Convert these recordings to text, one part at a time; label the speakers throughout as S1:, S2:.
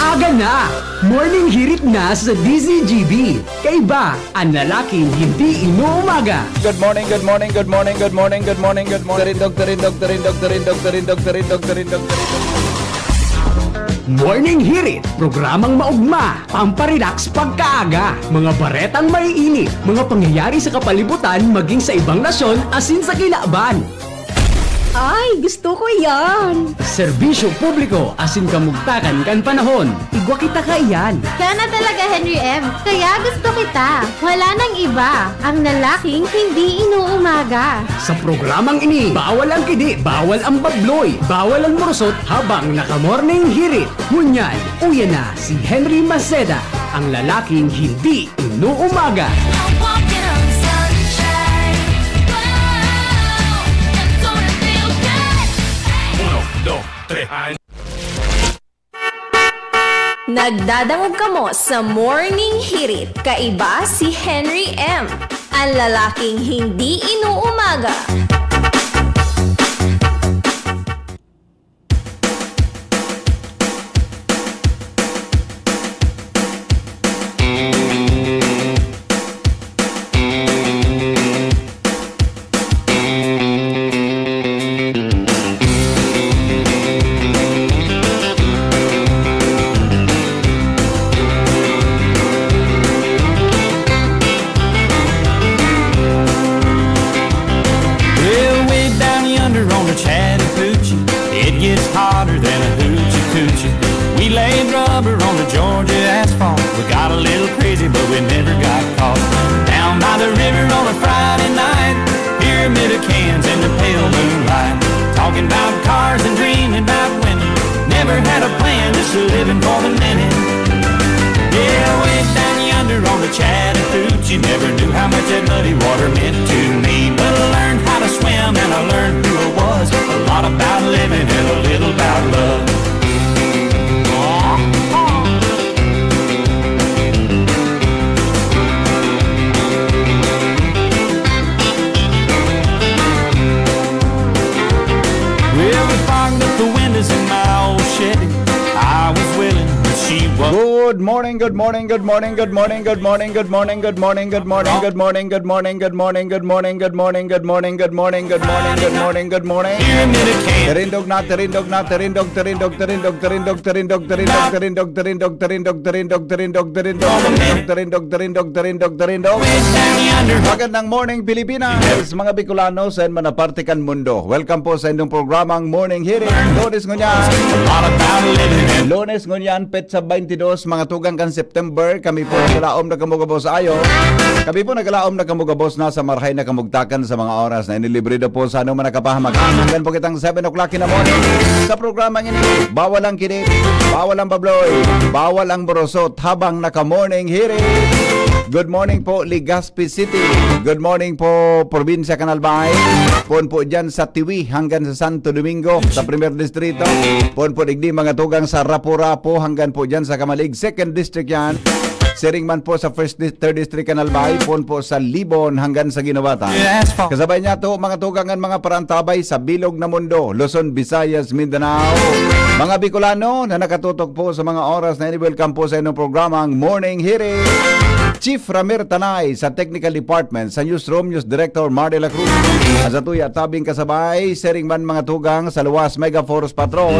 S1: Umaga na! Morning hirit na sa DZGB. Kaiba ang lalaking hindi inuumaga.
S2: Good morning, good morning, good morning, good morning, good morning, good morning. Terindog.
S1: Morning hirit, programang maugma, pamparelax pagkaaga, mga baretang maiinit, mga pangyayari sa kapalibutan maging sa ibang nasyon asin sa kinaaban.
S3: Ay, gusto ko yan!
S1: Serbisyo publiko asin kamugtakan kan panahon. Igwa kita ka iyan.
S3: Kaya na talaga, Henry M. Kaya gusto kita. Wala nang iba. Ang lalaking hindi inuumaga.
S1: Sa programang ini, bawal ang kidi, bawal ang babloy, bawal ang murusot habang naka-morning hirit. Ngunyan, uya na si Henry Maceda, ang lalaking hindi inuumaga.
S4: Walking on sunshine. Wow, that's gonna feel good.
S5: Nagdadangog kamo sa Morning Hirit. Kaiba si Henry M. Ang lalaking hindi inuumaga.
S6: Well, way down yonder on the Chattahoochee, it gets hotter than a hoochie coochie. We laid rubber on the Georgia asphalt. We got a little crazy, but we never got caught. Down by the river on a Friday night, pyramid of cans in the pale moonlight. Talking about cars and dreaming about women. Never had a plan, just living for the minute. Yeah, way down yonder on the Chattahoochee, never knew how much that muddy water meant to me. But I learned how to swim and I learned who I was. A lot about living and a little about love. Well, we fogged up the windows in my old Chevy. I was willing, but she was.
S2: Good morning, good morning, good morning, good morning, good morning, good morning, good morning, good morning, good morning, good morning, good morning, good morning, good morning, good morning, good morning, good morning, good morning, good morning.
S6: Pyramid of cans.
S2: Terindog.
S6: Way down yonder.
S2: Magandang morning Pilipinas, mga Bicolano sa manapartikan mundo. Welcome po sa inyong programang Morning Hearing. Lunes ngunyan,
S6: A lot about living and
S2: Lunes ngunyan, petsa 22, mga tugang kan September. Kami po nagalaom na kamugabos ayo. Kami po nagalaom na kamugabos na sa marhay na kamugtakan sa mga oras na inilibrido po sa anong manakapahamag. Hanggang po kitang 7 o'clock in the morning. Sa programang ini, bawal ang kinit, bawal ang babloy, bawal ang borosot habang naka-morning hearing. Good morning po Legazpi City. Good morning po Probinsya Canalbay. Pon po dyan sa Tiwi hanggang sa Santo Domingo sa Primer Distrito. Pon po digdi mga tugang sa Rapo-Rapo hanggang po dyan sa Kamalig. Second District yan. Siringman po sa Third District Canalbay. Pon po sa Libon hanggang sa Ginawata.
S6: asphalt.
S2: Kasabay niya to mga tugangan mga parantabay sa Bilog na Mundo, Luzon, Visayas, Mindanao. Mga Bicolano na nakatutok po sa mga oras na ini-welcome po sa inyong programang Morning Hearing. Chief Ramir Tanay sa Technical Department, sa Newsroom, News Director Mar de la Cruz. At sa tuya tabing kasabay, Seringman mga tugang sa Luwas Mega Force Patrol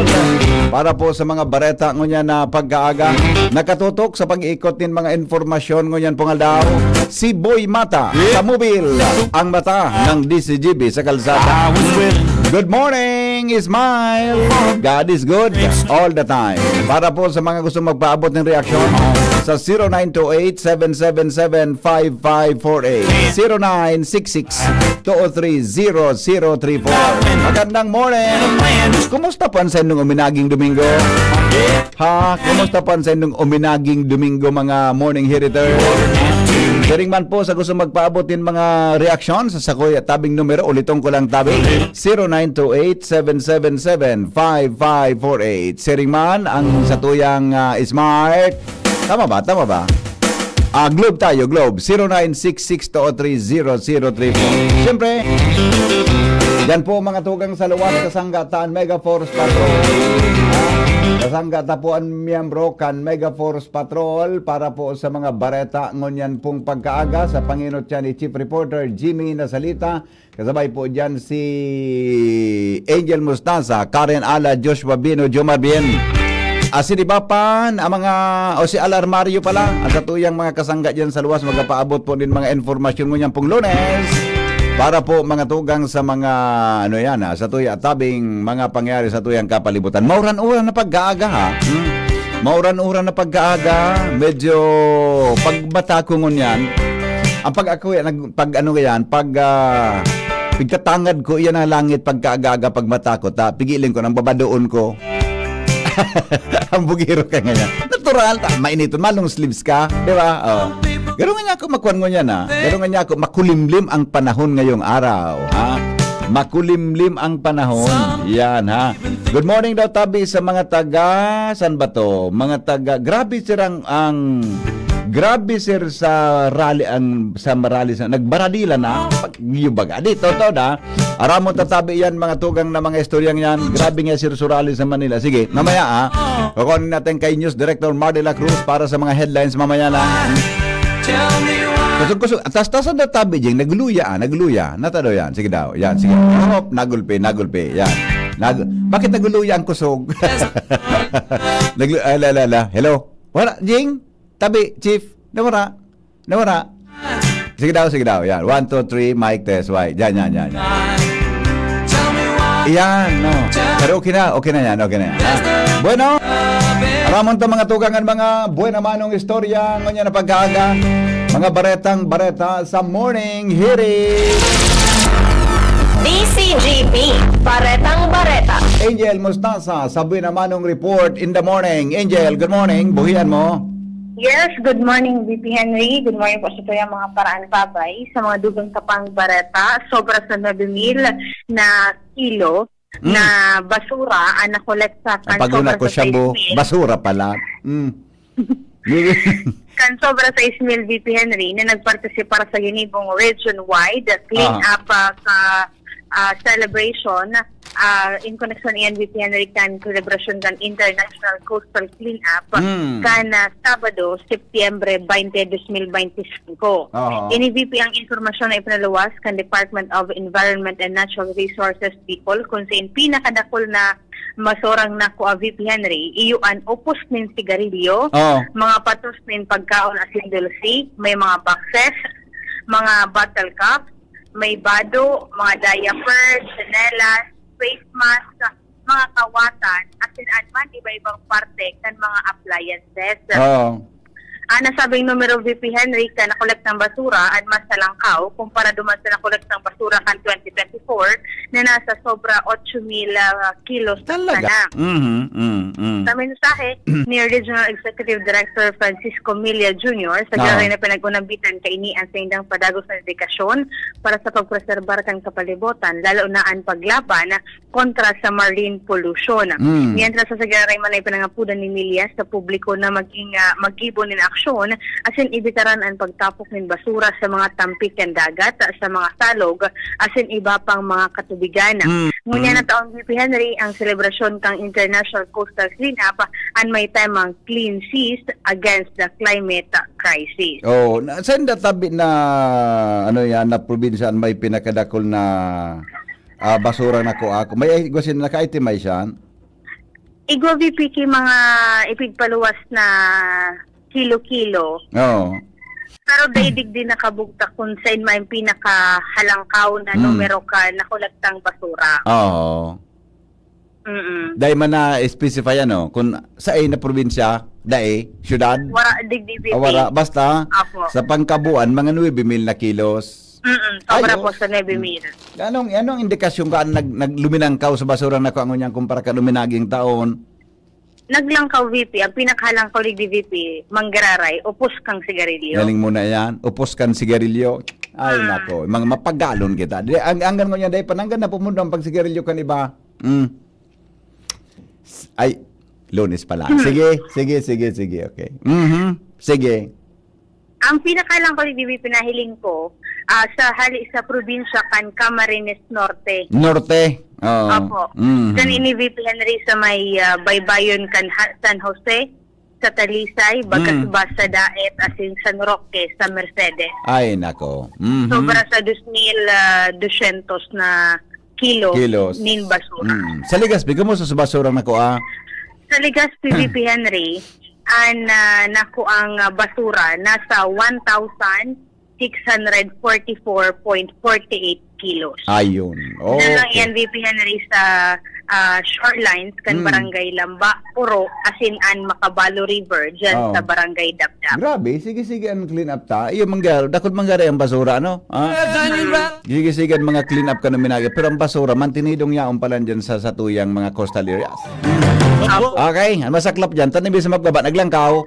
S2: para po sa mga bareta ngunyan na pagkaaga. Nakatutok sa pag-iikot din mga informasyon ngunyan po nga daw. Si Boy Mata sa Mobile, ang mata ng DCGB sa kalsada.
S6: I was willing.
S2: Good morning, Ismail. God is good all the time. Para po sa mga gusto magpaabot ng reaksyon sa 0928-777-5548 0966-203-0034. Magandang morning. Kumusta pansin nung uminaging Domingo? Ha? Kumusta pansin nung uminaging Domingo mga morning hitter? Sharing man po sa gusto magpaabot din mga reaksyon sa sakoy at tabing numero, ulitong ko lang tabing 0928-777-5548. Sharing man ang sa tuyang smart. Tama ba? Tama ba? Globe tayo, Globe. 0966-203-0034. Siyempre, yan po mga tugang sa Luwas, Kasanggataan, Mega Force Patrol. Kasangga tapuan miyembro kan Mega Force Patrol para po sa mga bareta ngunyan pong pagkaaga sa panginot yan ni Chief Reporter Jimmy Nasalita. Kasabay po dyan si Angel Mustaza, Karen Ala, Joshua Bino, Jomar Bien. Asinibapan, ang mga, o si Alarmario pala, ang katuyang mga kasangga dyan sa luwas, magapaabot po din mga informasyon ngunyan pong Lunes. Para po mga tugang sa mga ano yan sa tuya tabing mga pangyari sa tuyang kapalibutan. Mauran-uran na pag-aaga ha. Mauran-uran na pag-aaga, medyo pagbata ko ngunyan. Ang pag ako yan, pag ano yan, pagkatangad ko iyan ang langit pagkaaga pag matakot ha. Pigilin ko nang babadoon ko. Ang bugiro ka ngayon. Natural, mainiton, malong sleeves ka, di ba? Oh. Gano'n nga niya ako makuhan mo yan, ha? Gano'n nga niya ako, makulimlim ang panahon ngayong araw, ha? Makulimlim ang panahon. Yan, ha? Good morning daw, Tabi, sa mga taga, saan ba to? Mga taga, grabe sir sa rally, sa marali, nagbaradila na, yung baga, dito, to, da? Aramon tatabi yan, mga tugang na mga istoryang yan. Grabe nga sir Surali sa Manila. Sige, mamaya, ha? Kukunin natin kay News Director Mardela Cruz para sa mga headlines mamaya lang. Kusog-kusog. Tas-tasan na tabi dyan. Nagluya. Natado yan. Sige daw. Yan. Sige. Hop. Nagulpi. Yan. Bakit nagluya ang kusog? Hello? Wala. Jing? Tabi. Chief? Nawara. Sige daw. Yan. 1, 2, 3. Mic test. Why? Yan. Yan. No. Pero okay na yan. Bueno. Aramon to mga tugangan, mga buena manong istorya ngonya na pag-aaga, mga bareta sa morning hearing.
S5: DCGP, Baretang Bareta.
S2: Angel Mustaza sa buena manong report in the morning. Angel, good morning. Buhian mo.
S7: Yes, good morning, VP Henry. Good morning po sa tuyang mga paraan pabay. Sa mga dugang kapang bareta, sobra sa 9,000 na kilo na basura ang nakolekta kan sobra
S2: Pag ko
S7: sa
S2: siya
S7: 6,000.
S2: basura pala.
S7: Kan sobra sa 6,000 VP Henry na nagpartisipar sa Unibong region-wide clean up celebration in connection iyan VP Henry kan celebration kan International Coastal Cleanup kan Sabado, Setyembre 20, 2025. Ini VP ang informasyon na ipinaluwas kan Department of Environment and Natural Resources Bicol kung saan pinakadakol na masorang nako VP Henry, iyuan upos nin sigarilyo, mga patos nin pagkaon asin dulce, may mga boxes, mga bottle cups, may bado, mga diapers, chanelas, face mask, mga kawatan, asin man iba-ibang parte kan mga appliances. Nasabing numero VP Henry ka nakolekt ng basura at mas talangkaw kumpara duman sa nakolekt ng basura kan 2024 na nasa sobra 8,000 kilos
S2: Talaga?
S7: Sa mensahe ni Regional Executive Director Francisco Milla Jr. sa gano'n na pinag-unambitan kainian sa indang padagos na dedikasyon para sa pagpreserbar kang kapalibutan, lalo na ang paglaban kontra sa marine pollution. Mientras sa gano'n man ay pinangapudan ni Milla sa publiko na mag-ibon ng aksyon asin ibitaran ang pagtapok ng basura sa mga tampik ng dagat, sa mga salog, asin iba pang mga katubigan. Ngunyan na taong VP Henry ang selebrasyon kang International Coastal Cleanup and may temang Clean Seas Against the Climate Crisis.
S2: Saan tabi na ano yan na probinsya may pinakadakol na basura na ako. May gusin naka-itemize yan?
S7: Igwa VP ki mga ipigpaluwas na kilo-kilo. Pero daidig din nakabugta kung saan may pinakahalangkaw na numero ka nakulatang basura.
S2: Dahil man na-specify kung saan na probinsya, syudad?
S7: Wara, digdi
S2: Wara, basta
S7: Apo.
S2: sa pangkabuan, mga 9,000 na kilos.
S7: Sobra po sa 9,000.
S2: Anong indikasyon ka nagluminangkaw sa basura na kung ang kumpara ka luminaging taon?
S7: Naglangkaw VP, ang pinakahalangkaw ni VP, manggararay, upos kang sigarilyo.
S2: Galing muna yan. Upos kan sigarilyo. Ay, nako. Mga mapagalon kita. Ang ganun niya, dahil pananggan na pumunta ang pagsigarilyo kan iba. Ay, Lunes pala. Sige. Okay. Sige.
S7: Ang pinakahalangkaw ni VP, pinahiling ko, sa hali sa probinsya kan Camarines Norte.
S2: Norte. Oo.
S7: Opo. Kan ini VP Henry sa may baybayon kan San Jose, sa Talisay, bagas sa Daet, asin San Roque, sa Mercedes.
S2: Ay, nako. Mhm.
S7: Sobra sa 2,200 na
S2: Kilos.
S7: nin basura.
S2: Sa Legazpi, kumusta sa basura nako
S7: Sa Legazpi VP Henry, naku ang basura nasa 1,644.48 kilos.
S2: Ayun.
S7: Yan lang
S2: Okay.
S7: yan VP Henry sa shorelines kan Barangay Lamba, Puro, Asinan, Macabalo River, dyan sa Barangay Dabdab.
S2: Grabe, sige ang clean up ta. Iyo manggar, dakot manggara ang basura ano? Sige ang mga clean up ka na minaga, pero ang basura mantinidong yaon pala dyan sa tuyang mga coastal areas. Okay, ang masaklap dyan, tanibis sa magbaba, naglangkaw.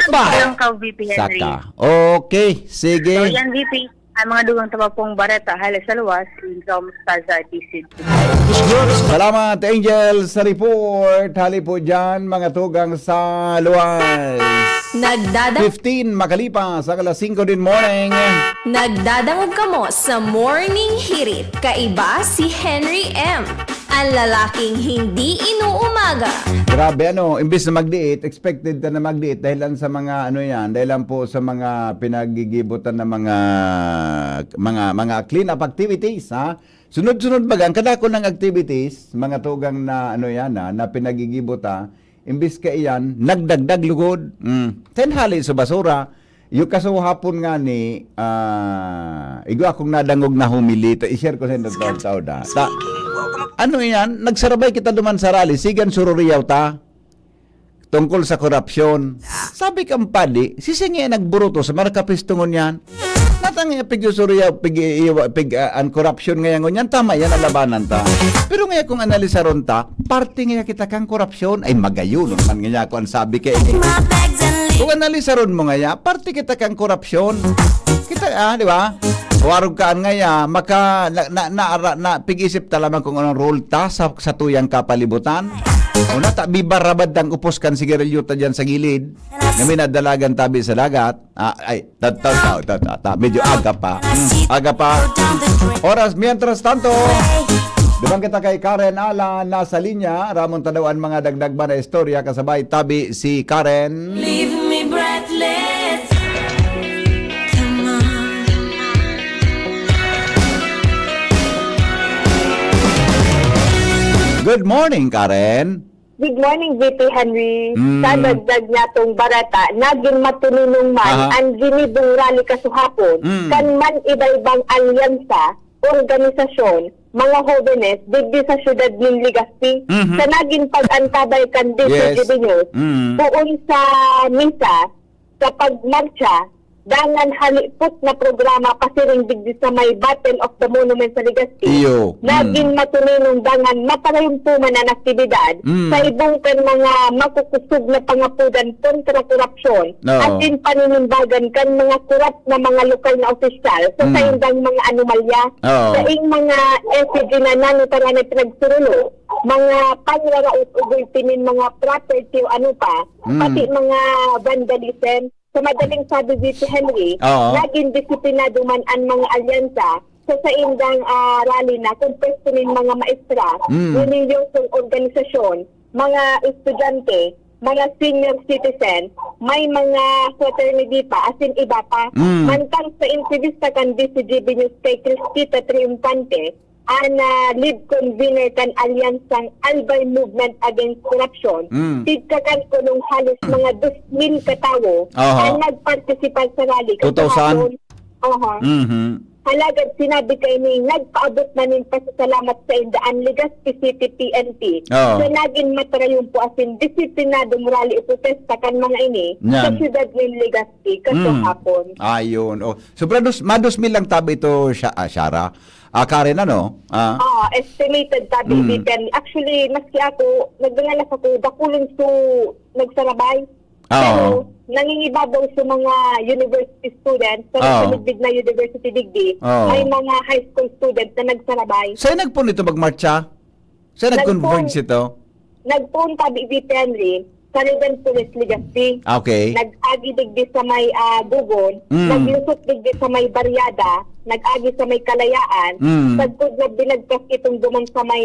S7: Lang ka VP Henry.
S2: Saka. Okay, sige.
S7: So yan VP, ang mga dugang tapapong bareta, halos sa luwas, Insom Staza, DCD.
S2: Salamat Angel sa report. Hali po dyan mga tugang sa luwas. 15 makalipas sa alas 5 din morning.
S5: Nagdadangog kamo sa Morning Hirit. Kaiba si Henry M. Ang lalaking hindi inuumaga.
S2: Grabe imbis na magdiit, expected na magdiit dahil lang sa mga dahil lang po sa mga pinagigibutan ng mga clean up activities, ha. Sunod-sunod ang kadako ng activities, mga tugang na na pinagigibutan, imbis ka iyan nagdagdag lugod. Tenhali sa basura. Yung kasuhapon nga ni igo akong nadangog na humili, i-share ko sa inyo nagsarabay kita duman sa rally, sigan sururiyaw ta tungkol sa korupsyon. Sabi kang padi, sisingi nagburuto sa markapistungon yan. Natang pig sururiyaw, ang korupsyon ngayon yan, tama yan, alabanan ta. Pero ngayon kung analisaron ta, parte ngayon kita kang korupsyon, ay magayon man ngayon ako ang sabi kay kung analisaron mo ngayon, parte kita kang korupsyon. Kita, di ba? Warog kaan ngaya, pig-isip talaman kung anong role ta sa tuyang kapalibutan. Una, bibarabad ang upos kan sigarilyo ta dyan sa gilid. Kami nadalagan tabi sa dagat. Medyo aga pa. Aga pa. Oras, mientras tanto, dumang kita kay Karen Ala, nasa linya. Ramon tadawaan mga dagdag ba na istorya. Kasabay tabi si Karen.
S4: Leave me breathless. Come on.
S2: Good morning, Karen.
S8: Good morning, VP Henry. Sa dagdag niya tong barata, naging matununong man ang ginibong rally kasuhapon, kan man iba-ibang alyansa, organisasyon, mga jóvenes, digdi sa syudad ng Legazpi, sa naging pag-antabay kan DCGB News, buon sa misa, sa pagmarcha, dangan halipot na programa pasiring digdi sa may Battle of the Monument sa Legazpi. Naging matuninong dangan maparayumpuman ang aktibidad sa ibong kan mga makukusog na pangapudan kontra korupsyon at din paninimbagan kan mga kurap na mga lokal na opisyal sa sayundang mga anomalya sa ing mga SCG na nanutara na pinagsurulo, mga panraraot ugoy pinin mga property o pati mga vandalism. Sa madaling sabi VP Henry, naging disiplinado man ang mga alyansa sa saindang rally na kung pwestunin mga maestra, religiosong organisasyon, mga estudyante, mga senior citizen, may mga fraternity pa, as in iba pa. Mantang sa entrevista kan DCGB News kay Cristita Triumphante, ang lead convener kan alyansang Albay Movement Against Corruption, tidkakan ko nung halos mga 2,000 katawo ang nagpartisipan sa rally.
S2: 2,000?
S8: Halagad sinabi kay ni nagpaabot na nin pasasalamat sa Indaan Legazpi City PNP sa naging matarayong po asin disiplinadong rally o protesta kan mga ini sa syudad ng Legazpi kasahapon.
S2: Ayun. So, ma-2,000 lang tabi ito, Shara. Karen,
S8: estimated tabi VP. Actually, maski ako, nagdangalas ako, dakulong so nagsarabay. Pero nangingibabaw sa mga university students, sa Sumigbig na University Digdi, may mga high school students na nagsarabay.
S2: Sa'yo nagpun ito magmarcha? Sa'yo nag-converge ito?
S8: Nagpun tabi VP Henry, Sarigan Police Legazpi.
S2: Okay.
S8: Nag-agi digdi sa may Bugon,
S2: Mm.
S8: naglusot digdi sa may Baryada, nag-agi sa may Kalayaan, pagpud na binagkas itong dumang sa may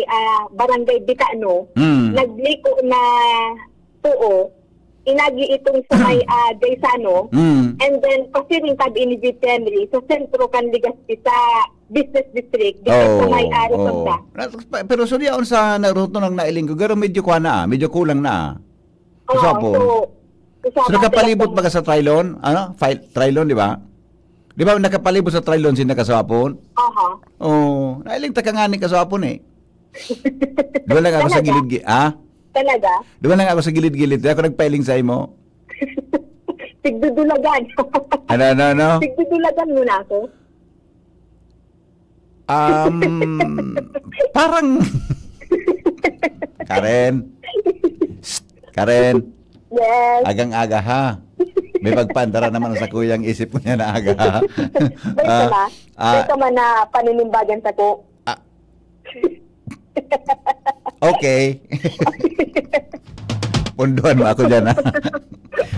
S8: Barangay Bitano, nagliko na tuo, inagi itong sa may Gaisano, and then pasiring tabi ni Henry sa sentro kan Legazpi sa business district dito sa may Rosanda.
S2: Pero suryaon sa naruto ng nailing ko, pero medyo kuha na, medyo kulang na. Kasapon. So nakapalibot ba ka sa Trilon? Ano? Trilon, di ba? Di ba nakapalibot sa Trilon sina kasapon?
S8: Aha.
S2: Oh, nailing takangani kasapon eh. Di ba lang ako sa gilid-gilid?
S8: Talaga?
S2: Di ba lang ako sa gilid-gilid? Di ako nagpailing sa imo?
S8: Tigdudulagan.
S2: Ano?
S8: Tigdudulagan mo na ako.
S2: Parang... Karen,
S8: Yes.
S2: agang-aga ha. May pagpandara naman sa kuyang isip ko niya na aga ha.
S8: May tama na paninimbagan sa ko.
S2: Okay. Punduan mo ako dyan ha.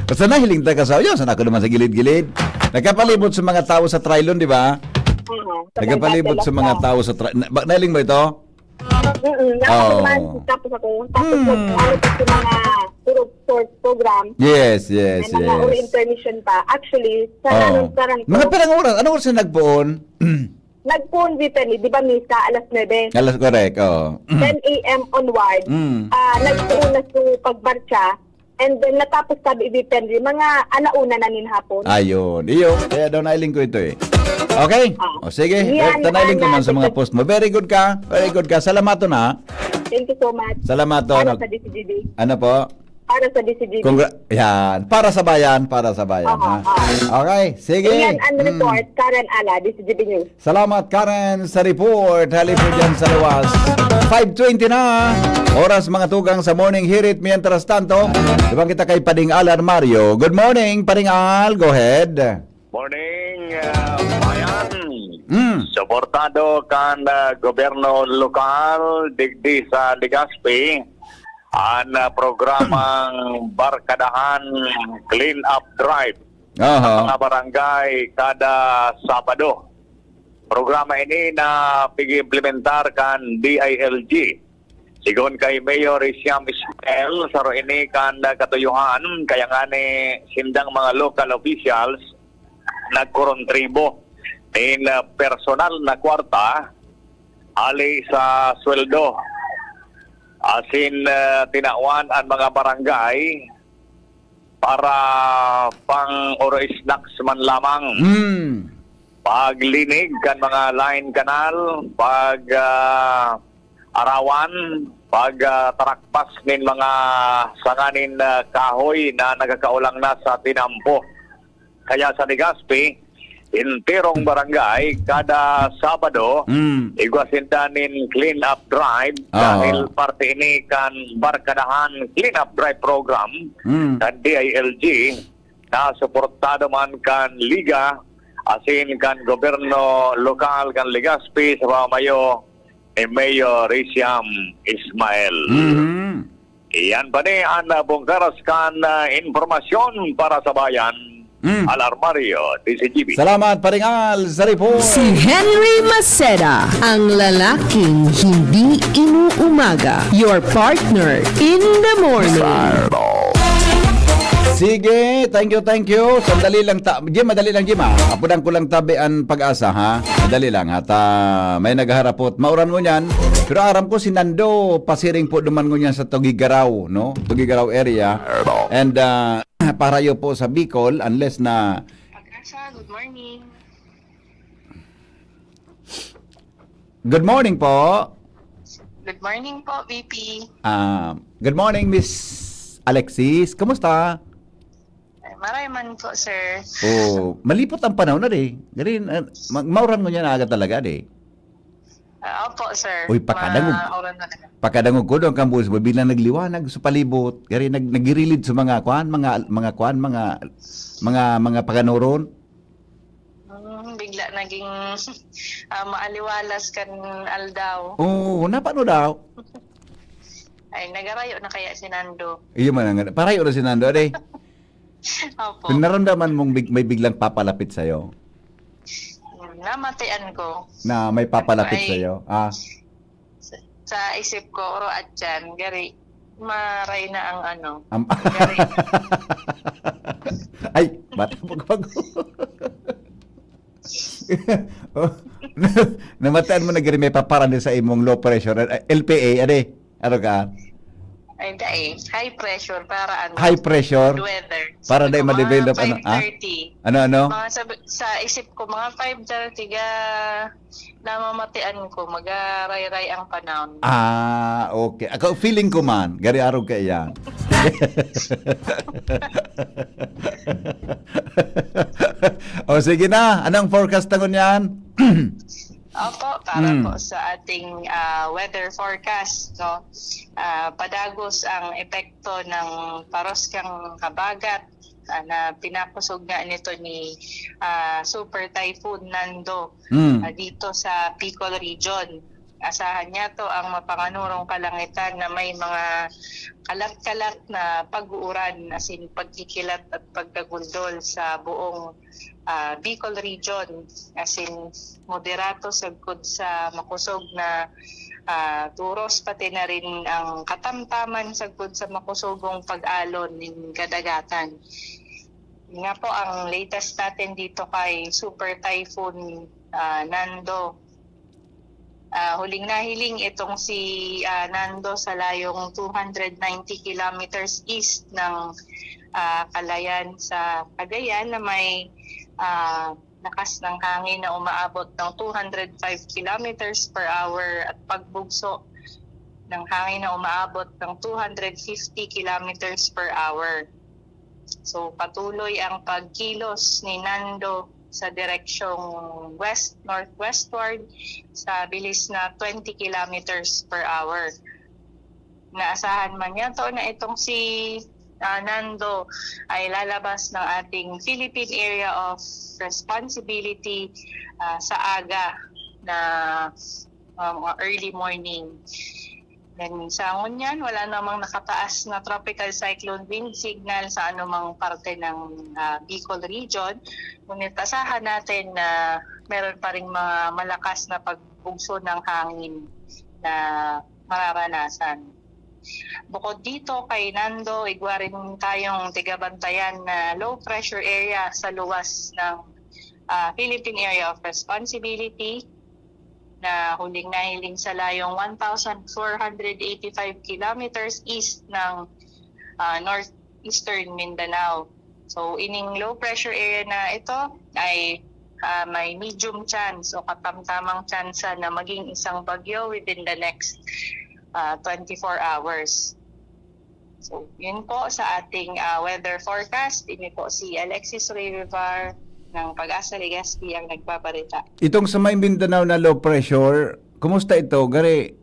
S2: Basta nahiling ta kasaw, yun, saan ako naman sa gilid-gilid. Nagkapalibot sa mga tao sa Trilon, di ba? Nagkapalibot sa mga tao sa Trilon. Nahiling mo ito?
S8: Tapos ako, tapos ano pa sa mga short program.
S2: Yes.
S8: May mga intermission pa. Actually, sa nanong karang
S2: Mga parang oras, anong oras na nagpoon?
S8: nagpoon Vipeni, di ba misa, alas 9?
S2: Alas correct,
S8: 10 a.m. onward. Nagpoon na sa pagbarcha. And then natapos sabi Vipeni, mga alauna na nin hapon.
S2: Ayun, iyo. Kaya daw nailing ko ito eh. Okay? O sige, tanailing ko man sa mga post mo. Very good ka. Salamat na.
S8: Thank you so much.
S2: Salamat
S8: Para sa DCGD.
S2: Ano po?
S8: Para sa DCGD.
S2: Yan. Para sa bayan. Ha? Okay, sige.
S8: Yan ang report, Karen Ala, DCGD News.
S2: Salamat Karen sa report. Hali po dyan sa luwas. 5:20 na. Oras mga tugang sa morning hirit. Mientras tanto, diba kita kay Pading Al Mario. Good morning, Pading Al. Go ahead.
S9: Morning, bayan. Suportado kan gobyerno lokal digdi sa Legazpi ang programang Barkadahan Clean Up Drive sa mga barangay kada Sabado. Programa ini na pag-implementar kan DILG. Sigon kay Mayor Siam Ismael, saro ini kan katuyuhan kaya nga ni sindang mga local officials nagkorontribo in personal na kwarta ali sa sweldo asin tinawan ang mga barangay para pang oro snacks man lamang. Paglinig kan mga line canal, pag arawan, pag tarakpas nin mga sanganin kahoy na nagkakaulang na sa tinampo. Kaya sa Legazpi, intirong barangay kada Sabado, igwasindanin clean up drive dahil parte ini kan Barkadahan Clean Up Drive program kan DILG na suportado man kan Liga asin kan gobyerno lokal kan Legazpi sa pamayo ni Mayor Siam Ismael. Iyan pa ni ang bungkaras kan informasyon para sa bayan. Alarmario, DCGB.
S2: Salamat, Paringal, sa report.
S10: Si Henry Maceda, ang lalaking hindi inuumaga. Your partner in the morning.
S2: Sige, thank you. Sandali lang madali lang Jim ha. Apudan ko lang tabian pag-asa ha. Madali lang at may nagharapot. Mauran mo niyan. Pero aram ko si Nando pasiring po duman ko niyan sa Tugigaraw, no? Tugigaraw area. And parayo po sa Bicol unless na
S11: good morning.
S2: Good morning po.
S11: Good morning po, VP.
S2: Good morning, Miss Alexis. Kumusta?
S11: Maray man po, sir.
S2: Malipot ang panahon na di. Garin, mauran mo niya na agad talaga di.
S11: Opo, sir.
S2: Uy, pakadangog ko doon kambus, biglang nagliwanag sa palibot. Garin, nagirilid sa mga paganoron.
S11: Bigla naging maaliwalas kan aldaw.
S2: Napano daw?
S11: Ay, nagarayo na kaya si Nando.
S2: Iyo man ang parayo na si Nando ade.
S11: Opo.
S2: Pinaramdaman mong may biglang papalapit sa'yo
S11: Namatayan ko.
S2: na may papalapit
S11: Ay.
S2: sa'yo. Ah,
S11: Sa isip ko, oro at dyan, gari, maray na ang ano.
S2: Am- Ay, bata pagbago. Oh, namataan mo na gari may paparan din sa imong low pressure. LPA, ade. Ano ka?
S11: Ay, dahil, high pressure para ano.
S2: High pressure?
S11: Good weather.
S2: Para
S11: Sabi
S2: di
S11: ko,
S2: ma-develop
S11: mga
S2: ano? Ah?
S11: 5:30.
S2: Ano?
S11: Mga sa isip ko, mga 5:30 ga namamatian ko, mag-ray-ray ang panahon.
S2: Ah, okay. Ako, feeling ko man, gari araw ka yan. O sige na, anong forecast tangon yan?
S11: Opo, para po sa ating weather forecast, no? Padagos ang epekto ng paroskang habagat na pinakusog nga nito ni Super Typhoon Nando dito sa Bicol Region. Asahan niya to ang mapanganurong kalangitan na may mga kalat-kalat na pag-uuran, as in pagkikilat at pagkaguldol sa buong Bicol Region, as in moderato sagkod sa makusog na turos, pati na rin ang katamtaman sagkod sa makusogong pag-alon ng kadagatan. Nga po ang latest natin dito kay Super Typhoon Nando. Huling nahiling itong si Nando sa layong 290 kilometers east ng Calayan sa Cagayan na may lakas ng hangin na umaabot ng 205 kilometers per hour at pagbugso ng hangin na umaabot ng 250 kilometers per hour. So patuloy ang pagkilos ni Nando sa direksyong west-northwestward sa bilis na 20 kilometers per hour. Naasahan man yan to na itong si Nando ay lalabas ng ating Philippine Area of Responsibility sa aga na early morning. Then sa ngunyan, wala namang nakataas na tropical cyclone wind signal sa anumang parte ng Bicol region. Ngunit asahan natin na meron pa rin mga malakas na pagbugso ng hangin na mararanasan. Bukod dito kay Nando, igwa rin tayong tigabantayan na low pressure area sa luwas ng Philippine Area of Responsibility na huling nahiling sa layong 1,485 kilometers east ng northeastern Mindanao. So ining low pressure area na ito ay may medium chance o katamtamang chance na maging isang bagyo within the next 24 hours. So yun po sa ating weather forecast. Ini po si Alexis Reyrivar ng Pag-asa Legazpi ang nagbabarita.
S2: Itong sa may Mindanao na low pressure, kumusta ito? Gari,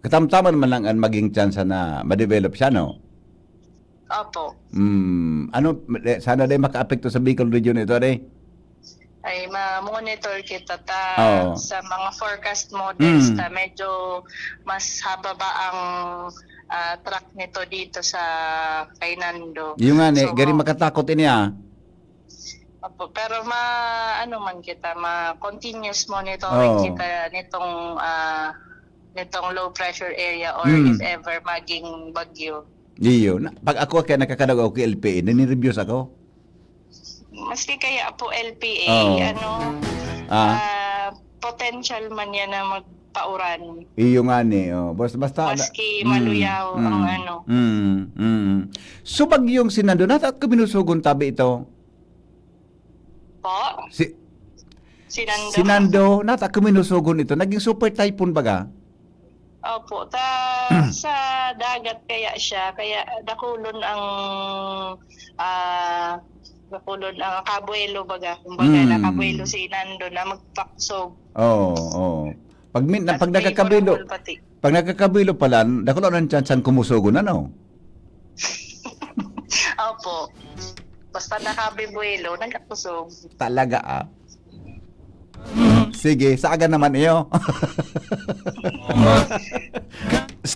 S2: katamtaman man lang ang maging chance na ma-develop siya, no?
S11: Opo.
S2: Sana din maka-apekto sa Bicol region ito, ade?
S11: Ay ma-monitor kita sa mga forecast models na medyo mas hababa ang track nito dito sa kay Nando.
S2: Yung nga, gari makatakot ini
S11: Opo, pero ma-continuous monitoring kita nitong low pressure area or if ever maging bagyo.
S2: Iyo. Pag ako kaya nakakadaw ako kay LPA, nani-reviews ako.
S11: Maski kaya po LPA, potential man yan na magpauran.
S2: Iyo nga ni. Basta
S11: maski maluyaw ang ano.
S2: So bagyong si Nando, natat ko binusugon tabi ito.
S11: Po? Si Nando.
S2: Si Nando, nata kuminusugon ito. Naging super typhoon baga?
S11: Opo. Sa dagat kaya siya. Kaya nakulon ang kabuelo baga. Kumbaga nakabuelo si Nando na magpaksog.
S2: Oo. Pag nakakabilo pala, nakulon ang chance kumusugon na, no?
S11: Opo. Basta nakabibuelo, nagkakusog.
S2: Talaga Sige, sa aga naman iyo.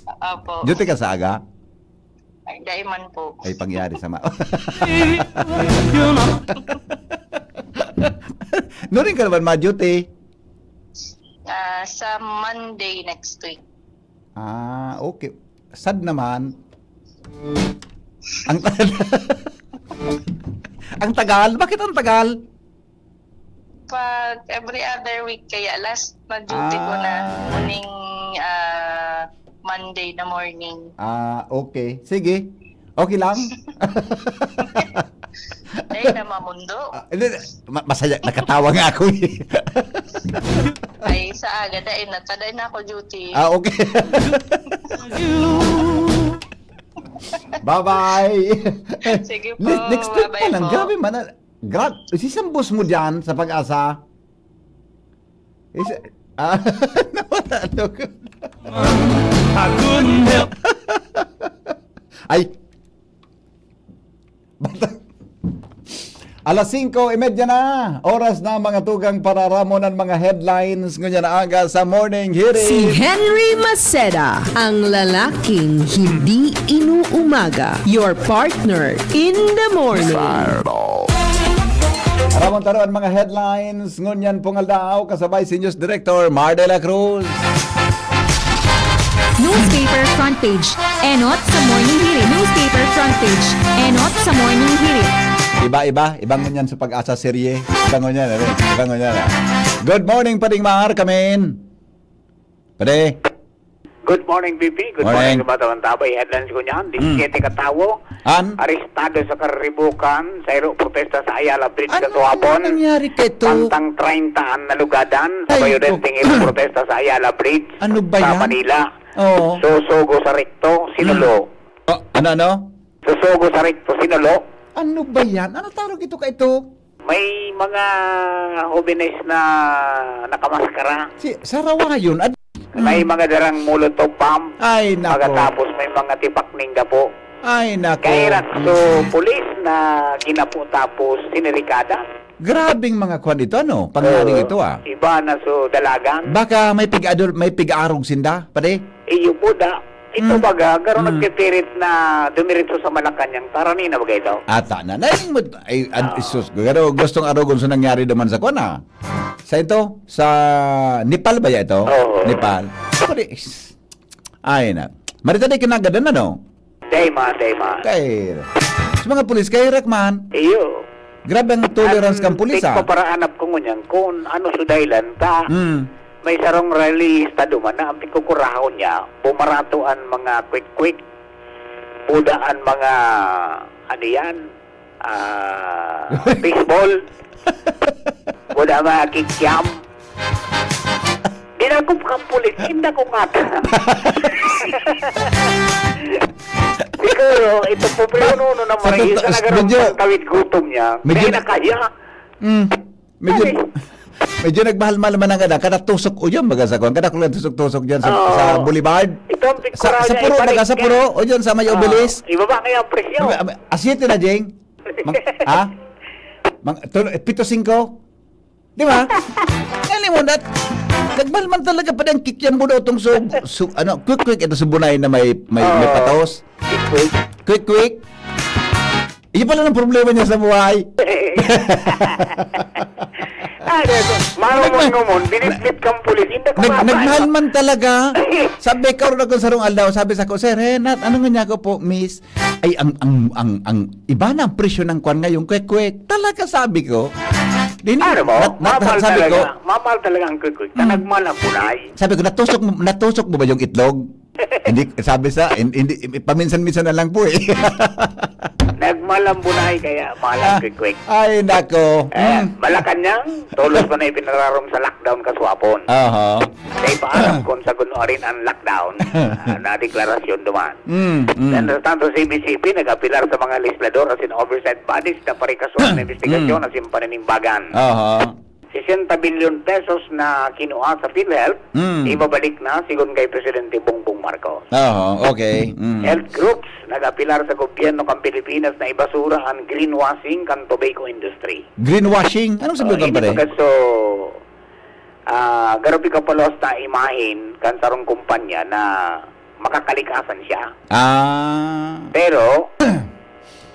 S11: Opo.
S2: Duty ka sa aga?
S11: Ay, daiman po.
S2: Ay, pangyari sa Noon ka naman ma-duty?
S11: Sa Monday next week.
S2: Okay. Sad naman. Ang ang tagal? Bakit ang tagal?
S11: Pag every other week, kaya last na duty ko na morning, Monday na morning.
S2: Okay. Sige. Okay lang?
S11: Ay, na mamundo.
S2: Masaya. Nakatawa nga ako eh.
S11: Ay, sa aga, dahil na ako duty.
S2: Okay. Bye-bye.
S11: Sige po.
S2: Next week pa
S11: Bye-bye
S2: lang.
S11: po.
S2: Grabe man. Sisambos mo dyan sa Pag-asa. Nawala ko.
S6: I couldn't help.
S2: Ay. Alas 5:30 na. Oras na mga tugang pararamon ng mga headlines ngayon na aga sa Morning
S10: Si
S2: Hearing.
S10: Henry Maceda, ang lalaking hindi inuumaga. Your partner in the morning.
S2: Ramon taruan mga headlines ngunyan pungaldaw kasabay si News Director Mar de la Cruz.
S12: Newspaper front page. Enot sa morning hirit. Newspaper front page. Enot sa morning hirit.
S2: Ibang ngunyan sa Pag-asa serye. Ibang ngunyan. Good morning Pading Mar kamin. Pade.
S13: Good morning, VP. Good morning, Kabatawan Tabay. Headlines ko niyan. 17 katawo. Arestado sa karibukan sa iro protesta sa Ayala Bridge katuhapon.
S2: Ano nangyari kito?
S13: Pantang 30 ang nalugadan sa bayodenteng iro protesta sa Ayala Bridge
S2: Ano ba
S13: sa
S2: yan?
S13: Manila.
S2: Oo.
S13: Susugo sa rekto, sinulo.
S2: Ano?
S13: Susugo sa rekto, sinulo.
S2: Ano ba yan? Ano tawag ito ka ito?
S13: May mga hobines na nakamaskara.
S2: Sarawa yun.
S13: May mga darang molotov bomb.
S2: Ay, nako.
S13: Pagkatapos may mga tipakning po.
S2: Ay, nako.
S13: Kairat pulis na ginapo tapos sinirikada.
S2: Grabing mga kwan ito, ano? Pangyaring ito,
S13: Iba na dalagan.
S2: Baka may pig-arog sinda, pade?
S13: Iyo po da. Ito baga, garo nagpipirit na dumiritso sa Malacanang. Tarani na bagay daw.
S2: Ata na. Isus, gustong arogon sa nangyari naman sa kwan, Sa ito? Sa Nepal ba ya ito?
S13: Oo.
S2: Nepal. Ay na. Marita di kinagadan na, no?
S13: Dayma.
S2: Kay, sa mga pulis, kay Rakman.
S13: Iyo.
S2: Grabe ang tolerance kang pulis,
S13: Tik pa para anap ko ngunyan kung ano sudailan ta. May sarong rally sa duman na ang pikukurahon niya. Bumaratuan mga quick. Budaan mga ano yan? Baseball. Buda mga kikyam. Dinakop kang pulis. Hindi ko ngata. Siguro, ito po pinuno na marahil sa nagarang tawid gutom niya. Medyo na kaya.
S2: Medyo nagmahal-mahal man ang kada tusok o yun baga sa kwan. Kada kulang tusok-tusok dyan sa Boulevard.
S13: Ito ang pikura
S2: Sa puro, baga sa puro. O dyan sa may obelis.
S13: Ibaba kaya ang presyo.
S2: Asyete na, Jeng. 7-5. Di ba? Kali mo na. Nagmahal man talaga pa ang kikyan mo daw itong quick ito sa bunay na may patos. Quick. Iyon pala ng problema niya sa buhay.
S13: Marumon, binitbit kang pulis.
S2: Nagmahal man talaga. Sabi ka rin ako sa rong aldaw. Sabi sa ko, Sir Renat, ano nga niya ko po, Miss? Ay, ang iba na ang presyo ng kwan ngayon, quick. Talaga sabi ko.
S13: Ano mo? Mamahal
S2: talaga
S13: ang quick. Nagmahal ang punay.
S2: Sabi ko, natusok mo ba yung itlog? Hindi, sabi hindi, paminsan-minsan na lang po eh.
S13: Nagmalambunay kaya mahal ang quick.
S2: Ay, nako.
S13: Malacanang, tulos ko na ipinararom sa lockdown kaswapon. Kaya paalam kung sa rin ang lockdown na deklarasyon duman. Tanto CBCP, nag-apilar sa mga legislador as in oversight bodies na parikasuhan na investigasyon as in paninimbagan. 60 billion pesos na kinuha sa PhilHealth, ibabalik na sigon kay Presidente Bongbong Marcos.
S2: Okay.
S13: Health groups nag-apilar sa gobyerno ng Pilipinas na ibasura ang greenwashing kan tobacco industry.
S2: Greenwashing? Anong sabihin pa rin?
S13: Garupi ka palos na imahin kan sarong kumpanya na makakalikasan siya.
S2: Pero,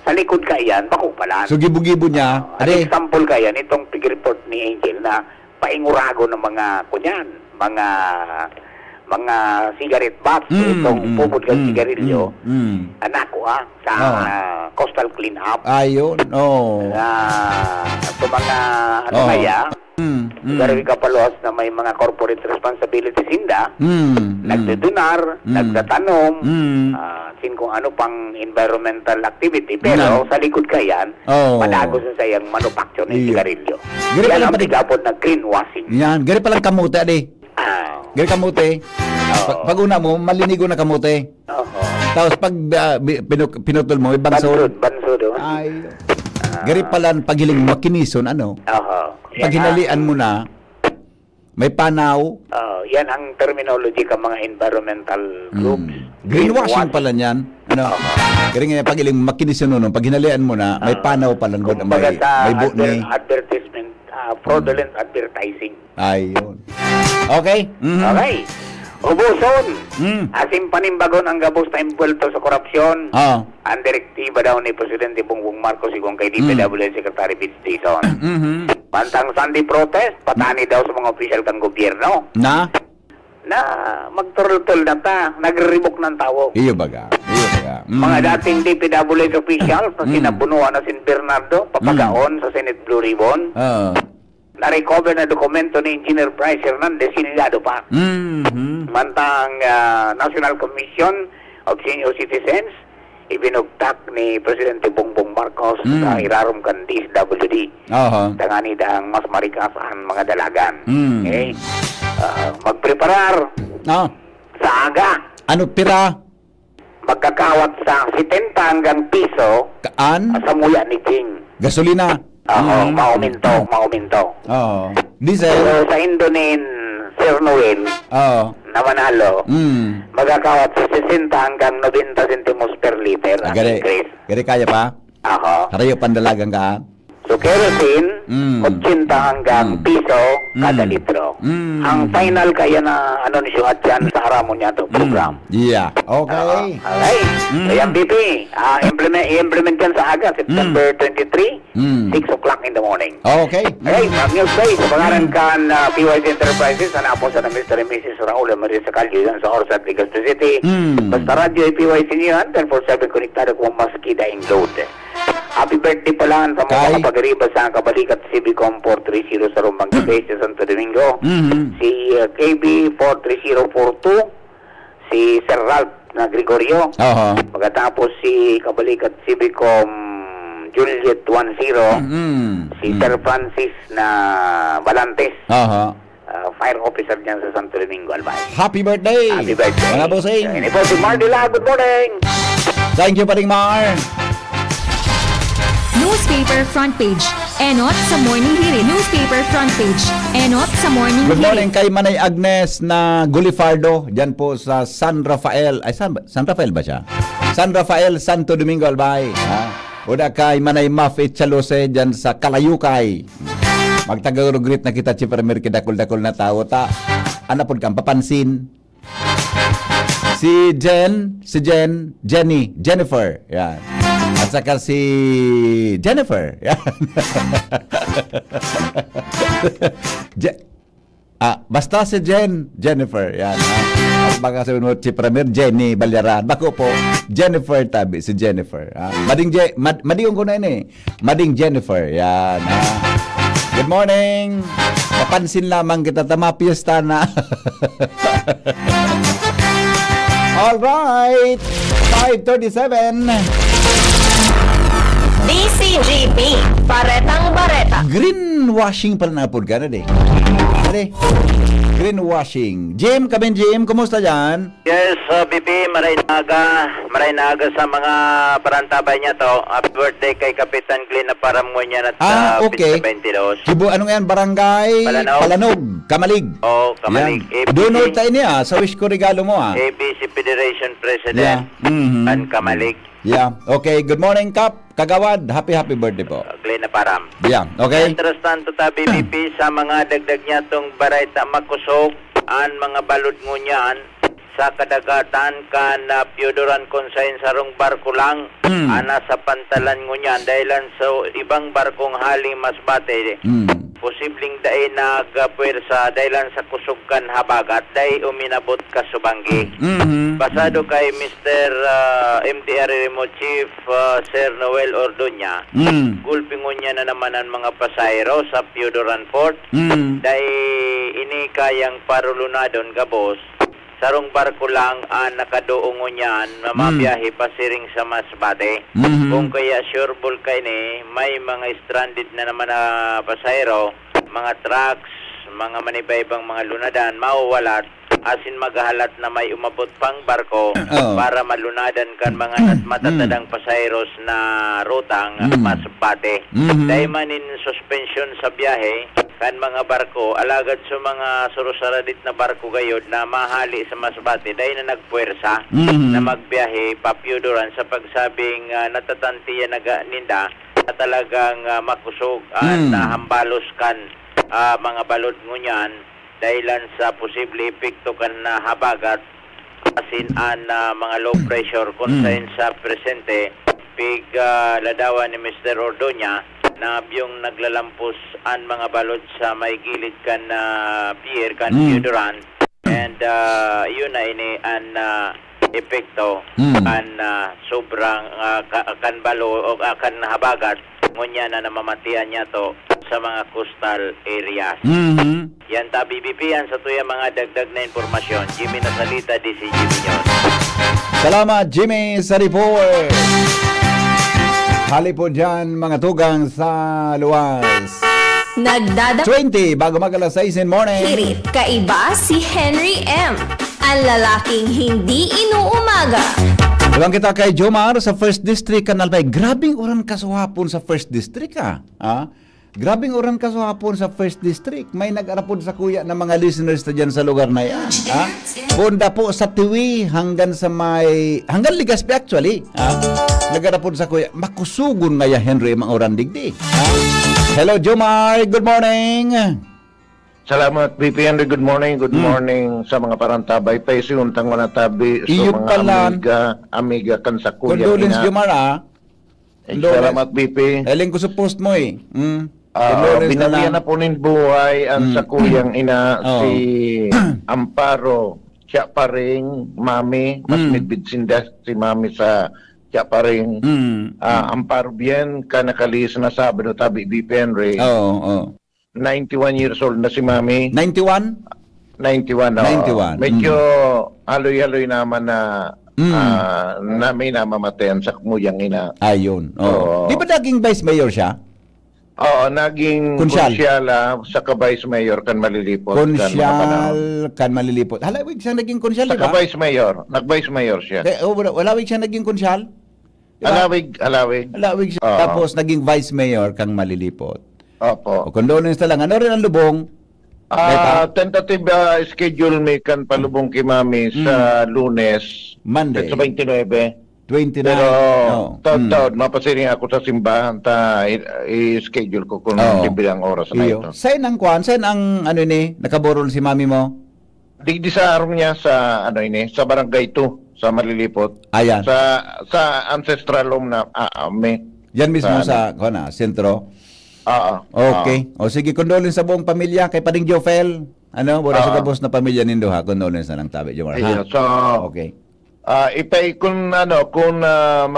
S13: sa likod ka yan, bakupalan.
S2: so gibo-gibo niya.
S13: An example ka yan, itong pig-report ni Angel na paingurago ng mga kunyan, mga cigarette butts, itong pupod kang sigarilyo, anak ko sa coastal cleanup.
S2: Ayun,
S13: Ito mga, kaya, Garawi kapalos na may mga corporate responsibilities hinda, nagdudunar, nagtatanom, sin kung ano pang environmental activity, pero sa likod ka yan, madagos sa sayang manufacture ng sigarilyo. Yan ang tigapon na greenwashing.
S2: Yan, gari palang kamote, adi. Gari kamote. Pag una mo, malinigo na kamote. Tapos pag pinutol mo, may bansod.
S13: Bansod.
S2: Ay. Gari palang paghiling makinison, ano? Pag hinalian mo na, may panaw.
S13: Yan ang terminology ka mga environmental groups.
S2: Greenwashing pala niyan. Ano? Gari nga paghiling makinison nun, pag hinalian mo na, may panaw palang doon. May butni.
S13: Advertisement, fraudulent advertising.
S2: Ayun. Okay?
S13: Okay. Ubuson. Asim panimbagon ang gabos na impulto sa korupsyon. Ang direktiba daw ni Presidente Bongbong Marcos igong kay DPWH Secretary Vince Dizon. Pantang Sunday protest, patani daw sa mga opisyal kang gobyerno. Na magturutol na ta, nagre-revoke ng tawo.
S2: Iyo baga.
S13: Mga dating DPWH official, na sinabunuan na San Bernardo, papagaon sa Senate Blue Ribbon. Na-recover na dokumento ni Engineer Bryce Hernandez, sinilado pa. Mantang National Commission of Senior Citizens, ibinugtak ni Presidente Bongbong Marcos sa irarom kan DSWD. Tangani ang mas marikasahan mga dalagan. Okay? Magpreparar sa aga.
S2: Ano pira?
S13: Magkakawat sa 70 hanggang piso sa muya ni Jing.
S2: Gasolina?
S13: Mauminto.
S2: Diesel?
S13: Pero sa Indonin, Sir Noel, na Manalo, magkakawat sa 60 hanggang 90 centimos per liter ang increase.
S2: Gari kaya pa? Harayo pandalagang ka?
S13: So, kerosene, 80 hanggang piso kada litro. Ang final kaya na ano ni Suat yan sa haramon niya ito program.
S2: Yeah. Okay.
S13: Okay. So, yung BP, i-implement yan sa aga, September 23, 6 o'clock in the morning.
S2: Okay.
S13: Okay, News Day, sa pangalan kan PYC Enterprises, na po sa Mr. and Mrs. Raul Maria Sacalio yan sa Orsat, Legazpi City. Basta radyo ay PYC niyo yan, 1047 konektado kung maski daing load. Happy birthday pala sa mga kapag-ariba sa Kabalikat CBCom 430 sa Rumbang Space sa Santo Domingo. Si KB 43042, si Sir Ralph na Gregorio. Pagkatapos si Kabalikat CBCom Juliet 10, si Sir Francis na Balantes. Fire officer dyan sa Santo Domingo, Albay.
S2: Happy birthday!
S13: Happy birthday!
S2: Mga bossing!
S13: Ini po si Mardila, good morning!
S2: Thank you, Paring Mar!
S12: Newspaper front page. Enot sa Morning Hirit. Newspaper front page. Enot sa Morning Hirit.
S2: Good morning kay Manay Agnes na Gulifardo. Diyan po sa San Rafael. Ay, San Rafael ba siya? San Rafael, Santo Domingo, Albay. Uda kay Manay Mafit Chalose diyan sa Kalayukay. Magtagarugrit na kita, Chiparamir, kidakol-dakol na tao. Ano po kang papansin? Si Jenny, Jennifer. Yan. At saka si Jennifer. Yan. Basta si Jennifer. Yan. At baka sabihin mo, Chiparamir, Jenny Balyaran. Bako po, Jennifer tabi, si Jennifer. Mading ko na yun eh. Mading Jennifer. Yan. Good morning. Papansin lamang kita, tama piyesta na. Alright. 5:37.
S5: DCGP, Baretang Bareta.
S2: Greenwashing pala na po ka na Greenwashing. Jim, kumusta dyan?
S14: Yes, BP, maray naga sa mga parantabay niya to. Happy birthday kay Kapitan Glenn na paramuan niya at
S2: okay.
S14: 22.
S2: Kibo, ano yan? Barangay? Palanog. Kamalig.
S14: Kamalig.
S2: Donor tayo niya. Sa wish ko regalo mo
S14: ABC Federation President and Kamalig.
S2: Yeah. Okay. Good morning, Kap. Kagawad. Happy birthday po.
S14: Glenn na param.
S2: Yeah. Okay.
S14: Interesting to ta BP sa mga dagdag niya tong baray ta makusog ang mga balod mo niyan sa kadagatan kan Piodoran konsain sarong barko lang ana sa pantalan ngunyan dahilan sa ibang barkong haling masbate posibleng dai nagpuwersa dahilan sa kusugkan habagat dai uminabot ka subanggi. Basado kay Mr. MTR Remote Chief Sir Noel Ordoña, gulpingon niya na naman ang mga pasayro sa Piodoran Port dai ini kayang parulunadon gabos sarong barko lang ang nakadoongon yan mamabiyahe pasiring sa Masbate. Kung kaya sureball kay ni may mga stranded na naman na pasayro, mga trucks, mga manibaybang mga lunadan mauwalat asin maghahalat na may umabot pang barko para malunadan kan mga matatadang pasayros na rutang Masbate. Dahil manin suspension sa biyahe kan mga barko alagad sa mga surusaradit na barko gayod na mahali sa Masbate dahil na nagpuwersa na magbiyahe papiyuduran sa pagsabing natatantiya ninda na talagang makusog at hambalos kan mga balod ngunyan dahilan sa posible epekto kan na habagat asin an mga low pressure konsain sa presente pig ladawan ni Mr. Ordoña na biyong naglalampos ang mga balod sa may gilid kan pier kan Piodoran and yun na ini ang epekto kan sobrang kan balo o kan habagat ngunya na namamatian niya to sa mga coastal areas. Yan ta BBP yan sa tuya mga dagdag na informasyon. Jimmy Nasalita, DC Jimmy Nyon.
S2: Salamat Jimmy sa report. Hali po dyan mga tugang sa luwas. 20 bago mag-alas 6 in morning.
S5: Hirit, kaiba si Henry M. Ang lalaking hindi inuumaga.
S2: Ilang kita kay Jomar sa First District Kanalpay. Grabing oran kasuhapon sa First District Grabing oran kasuhapon sa First District. May nag-arapod sa kuya ng mga listeners na dyan sa lugar na yan. Bunda po sa Tiwi hanggang sa hanggang Ligaspi actually. Nag-arapod sa kuya. Makusugon nga ya Henry mga oran digdi. Hello Jomar, good morning.
S15: Salamat, VP Henry. Good morning. Good morning sa mga parantabay. Paisi untang manatabi sa
S2: Iyo
S15: mga amiga kan sa kuya.
S2: Condolence, Jomar,
S15: Salamat, VP.
S2: Eling ko sa post mo
S15: Binalian na po nin buhay ang sa kuyang ina si Amparo. Siya pa rin, mami. Mas midbidsinda si mami sa siya pa rin. Amparo bien ka nakalis na Sabado tabi, VP Henry. 91 years old na si Mami.
S2: 91?
S15: 91, no.
S2: 91.
S15: Medyo haloy-haloy naman na may namamatayan sa kumuyang ina.
S2: Ayun. Di ba naging vice mayor siya?
S15: Oo, naging konsyala sa ka-vice mayor kan malilipot.
S2: Konsyal kan malilipot. Halawig siya naging konsyal, di ba?
S15: Sa ka-vice mayor. Nag-vice mayor siya.
S2: Walawig siya naging konsyal?
S15: Halawig.
S2: Halawig siya. Tapos naging vice mayor kang malilipot.
S15: Opo.
S2: Condolence na lang. Ano rin ang lubong?
S15: Tentative schedule may kan palubong kay Mami sa Lunes.
S2: Monday.
S15: Sa 29.
S2: 29.
S15: Pero taon mapasiring ako sa simbahan i-schedule ko kung bilang oras na ito.
S2: Saan ang kwan? Saan ang nakaborol si Mami mo?
S15: Di sa arong niya sa sa Barangay 2 sa Malilipot.
S2: Ayan.
S15: Sa ancestral home na may.
S2: Yan mismo sa sentro. Okay. O sige, condolence sa buong pamilya kay Pading Jofel. Wala sa kabos na pamilya nindo ha. Condolence na lang tabi, Jomar.
S15: So,
S2: okay.
S15: Ipay kung ma-confirm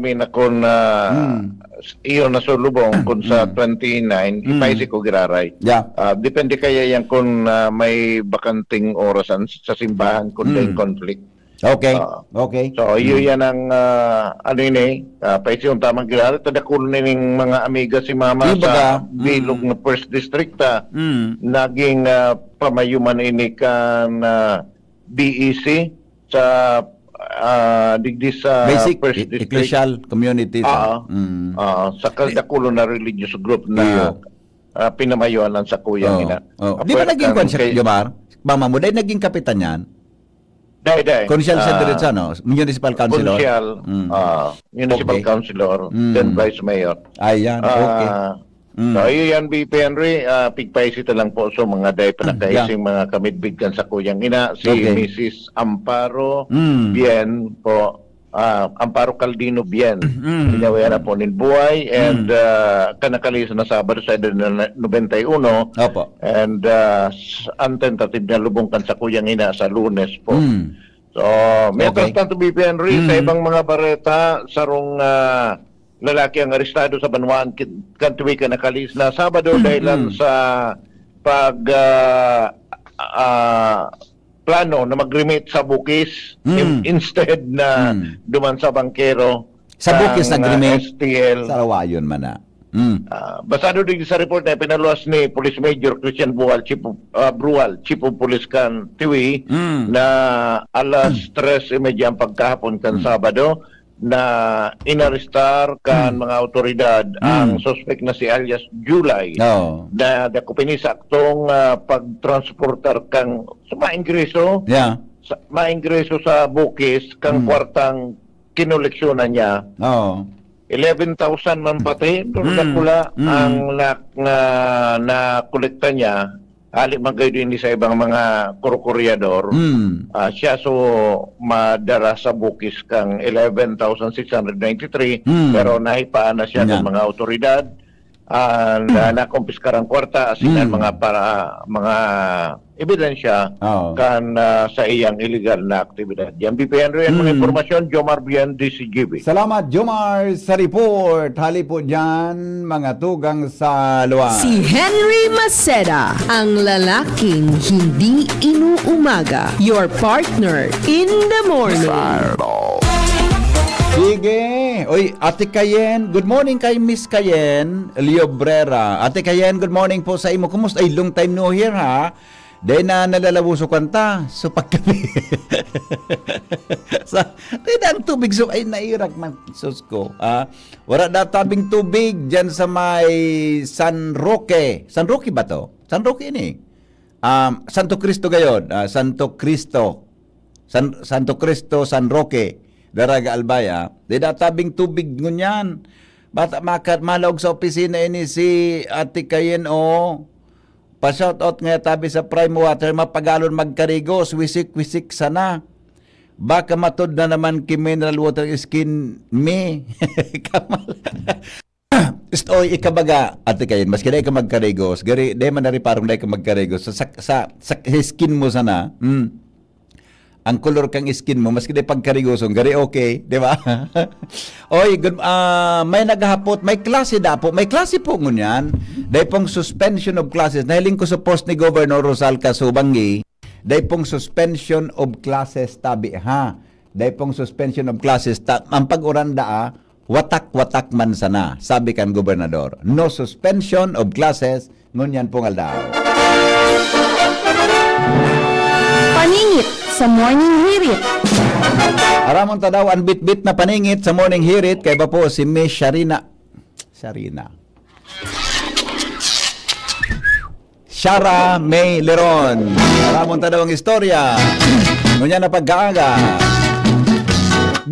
S15: mi na kung iyon na sulubong kung sa 29 ipay si ko giraray. Depende kaya yan kung may bakanting orasan sa simbahan kung may conflict.
S2: Okay. Okay.
S15: So, iyo yan ang paisi yung tamang giraray. Tadakul nining mga amiga si Mama sa bilog na First District naging pamayuman ini kan BEC sa digdi sa
S2: basic
S15: First District.
S2: Ecclesial community.
S15: Sa kaldakulo na religious group na pinamayuan lang sa kuyang ina.
S2: Di ba naging konsep, Jomar? Mama mo, dahil naging kapitan yan?
S15: Dahil.
S2: Consial sa diretsa, no? Municipal Councilor?
S15: Consial, Municipal Councilor, then Vice Mayor.
S2: Ayan, okay.
S15: So, yan, BP Henry, pigpaisita lang po so mga day panakaising mga kamidbigkan sa kuyang ina, si Mrs. Amparo Bien po, Amparo Caldino Bien, pinawayan na po nin buhay, and kanakalis na Sabado sa edad na 91, and ang tentative na lubungkan sa kuyang ina sa Lunes po. So, mientras tanto, BP Henry, sa ibang mga bareta, sarong lalaki ang arestado sa Banwaan Kantuwi kanakalis na Sabado dahil sa plano na mag-remit sa bukis instead na duman sa bangkero
S2: sa bukis nag-remit
S15: STL.
S2: Sa Rawayon man na.
S15: Basado din sa report na pinaluwas ni Police Major Christian Brual, Chief of Police Kantuwi, na alas 3:30 ang pagkahapon kan Sabado, na inarestar kan mga autoridad ang suspect na si alias July na kupinisak tong pagtransportar kang sa maingreso sa bukis kang kwartang kinuleksyonan niya. 11,000 man pati pula ang na kolekta niya. Ali magay din sa ibang mga kuryador. Siya so madara sa bukis kang 11,693 pero nahipaan na siya ng mga otoridad. Nakumpiskarang kwarta asinan mga ebidensya kan sa iyang illegal na aktibidad. Yan BP Henry, mga informasyon, Jomar Bien, DCGB.
S2: Salamat Jomar sa report. Hali po dyan mga tugang sa luwan.
S10: Si Henry Maceda, ang lalaking hindi inuumaga. Your partner in the morning.
S2: Sige. Oy, Ate Kayen. Good morning kay Miss Kayen Liobrera. Ate Kayen, good morning po sa imo. Kumusta? Ay, long time no here ha. Dahil na nalalabuso kanta. So pagkabi. Dahil ang tubig so ay nairak man. Sus ko. Wala na tabing tubig dyan sa may San Roque. San Roque ba to? San Roque ini. Santo Cristo gayon. Santo Cristo. Santo Cristo, San Roque. Daraga Albaya, di tabing tubig ngunyan. Bata malog sa opisina ini si Ate Kayen o pa-shoutout nga tabi sa Prime Water, mapagalon magkarigos, wisik-wisik sana. Baka matod na naman ki mineral water skin me. Kamal. Oy, ikabaga, Ate Kayen, maski dahil ka magkarigos, dahil man na rin parang dahil ka magkarigos, sa skin mo sana, ang color kang skin mo, maski di pagkarigosong, gari okay, di ba? Oy, may naghapot, may klase dapo, may klase po ngunyan, dahil pong suspension of classes, nahiling ko sa post ni Governor Rosal Casubangi, dahil pong suspension of classes tabi, ha? Dahil pong suspension of classes, ang pag-uranda, watak-watak man sana, sabi kan Gobernador. No suspension of classes, ngunyan pong aldaw.
S12: Paningit sa Morning Hirit.
S2: Aramon ta daw ang bit-bit na paningit sa Morning Hirit kay ba po si Miss Sharina. Shara May Leron. Aramon ta daw ang istorya. Ngunya na pagkaaga.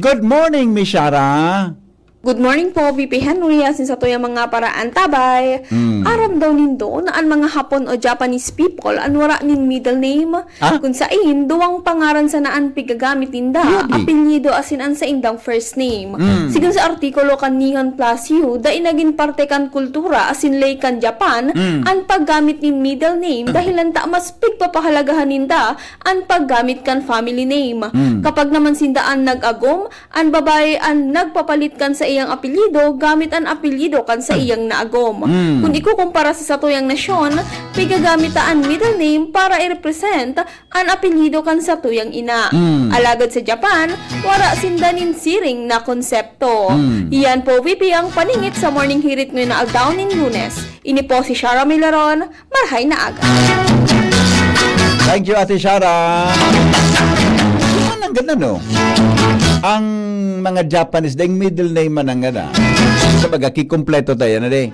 S2: Good morning, Miss Shara.
S16: Good morning po, VP Henry. Asin sa tuyang mga paraan tabay. Aram daw nindo na ang mga Hapon o Japanese people ang wala nin middle name. Kung sa in, duwang pangaran sa naan pigagamit ninda. Apelyido asin an sa indang first name. Sigun sa artikulo kan Nihon Plus U, da inagin parte kan kultura asin lay kan Japan, ang paggamit nin middle name dahil lanta mas pigpapahalagahan ninda ang paggamit kan family name. Kapag naman sindaan nag-agom, ang babae ang nagpapalit kan sa iyang apelyido, gamit ang apelyido kan sa iyang naagom. Kung ikukumpara sa tuyang nasyon, pigagamit ang middle name para i-represent ang apelyido kan sa tuyang ina. Alagad sa Japan, wala sindanin siring na konsepto. Iyan po, VP, ang paningit sa Morning Hirit ngayon na aldaw nin Lunes. Ini po si Shara Milaron, marhay na aga.
S2: Thank you, Ate Shara. Ang ganda, no? Ang mga Japanese, dahil middle name man ang ganda. Sabaga, kikumpleto tayo na din.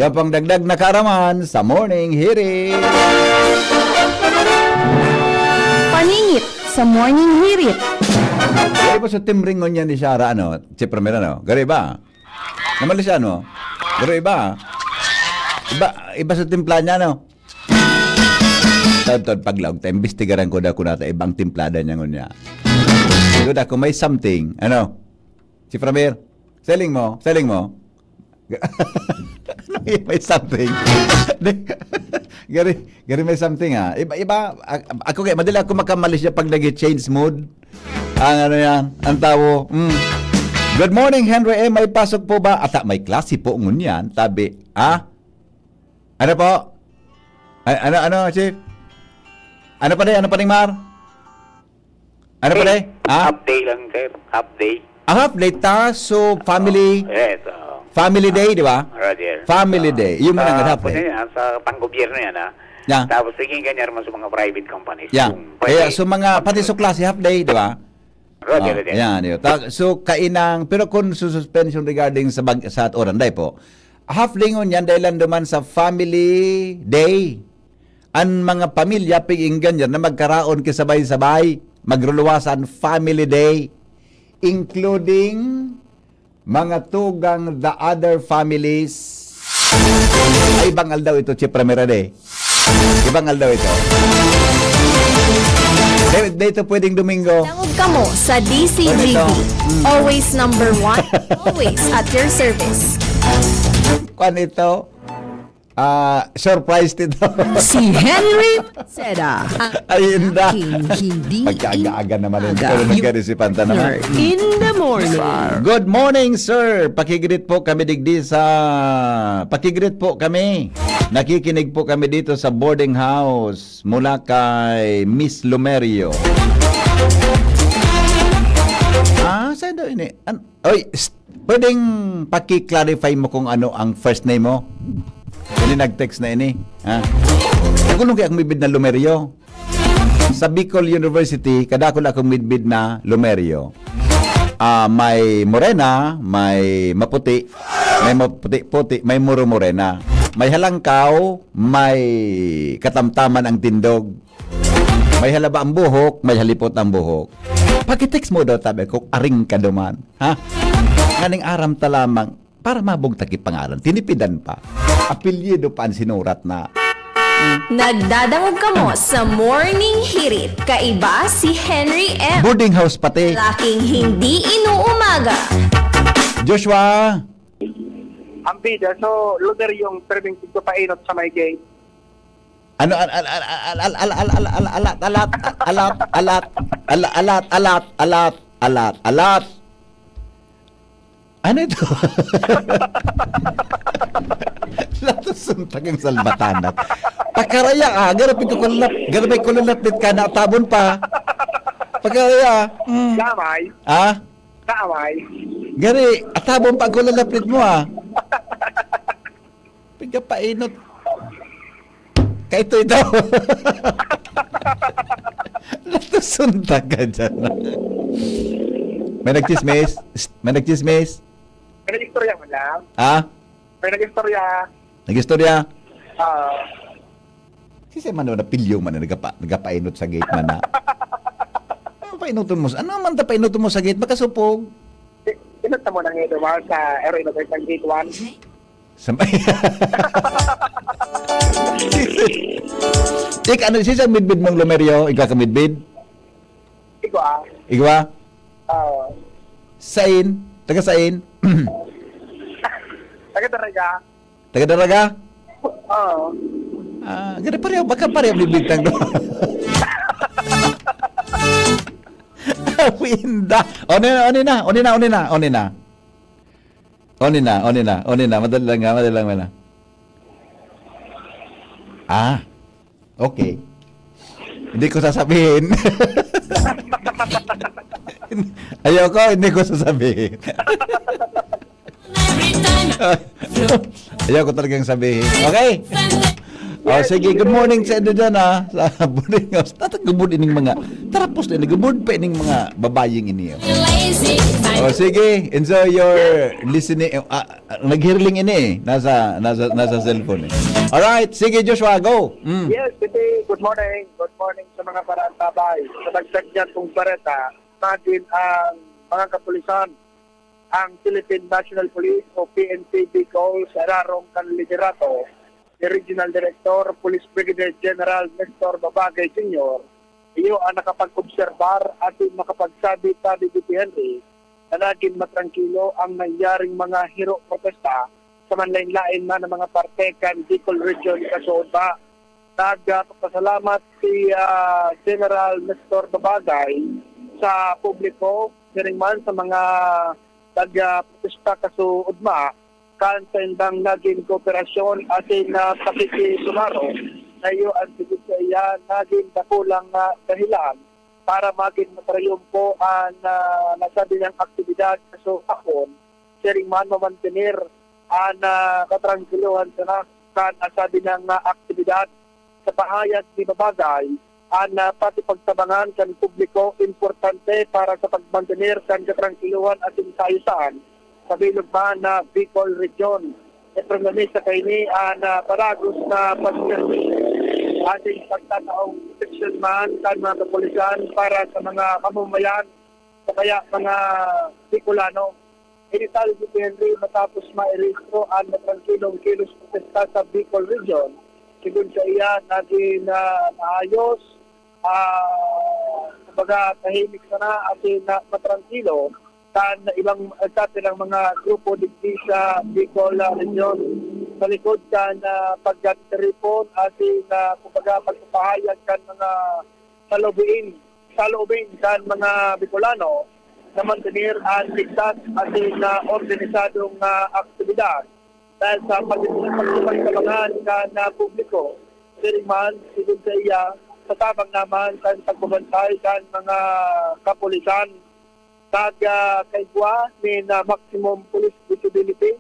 S2: Yan pang dagdag na kaaraman sa Morning Hirit.
S12: Paningit sa Morning Hirit.
S2: Gari po sa timringon niya ni Shara, ano? Si Primera, no? Gari ba? Namali siya, no? Gari ba? Iba sa timpla niya, no? Tawad paglaog tayo, imbestigaran ko na nata ibang timplada niya ngunya. Good ako, may something. Ano? Si Framir, selling mo? May something. Gari may something Iba, ako kaya, madali ako makamalis niya pag nag-change mood. Ang ano yan, ang tawo. Good morning, Henry M. May pasok po ba? Ata, may klase po ngunyan. Tabi, Ano po? Ano, Chief? Ano pa rin, Mar? Ano pa rin?
S13: Half day lang, sir. Half day.
S2: Half day ta, so family...
S13: Yes.
S2: Family day, di ba?
S13: Roger.
S2: Family day. Yung mga half day.
S13: Sa pang-gobyerno yan,
S2: Yeah.
S13: Tapos, sige ganyan mo sa mga private companies.
S2: Yeah. Kaya, so mga, pati sa klase, half day, di ba?
S13: Roger.
S2: Yan, yun. So, kainang, pero kung suspension regarding sa oranday po, half day ngun yan, dahil duman sa family day. Ang mga pamilya, piginggan yan, na magkaraon kisabay-sabay, magruluwasan family day, including mga tugang the other families. Ay, bangal daw ito, Chief Ramira Day. Ibangal daw ito. Dito pwedeng Domingo.
S5: Tangog ka mo sa DCGV. Always number 1. Always at your service.
S2: Kuan ito? Surprise dito.
S10: Si Henry Seda.
S2: Ayun na.
S10: Hindi
S2: Pagkaaga-aga naman yun. Pero nagkarisipan ta naman.
S10: in the morning.
S2: Good morning, sir. Pakigreet po kami Nakikinig po kami dito sa boarding house mula kay Miss Lumerio. Saan daw ini? Pwedeng paki-clarify mo kung ano ang first name mo? Ini nag-text na ini. Nagulong kaya akong midbid na Lumerio. Sa Bicol University, kadako na akong midbid na Lumerio. May morena, may maputi, may maputi-puti, may muro-morena. May halangkaw, may katamtaman ang tindog. May halaba ang buhok, may halipot ang buhok. Pag-text mo daw, tabi ko, aring ka duman. Nganing aram ta lamang, para mabugtaki pangalan, tinipidan pa. Apelyido pa ang sinurat na.
S5: Nagdadangog ka mo sa Morning Hirit. Kaiba si Henry M.
S2: Boarding house pati.
S5: Laking hindi inuumaga.
S2: Joshua.
S17: Ang bida, so lugar yung pwedeng painot sa may gate.
S2: Ano alat. Ano ito? Latusuntag ang salbatanat. Pakaraya garapin ko lapit ka na tabon pa. Pakaraya.
S17: Damay. Damay.
S2: Gari, atabon pa ko lapit mo Piga painot. Ito. Latusuntag ka dyan. May nagchismis?
S17: May nag-istorya mo lang. May nag-istorya.
S2: Nag-istorya? Kasi man na pilyo man na nagapainot sa gate man na. Ano painuton mo? Ano man ta painuton mo sa gate? Makasupog.
S17: Pinunta mo na ngayon dumaan sa Aero Innovation Gate 1.
S2: Ano siya midbid mong Lumerio? Ikaw ka midbid? Igwa? Sain? Taga Sain? Taga Daraga?
S17: Oo.
S2: Ganda pareho, baka pareho bibigtang doon. Winda. Oni na. Madali lang na. Okay. Hindi ko sasabihin. Hindi ko sasabihin. Ayoko talagang sabihin. Okay? Sige, good morning sa inyo dyan sa boarding house. Tatagubod ining mga tarapos na nagubod pa ining mga babaying iniyo. Sige, enjoy your listening. Naghirling ini nasa cellphone Alright, sige Joshua, go.
S17: Yes, good morning. Good morning sa mga parantabay. Sa dagdag dyan kong bareta, natin ang mga kapulisan, ang Philippine National Police o PNP Bicol sa rarong kanliderato ni Regional Director, Police Brigadier General Nestor Babagay Sr., iyo ang nakapag-obserbar at nakapagsabi sa VP Henry na naging matrangkilo ang nangyaring mga hero protesta sa manlain-lain man ng mga parte kan Bicol Region kasuod ba. Nagpapasalamat si General Nestor Babagay sa publiko, siring man sa mga nag-protesta kasuod ma, kan sa indang naging kooperasyon atin na pakikisumaro na iyo ang sigit sa iya naging dakulang dahilan para maging matrayumpo ang nasabi niyang aktibidad sa hapon, siring man mamantinir ang katrangkiluhan sa kan nasabi ng aktibidad sa pahayag ni Babagay ang pati pagtabangan kan publiko importante para sa pagmantinir kan katrangkiluhan at kaayusan sa bilog man na Bicol Region. Ito nga sa kaini ang paragos na pagservi ating pagtataong protection man kan mga kapulisan para sa mga mamamayan o kaya mga Bicolano. Inital si Henry matapos mairistro ang matrangkilong kilos protesta sa Bicol Region. Sigun sa iya, naging naayos, kumbaga tahimik sana at matrangkilo kan ibang ng mga grupo digdi sa Bicol Region. Sa likod kan pagkatiripon at kumbaga pagpapahayag kan mga salubin kan mga Bicolano na mantenir ang ligtas at organisadong aktibidad dahil sa pagpapagtabangan kan publiko. Siring man, sigun sa iya, sa tabang naman kan pagbabantay kan mga kapulisan kaigwa ni na maximum police visibility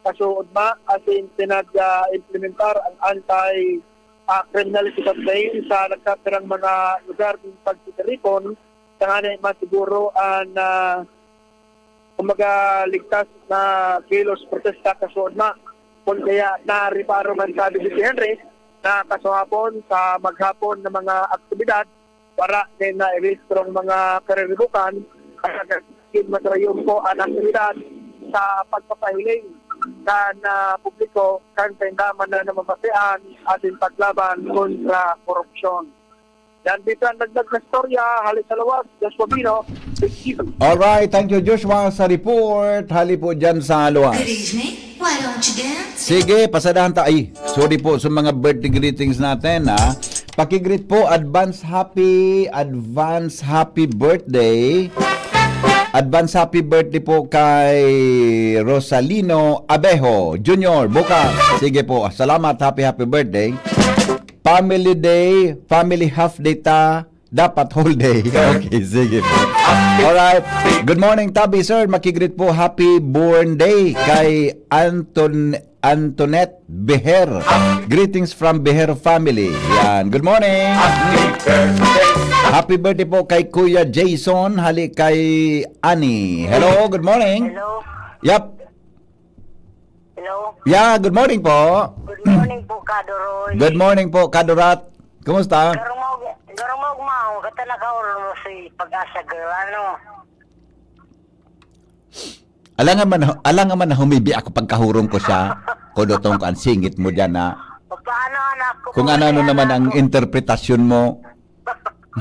S17: kasuod ma asin pinag-implementar ang anti-criminality campaign sa nagkapirang mga lugar ng pagtitiripon sa nga masiguro ang kumaga ligtas na kilos protesta kasuod ma kung kaya nariparo man sabi si Henry na kasuhapon sa maghapon ng mga aktibidad para din na i-registrong mga kariribukan at matrayong po ang aktibidad sa pagpapahiling kan publiko kan paindaman na namamasian ating paglaban kontra korupsyon. Yan dito ang dagdag na storya, halit sa lawas, Joshua Bino.
S2: Alright, thank you Joshua sa report. Hali po dyan sa luwas.
S4: Good evening. Why don't you dance?
S2: Sige, pasadahan tayo. Sorry po sa mga birthday greetings natin ha. Pakigreet po, advance happy birthday. Advance happy birthday po kay Rosalino Abejo Jr. Bukas. Sige po, salamat, happy birthday. Family day, family half day dapat whole day. Okay, sige po. Alright. Good morning, Tabi, sir. Makigreet po, happy born day kay Antoinette Beher. Greetings from Beher family. Yan. Good morning. Happy birthday po kay Kuya Jason. Hali kay Annie. Hello, good morning.
S18: Hello.
S2: Yep.
S18: Hello.
S2: Yeah, good morning po.
S18: Good morning po, Kadoroy.
S2: Good morning po, Kadorat. Kumusta?
S18: Garumog mao, kata nakauro mo si Pag-asa girl, ano?
S2: Alang man na humibi ako pagkahurong ko siya. Kodotong ko ang singit mo dyan na.
S18: Paano anak ko?
S2: Kung ano naman ang interpretasyon mo.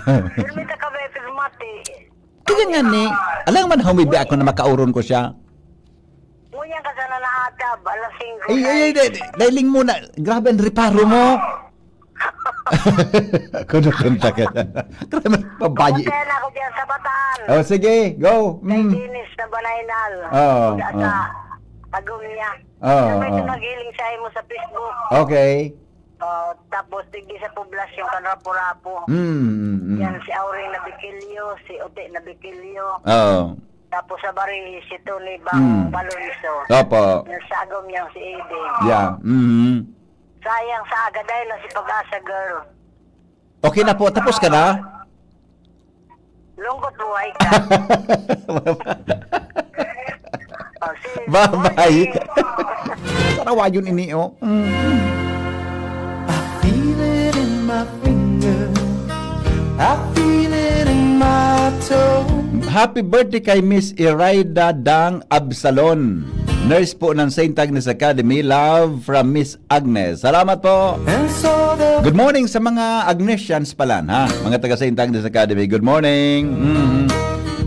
S18: Ilmita ka ba mati?
S2: Kaya nga ni. Alang man na humibi ako na makauron ko siya.
S18: Ngunyan ka sana naatab, alasing ko.
S2: Ay, dailing muna. Grabe ang reparo mo. Kodotong ka na. Grabe ang pabayi.
S18: Kaya na ako dyan sa Bataan.
S2: Oh, sige, go.
S18: Dinis na Banaynal. Sa Tagum niya. May tumagiling sa mo sa Facebook.
S2: Okay.
S18: Tapos tigdi sa poblasyon kan Rapo-Rapo. Yan si Auring na Bikilyo, si Ote na Bikilyo. Tapos sa Bari si Tony Bang Baloniso.
S2: Opo.
S18: Yung sagom niyang si Ede.
S2: Yeah.
S18: Sayang sa aga dahil na si Pag-asa girl.
S2: Okay na po, tapos ka na?
S18: Lungkot buhay ka.
S2: Bye-bye. Sarawa yun ini, oh.
S6: Feel it in my finger, I feel it in my toe.
S2: Happy birthday kay Miss Iraida Dang Absalon. Nurse po ng St. Agnes Academy. Love from Miss Agnes. Salamat po. Good morning sa mga Agnesians pala, ha? Mga taga St. Agnes Academy. Good morning.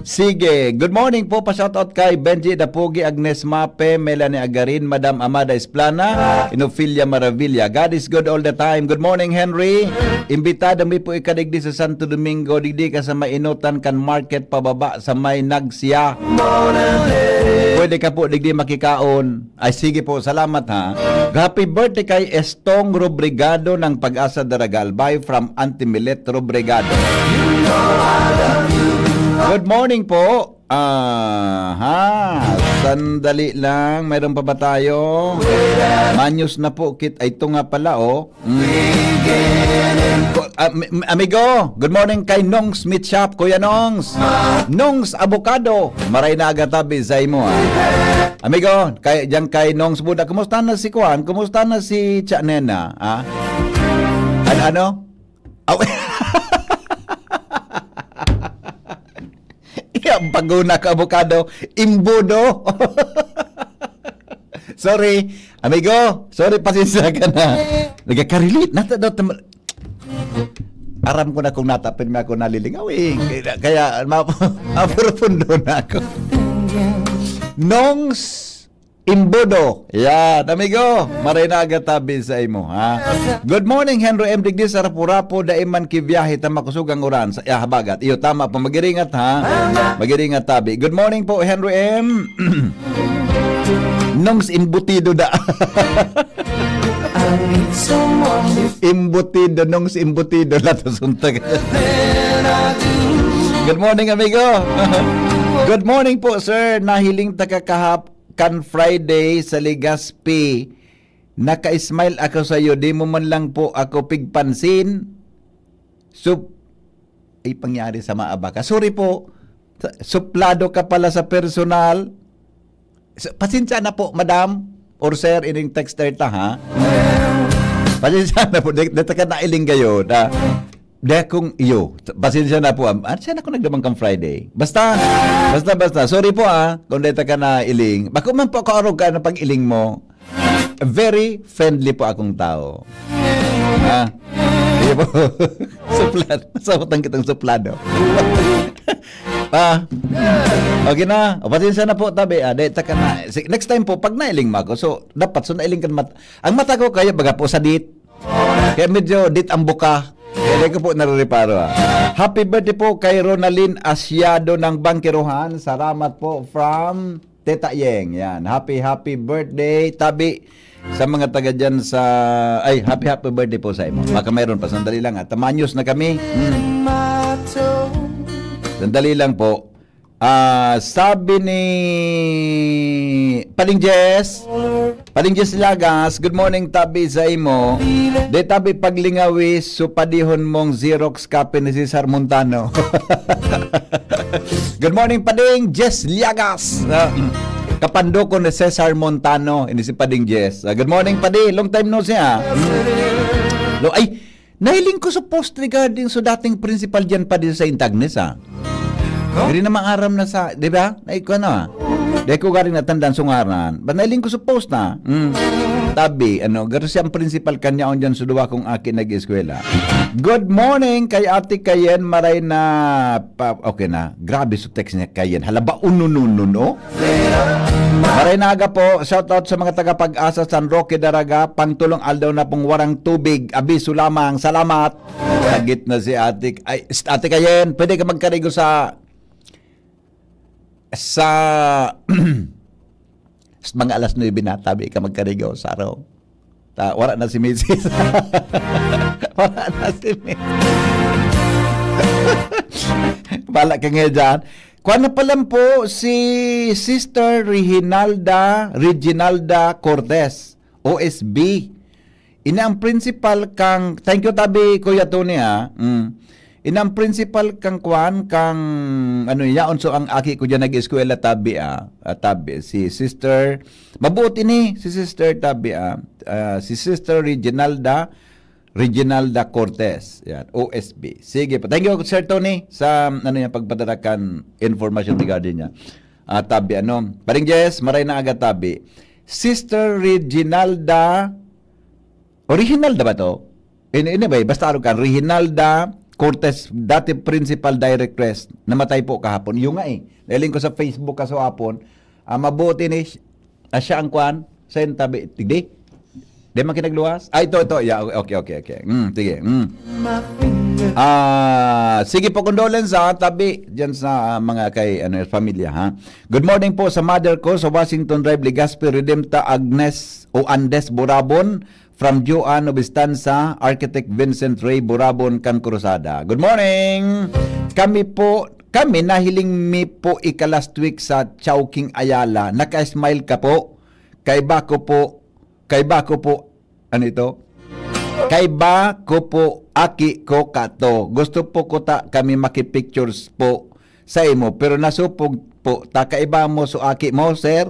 S2: Sige. Good morning po. Pa-shoutout kay Benji Dapugi, Agnes Mape, Melanie Agarin, Madam Amada Esplana, Inofilia Maravilla. God is good all the time. Good morning, Henry. Imbitado mi po ikadigdi sa Santo Domingo. Digdi ka sa mainutan kan market pababa sa may Nagsia. Pwede ka po digdi makikaon. Ay sige po, salamat ha. Happy birthday kay Estong Robrigado ng Pag-asa Daragal. Bye from Antimilet Robrigado. Good morning po. Sandali lang. Mayroon pa ba tayo? Manyos na po kit. Ay, ito nga pala, oh. Amigo, good morning kay Nongs Meat Shop. Kuya Nongs. Nongs Avocado. Maray na agatabi sa imo, ha. Amigo, diyan kay Nongs Buda. Kumusta na si Kuan? Kumusta na si Chanena, ha? Ano? Ang paguna ka avocado, imbudo. Sorry, amigo. Sorry, pasensya ka na. Nagkakarilit. Aram ko na kung natapin mo ako nalilingawin. Kaya mapurupundo na ako. Nongs imbudo. Yan, amigo. Maray na agatabi sa imo, ha? Good morning, Henry M. Digdi sa Rapurapo, daiman kibiyahe tama kusugang uran sa habagat. Iyo, tama pa. Magiringat, ha? Magiringat tabi. Good morning po, Henry M. Nongs imbutido da. Imbutido, nongs imbutido. Latosuntag. Good morning, amigo. Good morning po, sir. Nahiling takakahap kan Friday sa Legazpi. Naka-smile ako sa iyo. Di mo man lang po ako pigpansin. Ay, pangyari sa maaba ka. Sorry po. Suplado ka pala sa personal. Pasensya na po, madam. Or sir, ining texter ta, ha? Pasensya na po. Dito ka nailing kayo. Kung iyo, pasensya na po. Siya na ako nagdamang kang Friday. Basta. Sorry po, kung dito ka na iling. Bako man po ako arog ka na pag-iling mo. Very friendly po akong tao. Iyo po. Suplado. Masawatan kitang suplado. Okay na. Pasensya na po, tabi. Dito ka na. Next time po, pag nailing mo ako, so, dapat, nailing ka ang mata ko kaya baga po sa dit. Kaya medyo dit ang buka. Kaya ko po narereparo, ha. Happy birthday po kay Ronalyn Asyado ng Bangkirohan. Salamat po from Teta Yeng. Yan. Happy birthday. Tabi sa mga taga dyan sa... Ay, happy birthday po sa imo. Baka mayroon pa. Sandali lang, ha. Tamanyos na kami. Sandali lang po. Sabi ni Paling Jess Lagas, good morning tabi sa imo. De tabi paglingawi so padihon mong Xerox copy ni Cesar Montano. Good morning Pading Jess Lagas. Kapando ko ni Cesar Montano, ini si Pading Jess. Good morning Padi, long time no siya. Ay, nahiling ko sa post regarding so dating principal diyan pa din sa St. Agnes, ha. Hindi na maaram na sa, di ba? Naiko na. Di ko garing natandaan sungaran. Ba't nailing ko sa post na? Tabi, garo siyang principal kanya on dyan suduwa kung akin nag-eskwela. Good morning kay Ate Kayen, maray na, okay na, grabe so text niya Kayen. Halaba ununununo. Maray na aga po, shout out sa mga taga-Pag-asa San Roque Daraga, pangtulong aldaw na pong warang tubig, abiso lamang, salamat. Sagit na si Ate Kayen, pwede ka magkarigo sa mga alas 9 na tabi ka magkarigaw sa araw. Wala na si Mrs. Wala na si Mrs. Bala ka nga dyan. Kuha na pala po si Sister Reginalda Cortez, OSB. Ina ang principal kang, thank you tabi Kuya Tony, ha. Inang principal kang kwan kang yaon so ang aki ko diyan nag-eskwela tabi tabi si Sister mabuot ini si Sister tabi si Sister Reginalda Cortez, yan, OSB. Sige po, thank you Sir Tony sa pagpadala kan information regarding niya. tabi ano. Paring Jess, maray na agad tabi. Sister Reginalda, Reginalda ba to? Ini ba? Basta ano ka, Reginalda Cortez, dati principal directress, namatay po kahapon. Yung nga nailin ko sa Facebook kaso hapon, mabuti ni siya ang kwan, sa tabi, tigdi. Di man kinagluwas? Ito. Yeah, okay. Sige. Sige po, condolence tabi dyan sa mga kay pamilya ha. Good morning po sa mother ko sa Washington Drive, Legazpi, Redempta Agnes o Andes Borabon, from Joan Obistanza, Architect Vincent Ray Borabon, Can Cruzada. Good morning! Kami nahiling mi po last week sa Chowking Ayala. Naka-smile ka po. Kay ba ko po, ano ito? Kay ba ko po, aki ko kato. Gusto po ko kami makipictures po sa imo, pero nasupog po, takaiba mo so aki mo, sir.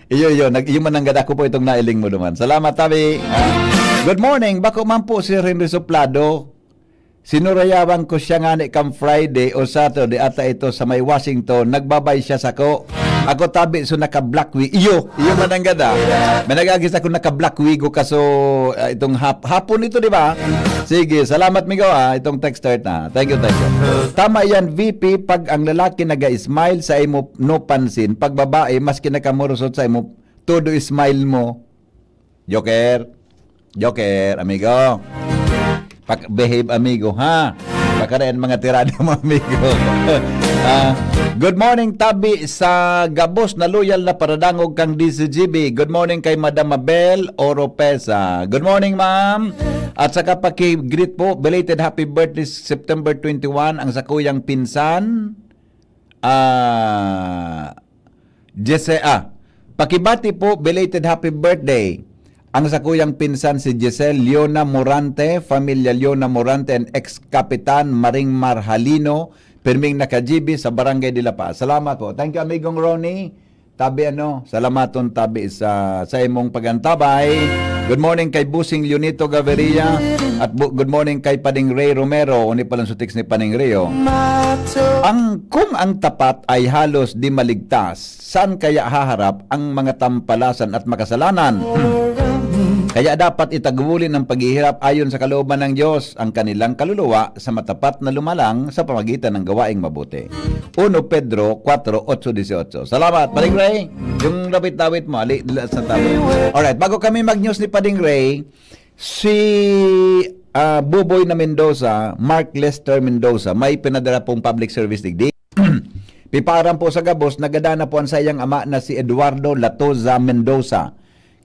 S2: Iyo, mananggad ako po itong nailing mo naman. Salamat, tabi. Good morning, bako man po si Henry Soplado. Sinurayawan ko siya nga ni kam Friday o Saturday ata ito sa may Washington. Nagbabay siya sa ko. Ako tabi so naka-black wig. Iyo mananggad Managagis ako naka-black wig ko kaso itong hapon ito, di ba? Sige, salamat migo itong texter na. Thank you. Tama yan, VP, pag ang lalaki naga-smile sa imo no pansin, pag babae mas kinakamurusot sa imo, todo smile mo. Joker, amigo. Behave, amigo, ha? Pagkaraan mga tirado mo, amigo. Good morning, tabi sa Gabos na loyal na paradangog kang DCGB. Good morning kay Madam Mabel Oropesa. Good morning, ma'am. At saka paki-greet po, belated happy birthday September 21 ang sakuyang pinsan. Pakibati po, belated happy birthday ang sakuyang pinsan si Giselle Leona Morante, Familia Leona Morante and ex-kapitan Maring Marhalino, pirming naka-GB sa Barangay de La Paz. Salamat po. Thank you, amigong Ronnie. Tabi salamaton tabi sa imong pagantabay. Good morning kay Busing Leonito Gaviria at good morning kay Pading Ray Romero. Uni palang sutiks ni Pading Rayo. Kung ang tapat ay halos di maligtas, saan kaya haharap ang mga tampalasan at makasalanan? Kaya dapat itagulin ng paghihirap ayon sa kalooban ng Diyos ang kanilang kaluluwa sa matapat na lumalang sa pamagitan ng gawaing mabuti. 1 Pedro 4:8-18. Salamat, Pading Ray. Yung dawit-dawit mo, sa tabi. Alright, bago kami mag-news ni Pading Ray, si Buboy na Mendoza, Mark Lester Mendoza, may pinadala pong public service degree. Piparan po sa Gabos, nagadana po ang sayang ama na si Eduardo Latoza Mendoza.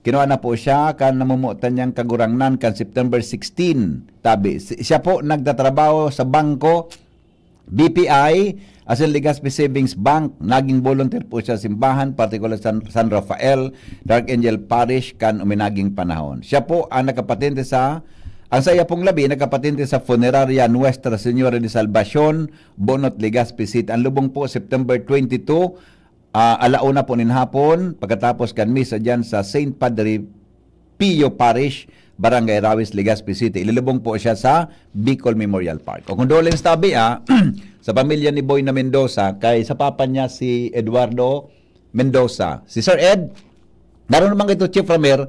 S2: Kinuha na po siya kan namumutan niyang kagurangnan kan September 16. Tabi, siya po nagtatrabaho sa bangko BPI as in Legazpi Savings Bank. Naging volunteer po siya simbahan, particular San Rafael, Dark Angel Parish kan uminaging panahon. Siya po ang nakapatente ang saya pong labi, nakapatente sa Funeraria Nuestra Señora de Salvacion, Bonot, Legazpi City. Ang lubong po September 22, alauna po nin hapon, pagkatapos kan misa dyan sa St. Padre Pio Parish, Barangay Rawis, Legazpi City. Ililubong po siya sa Bicol Memorial Park. O condolence tabi sa pamilya ni Boy na Mendoza, kay sa papa niya si Eduardo Mendoza. Si Sir Ed, naroon naman ito, Chief Ramer,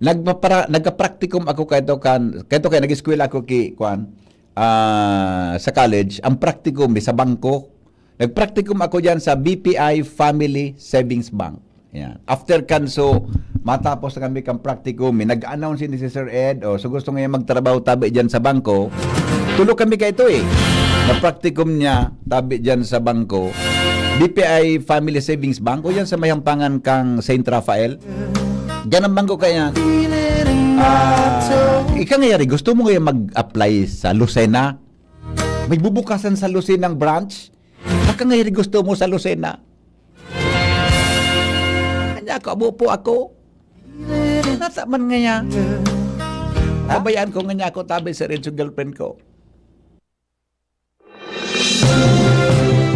S2: nagka-practicum ako kaya nag-eskwela ako sa college. Ang practicum sa bangko, nag-practicum ako dyan sa BPI Family Savings Bank. Yan. After kanso, matapos na kami kang practicum, nag-announce ni si Sir Ed, so gusto ngayon magtrabaho tabi dyan sa bangko. Tulog kami ka ito Na-practicum niya tabi dyan sa bangko. BPI Family Savings Bank, o yan sa mayampangan kang St. Rafael. Diyan ang bangko kaya. Ika ngayari, gusto mo ngayon mag-apply sa Lucena? May bubukasan sa Lucena ng branch? Baka ngayon gusto mo sa Lucena? Kanya ako, abo po ako. Nataman nga Pabayaan ko nga ako tabi sa rin sa girlfriend ko.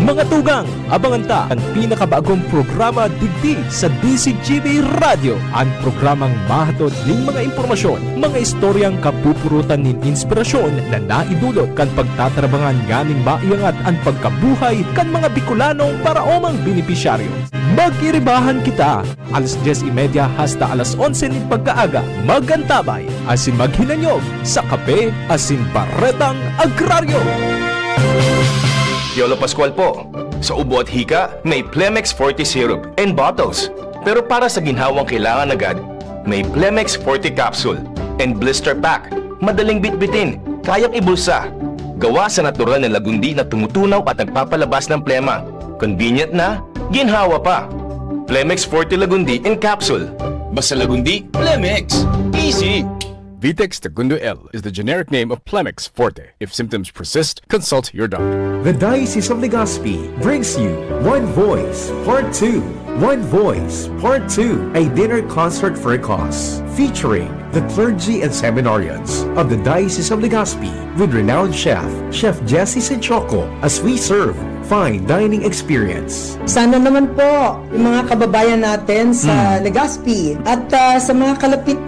S19: Mga tugang, abangan ta ang pinakabagong programa digdi sa DCGB Radio. Ang programang mahatod ning mga impormasyon, mga istoryang kapupurutan nin inspirasyon na naidulot kan pagtatrabangan ganing maiangat ang pagkabuhay kan mga Bicolanong paraomang benepisyaryo. Mag-iribahan kita alas 10:30 hasta alas 11 nin pagkaaga. Magantabay asin maghinanyog sa kape asin baretang agraryo.
S20: Yolo Pascual po. Sa ubo at hika, may Plemex Forte Syrup and bottles. Pero para sa ginhawang kailangan agad, may Plemex Forte Capsule and Blister Pack. Madaling bitbitin, kayang ibulsa. Gawa sa natural na lagundi na tumutunaw at nagpapalabas ng plema. Convenient na, ginhawa pa. Plemex Forte Lagundi in Capsule. Basta Lagundi, Plemex. Easy!
S21: Vitex Segundo L is the generic name of Plemex Forte. If symptoms persist, consult your doctor.
S22: The Diocese of Legazpi brings you One Voice Part 2. One Voice Part 2, a dinner concert for a cause, featuring the clergy and seminarians of the Diocese of Legazpi with renowned chef, Chef Jesse Senchoco, as we serve fine dining experience.
S23: Sana naman po yung mga kababayan natin sa Legazpi at sa mga kalapit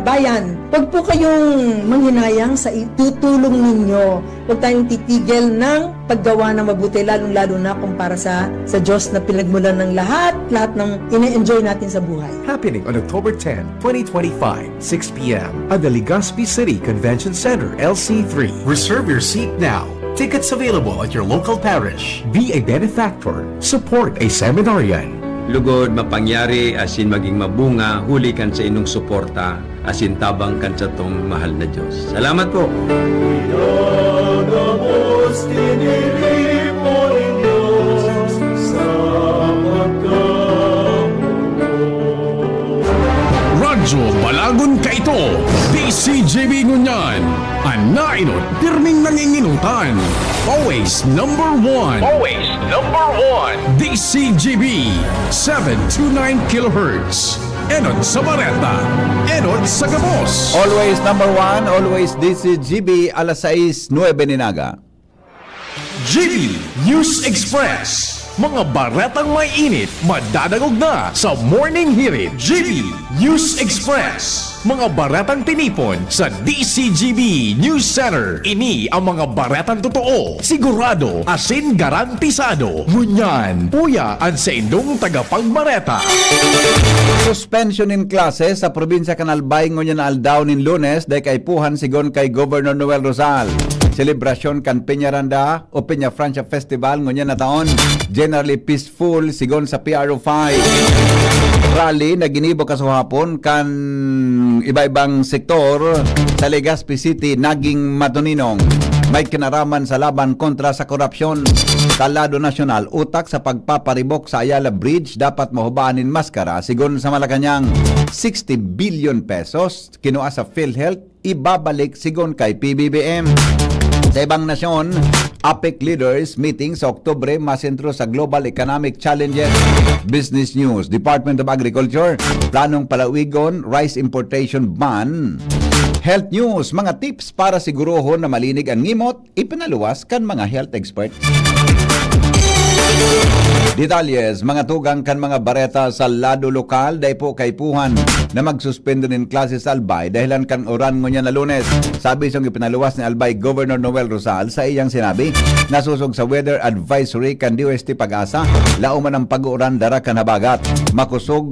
S23: bayan, huwag po kayong manghinayang sa itutulong ninyo. Huwag tayong titigil ng paggawa ng mabuti, lalong-lalo na kumpara sa Diyos na pinagmulan ng lahat ng ine-enjoy natin sa buhay.
S22: Happening on October 10, 2025, 6 p.m. at the Legazpi City Convention Center, LC3. Reserve your seat now. Tickets available at your local parish. Be a benefactor. Support a seminarian.
S24: Lugod mapangyari asin maging mabunga, huli kan sa inong suporta, asin tabang kan sa tong mahal na Diyos. Salamat po!
S25: Radyo Balagon Kaito, DCGB Ngunyan, Anainot, pirming nanginginutan. Always number one.
S20: Always number one.
S25: DCGB, 729 kHz. Enot sa Bareta, Enot sa Gabos.
S2: Always number one, always DCGB, alas 6:09 ninaga.
S25: GB News Express. Mga baretang may init, madadagog na sa Morning Hirit. GB News Express. Mga baretang tinipon sa DCGB News Center. Ini ang mga baretang totoo, sigurado, asin garantisado. Ngunyan, puya ang sa indong tagapagbareta.
S2: Suspension in classes sa probinsya Canalbay ngunyan aldaw nin Lunes day kay puhan sigon kay Governor Noel Rosal. Selebrasyon kan Peñaranda o Peña Francia Festival ngunyan na taon. Generally peaceful sigon sa PRO5. Rally na ginibo kasuhapon kan iba-ibang sektor sa Legazpi City naging matuninong. May kinaraman sa laban kontra sa korupsyon. Talado nasyonal, utak sa pagpaparibok sa Ayala Bridge dapat mahubaanin maskara. Sigon sa Malacanang, 60 billion pesos kinuha sa PhilHealth, ibabalik sigon kay PBBM. Sa ibang nasyon, APEC Leaders Meeting sa Oktubre masentro sa Global Economic Challenges. Business News, Department of Agriculture, planong palawigon, rice importation ban. Health News, mga tips para sigurohon na malinig ang ngimot, ipinaluwas kan mga health experts. Detalles, mga tugang kan mga bareta sa lado lokal day po kay puhan na magsuspendo nin klase sa Albay dahilan kan oran ngunya na Lunes. Sabi siyang ipinaluwas ni Albay Governor Noel Rosal sa iyang sinabi, nasusog sa weather advisory kan DOST Pag-asa, lauman ang pag-uran dara kan habagat. Makusog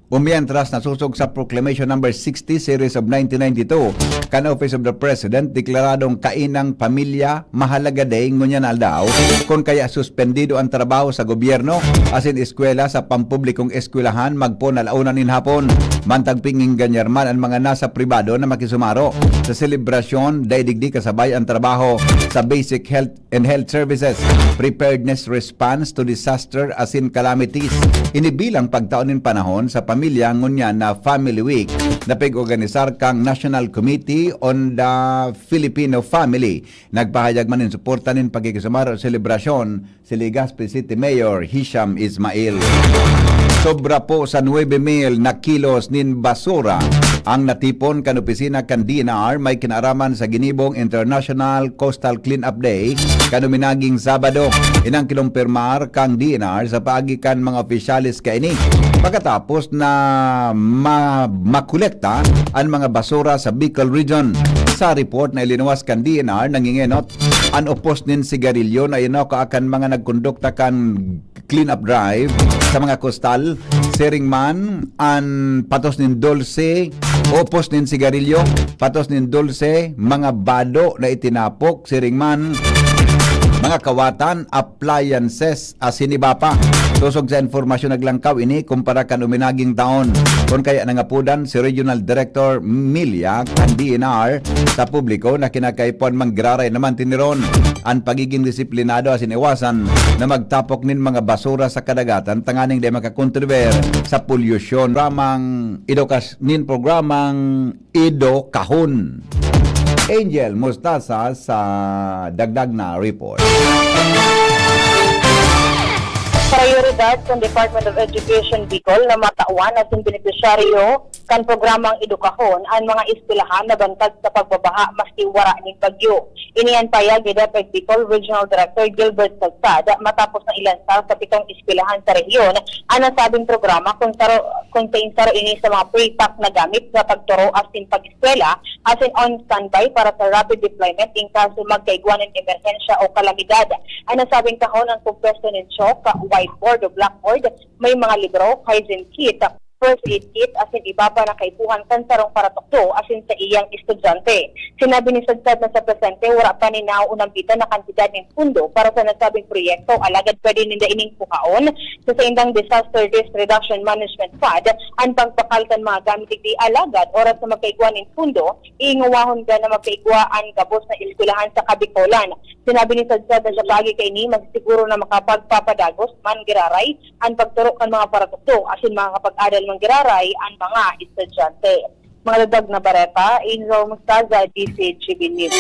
S2: Umientras nasusog sa Proclamation number 60 series of 1992 kan Office of the President deklaradong kainang pamilya mahalaga day ngunyan aldaw kung kaya suspendido ang trabaho sa gobyerno asin eskwela sa pampublikong eskwelahan magpon alaunan nin hapon mantagpinging ganyarman ang mga nasa pribado na makisumaro sa selebrasyon day digdi kasabay ang trabaho sa basic health and health services preparedness response to disaster asin calamities inibilang pagtaonin panahon sa pamilya ngunyan na Family Week na pag-organisar kang National Committee on the Filipino Family. Nagpahayag man in suporta nin pagkikisumaro selebrasyon si Legazpi City Mayor Hisham Ismail. Sobra po sa 9,000 na kilos nin basura ang natipon kan opisina kan DNR may kinaraman sa Ginibong International Coastal Cleanup Day kanuminaging Sabado. Inang kinumpirmar kang DNR sa paagikan mga opisyalis kaini pagkatapos na makolekta ang mga basura sa Bicol Region. Sa report na ilinuwas kan DNR nangingenot an opos nin sigarilyo na kaakan mga nagkondukta kan cleanup drive sa mga coastal sering man an patos nin dulce opos nin sigarilyo patos nin dulce mga bado na itinapok sering man mga kawatan, appliances, asin iba pa. Tusog sa informasyon naglangkaw ini kumpara kan uminaging taon. Kung kaya nangapudan si Regional Director Milia kan DNR sa publiko na kinakaipon manggraray naman tiniron ang pagiging disiplinado asin iwasan na magtapok nin mga basura sa kadagatan tanganing di makakontriber sa polusyon. Ramang idokas nin programang Ido Kahon. Angel Mustasa sa dagdag na report.
S1: Prioridad ng Department of Education Bicol na matawan at yung benepisyaryo kan programang Edukahon ang mga eskwelahan na bantag sa pagbabaha maski wara ning bagyo. Iniyan payag ni DepEd Bicol Regional Director Gilbert Salsada matapos na ilansar sa 7 eskwelahan sa rehiyon ang nasabing programa kung saro ini sa mga pre-pack na gamit sa pagturo asin pag-eskwela asin on standby para sa rapid deployment in kaso magkaigwan ng emerhensya o kalamidad. Ang nasabing kahon ang pagpwesto ng chalk, whiteboard o blackboard, may mga libro, hygiene kit, first aid kit, asin iba pa na kaipuhan kan sarong para tukto asin sa iyang estudyante. Sinabi ni Sadsad na sa presente, wala pa ni unang bita na kantidad ng pundo para sa nasabing proyekto. Alagad pwede ninda ining pukaon sa indang Disaster Risk Reduction Management Fund ang pagpakaltan mga gamit di alagad oras na magkaigwa ng pundo, iingawahon ka na magkaigwa ang gabos na eskwelahan sa Kabikolan. Sinabi ni Sadsad na sa pagi kay ni magsiguro na makapagpapadagos man giraray ang pagturo kan mga paratukto asin mga kapag-adal ng giraray ang mga estudyante. Mga dadag na bareta, Angel Mustaza, DCGB News.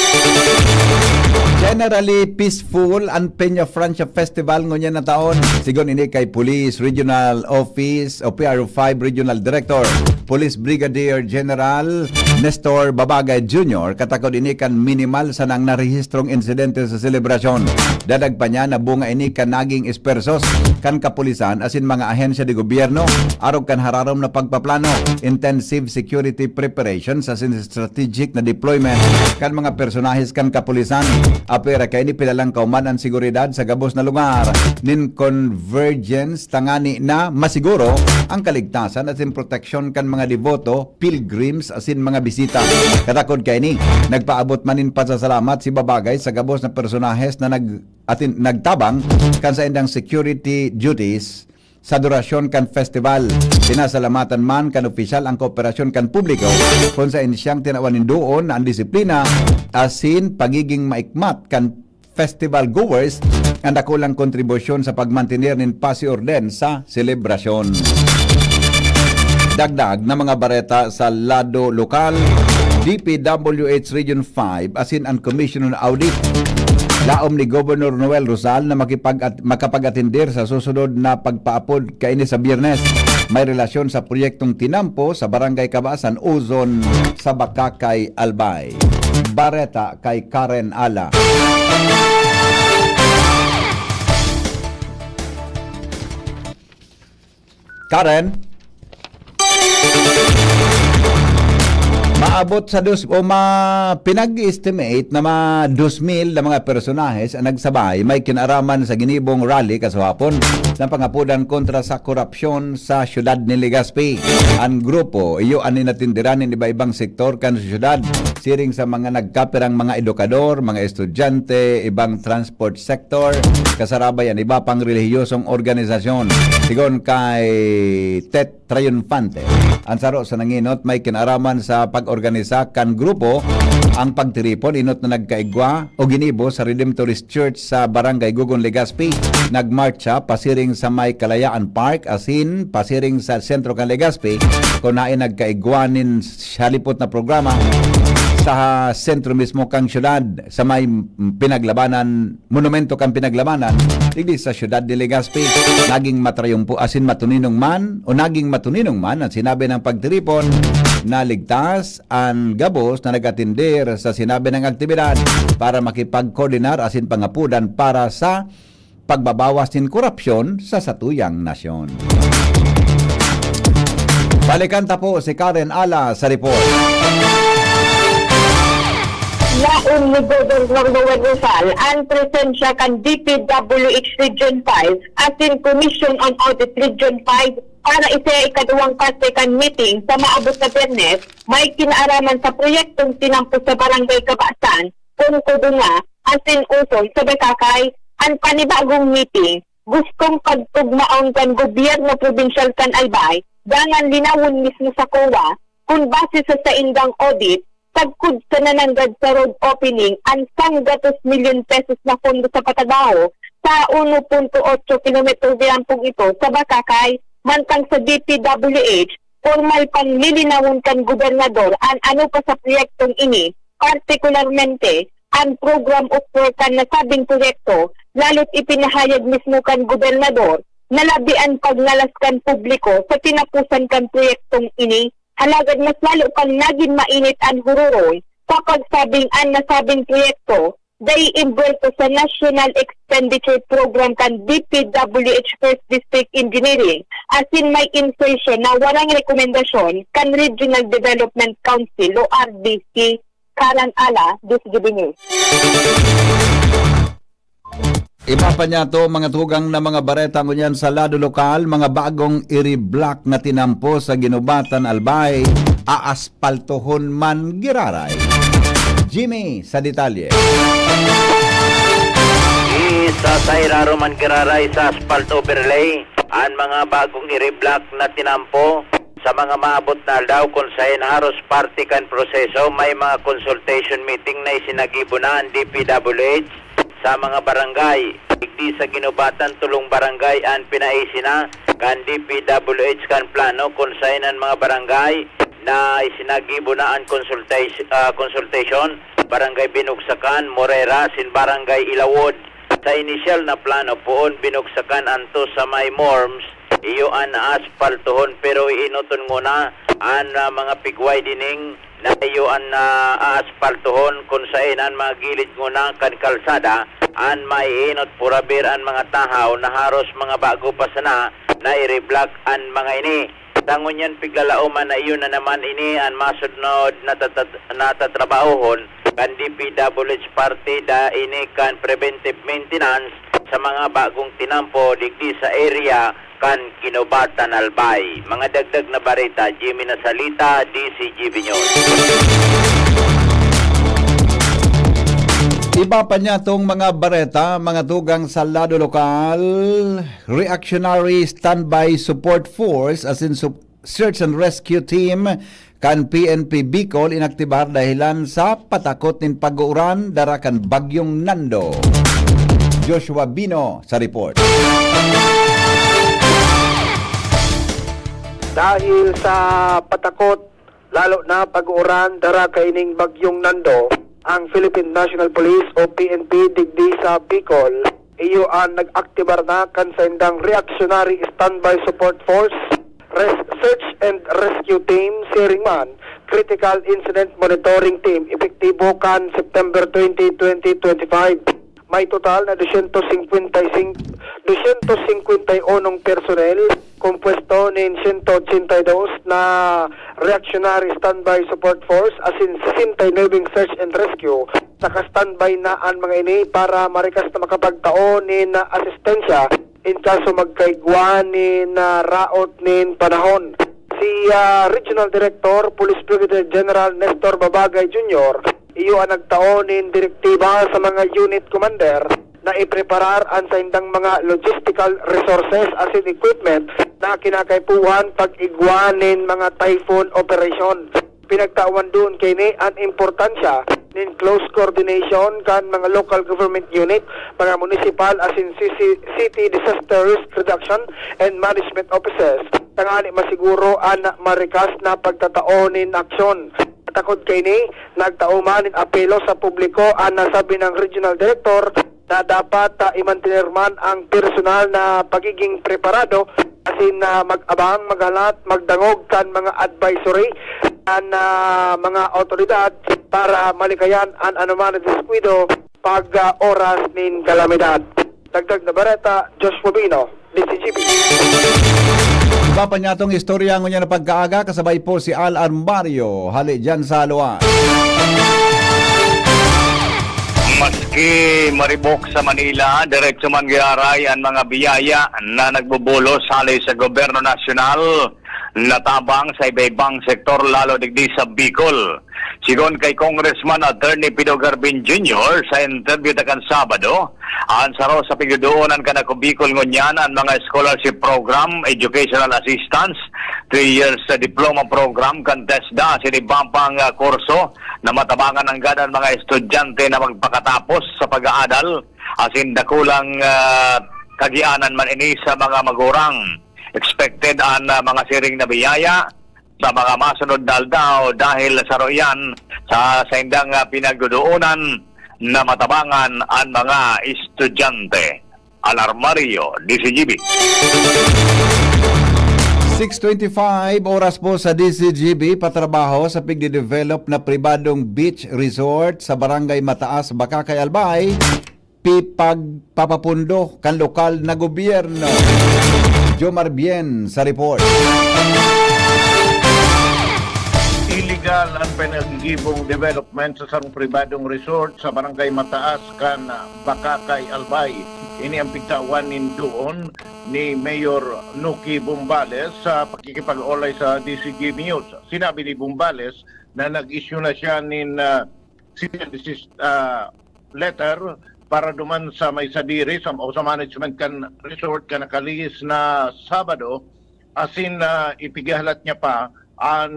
S2: Generally peaceful ang Peña Francia Festival ngunyan na taon. Sigon ini kay Police Regional Office o PRO5 Regional Director, Police Brigadier General Nestor Babagay Jr. katakod ini kan minimal sa nang narehistrong insidente sa selebrasyon. Dadag pa niya na bunga ini kan naging espersos kan kapulisan asin mga ahensya de gobyerno arog kan hararom na pagpaplano, intensive security preparation sa strategic na deployment kan mga personahes kan kapulisan. Apera kay ni pilalang kauman ang seguridad sa gabos na lugar nin convergence tangani na masiguro ang kaligtasan at proteksyon kan mga deboto, pilgrims asin mga bisita. Katakod kay ni nagpaabot manin pasasalamat si Babagay sa gabos na personahes na nagtabang kan sa indang security duties sa durasyon kan festival. Pinasalamatan man kan opisyal ang kooperasyon kan publiko kung sa insyang tinawanin doon ang disiplina asin pagiging maikmat kan festival goers ang dakulang kontribusyon sa pagmantenir nin pasi orden sa selebrasyon. Dagdag na mga bareta sa lado lokal, DPWH Region 5 asin ang Commission on Audit laom ni Governor Noel Rosal na makapag-atindir sa susunod na pagpaapod kaini sa Biyernes. May relasyon sa proyektong tinampo sa Barangay Kabasan, Uzon sa Bakakay, Albay. Bareta kay Karen Ala. Karen? Maabot sa pinag-estimate na 2,000 na mga personahes ang nagsabay may kinaraman sa Ginibong Rally kaswapon ng pangapudan kontra sa korupsyon sa syudad ni Legazpi. Ang grupo iyo ani natindiran ng iba-ibang sektor kan sa syudad, siring sa mga nagkapirang mga edukador, mga estudyante, ibang transport sector, kasarabay ang iba pang relihiyosong organisasyon. Sigon kay Tet Triunfante, ang saro sa nanginot may kinaraman sa pag-organisa kan grupo ang pagtiripon inot na nagkaigwa o ginibo sa Redemptorist Church sa Barangay Gugon, Legazpi. Nagmarcha pasiring sa May Kalayaan Park asin pasiring sa sentro kan Legazpi kung nain nagkaigwanin halipot na programa sa sentro mismo kang syudad sa may pinaglabanan, monumento kang pinaglabanan, digdi sa syudad de Legazpi. Naging matrayumpo asin matuninong man o naging matuninong man ang sinabi ng pagtiripon na ligtas ang gabos na nagatindir sa sinabi ng aktibidad para makipag-koordinar asin pangapudan para sa pagbabawas ng korupsyon sa satuyang nasyon. Balikan ta po si Karen Ala sa report.
S1: Laon ni Gobernador Noel Rizal ang presensya kan DPWH Region 5 as in Commission on Audit Region 5 para isa ikaduwang parte kan meeting sa maabot na Biyernes, may kinaaraman sa proyektong tinampo sa Barangay Kabasan, Pungkudo nga, as in Usol sa Bekakay, ang panibagong meeting, gustong pagtugmaon kan gobyerno provincial kan Albay, dangan linawon mismo sa COA, kung base sa saindang audit, tagkud sa nananggad sa road opening ang 100 million pesos na pondo sa Patagao sa 1.8 kilometro diampong ito sa Bakakay, mantang sa DPWH, formal pang lilinawon kan gobernador ang ano pa sa proyektong ini, partikularmente ang program of work kan nasabing proyekto, lalo't ipinahayag mismo kan gobernador, nalabian pagngalaskan publiko sa tinapusan kan proyektong ini, halagad mas lalo pang naging mainit ang hururoy sa pagsabing ang nasabing proyekto day involved sa National Expenditure Program kan DPWH First District Engineering as in may insertion na walang rekomendasyon kan Regional Development Council o RDC. Karen Ala, DCGB News.
S2: Iba pa niya to mga tugang na mga bareta ngunyan sa lado lokal, mga bagong iri-block na tinampo sa Ginubatan Albay, aaspaltohon man giraray. Jimmy sa detalye.
S14: Sa Sairaro man giraray sa asphalt overlay, ang mga bagong iri-block na tinampo sa mga maabot na daw kung sa haros party kan proseso, may mga consultation meeting na isinagibo na ang DPWH sa mga barangay. Digdi sa Ginubatan, tulong barangay ang pinaisina kan DPWH kan plano kung saan ang mga barangay na isinagibo na ang consultation, barangay Binugsakan, Morera, sin barangay Ilawod. Sa initial na plano poon binugsakan anto sa may Morms, iyo an aspaltohon pero inuton muna ang mga pigway dining na iyo ang aspaltohon kung saan ang mga gilid muna kan kalsada an may inot purabir ang mga tahaw na haros mga bago pa sana na i-reblock ang mga ini. Tangon yan piglalauman na iyon na naman ini ang masunod na tatrabahon kan DPWH party da ini kan preventive maintenance sa mga bagong tinampo digdi sa area kan Ginubatan Albay. Mga dagdag na barita, Jimmy Nasalita, DCGB News.
S2: Iba pa niya tong mga bareta, mga tugang sa lado lokal, Reactionary Standby Support Force as in Search and Rescue Team kan PNP Bicol inaktibar dahilan sa patakot nin pag-uuran darakan bagyong Nando. Joshua Bino sa report.
S17: Dahil sa patakot, lalo na pag-uuran dara kaining bagyong Nando, ang Philippine National Police o PNP digdi sa Bicol, iyo ang nag-aktibar na kan sa indang Reactionary Standby Support Force, Search and Rescue Team, Seringman, Critical Incident Monitoring Team, epektibo kan September 20, 2025. May total na 251 personnel, kompuesto ng 182 na Reactionary Standby Support Force as in 69 Search and Rescue. Naka-standby na ang mga ini para marikas na makapagtaon ng asistensya in kaso magkaigwan ng raot ng panahon. Si Regional Director, Police Brigadier General Nestor Babagay Jr., iyo ang nagtaon ng direktiba sa mga unit commander na ipreparar ang sa indang mga logistical resources as in equipment na kinakaipuhan pag-igwanin mga typhoon operation. Pinagtawan doon kini ang importansya ng close coordination kan mga local government unit, mga municipal as in city disaster risk reduction and management offices. Tangali masiguro ang marikas na pagtataonin aksyon. Takod kay ni nagtauman in apelo sa publiko ang nasabi ng regional director na dapat imantinirman ang personal na pagiging preparado asin mag-abang, maghalat, magdangog kan mga advisory kan mga otoridad para malikayan ang anuman na diskwido pag oras nin kalamidad. Dagdag na bareta, Joshua Bino, DCGP.
S2: Iba pa niya itong istorya ngunya na pagkaaga, kasabay po si Al Armario, hali dyan sa Alua.
S3: Maski maribok sa Manila, diretso man giaray ang mga biyaya na nagbubulos hali sa gobyerno nasyonal natabang sa iba-ibang sektor lalo digdi sa Bicol. Sigon kay Congressman Attorney Pido Garbin Jr. sa interview takan Sabado, ang saro sa pigdoonan kana ko Bicol ngunyan ang mga scholarship program, educational assistance, 3 years diploma program kan TESDA sinibampang kurso na matabangan ang ganan mga estudyante na magpakatapos sa pag-aaral asin dakulang kagianan man ini sa mga magurang. Expected ang mga siring na biyaya sa mga masunod na aldaw dahil sa royan sa indang pinagdudoonan na matabangan ang mga estudyante. Al Armario, DCGB.
S2: 6:25 oras po sa DCGB, patrabaho sa pigde-develop na pribadong beach resort sa Barangay Mataas, Bakakay, Albay, pagpapapundo kan lokal na gobyerno. Jomar Bien sa report.
S15: Illegal ang pinagigibong development sa sarong pribadong resort sa Barangay Mataas kan Bakakay, Albay. Ini ang pigtawan doon ni Mayor Nuki Bumbales sa pakikipag-olay sa DCGB News. Sinabi ni Bumbales na nag-issue na siya nin letter para duman sa may sadiri sa management kan resort kan nakalis na Sabado asin ipigahlat niya pa ang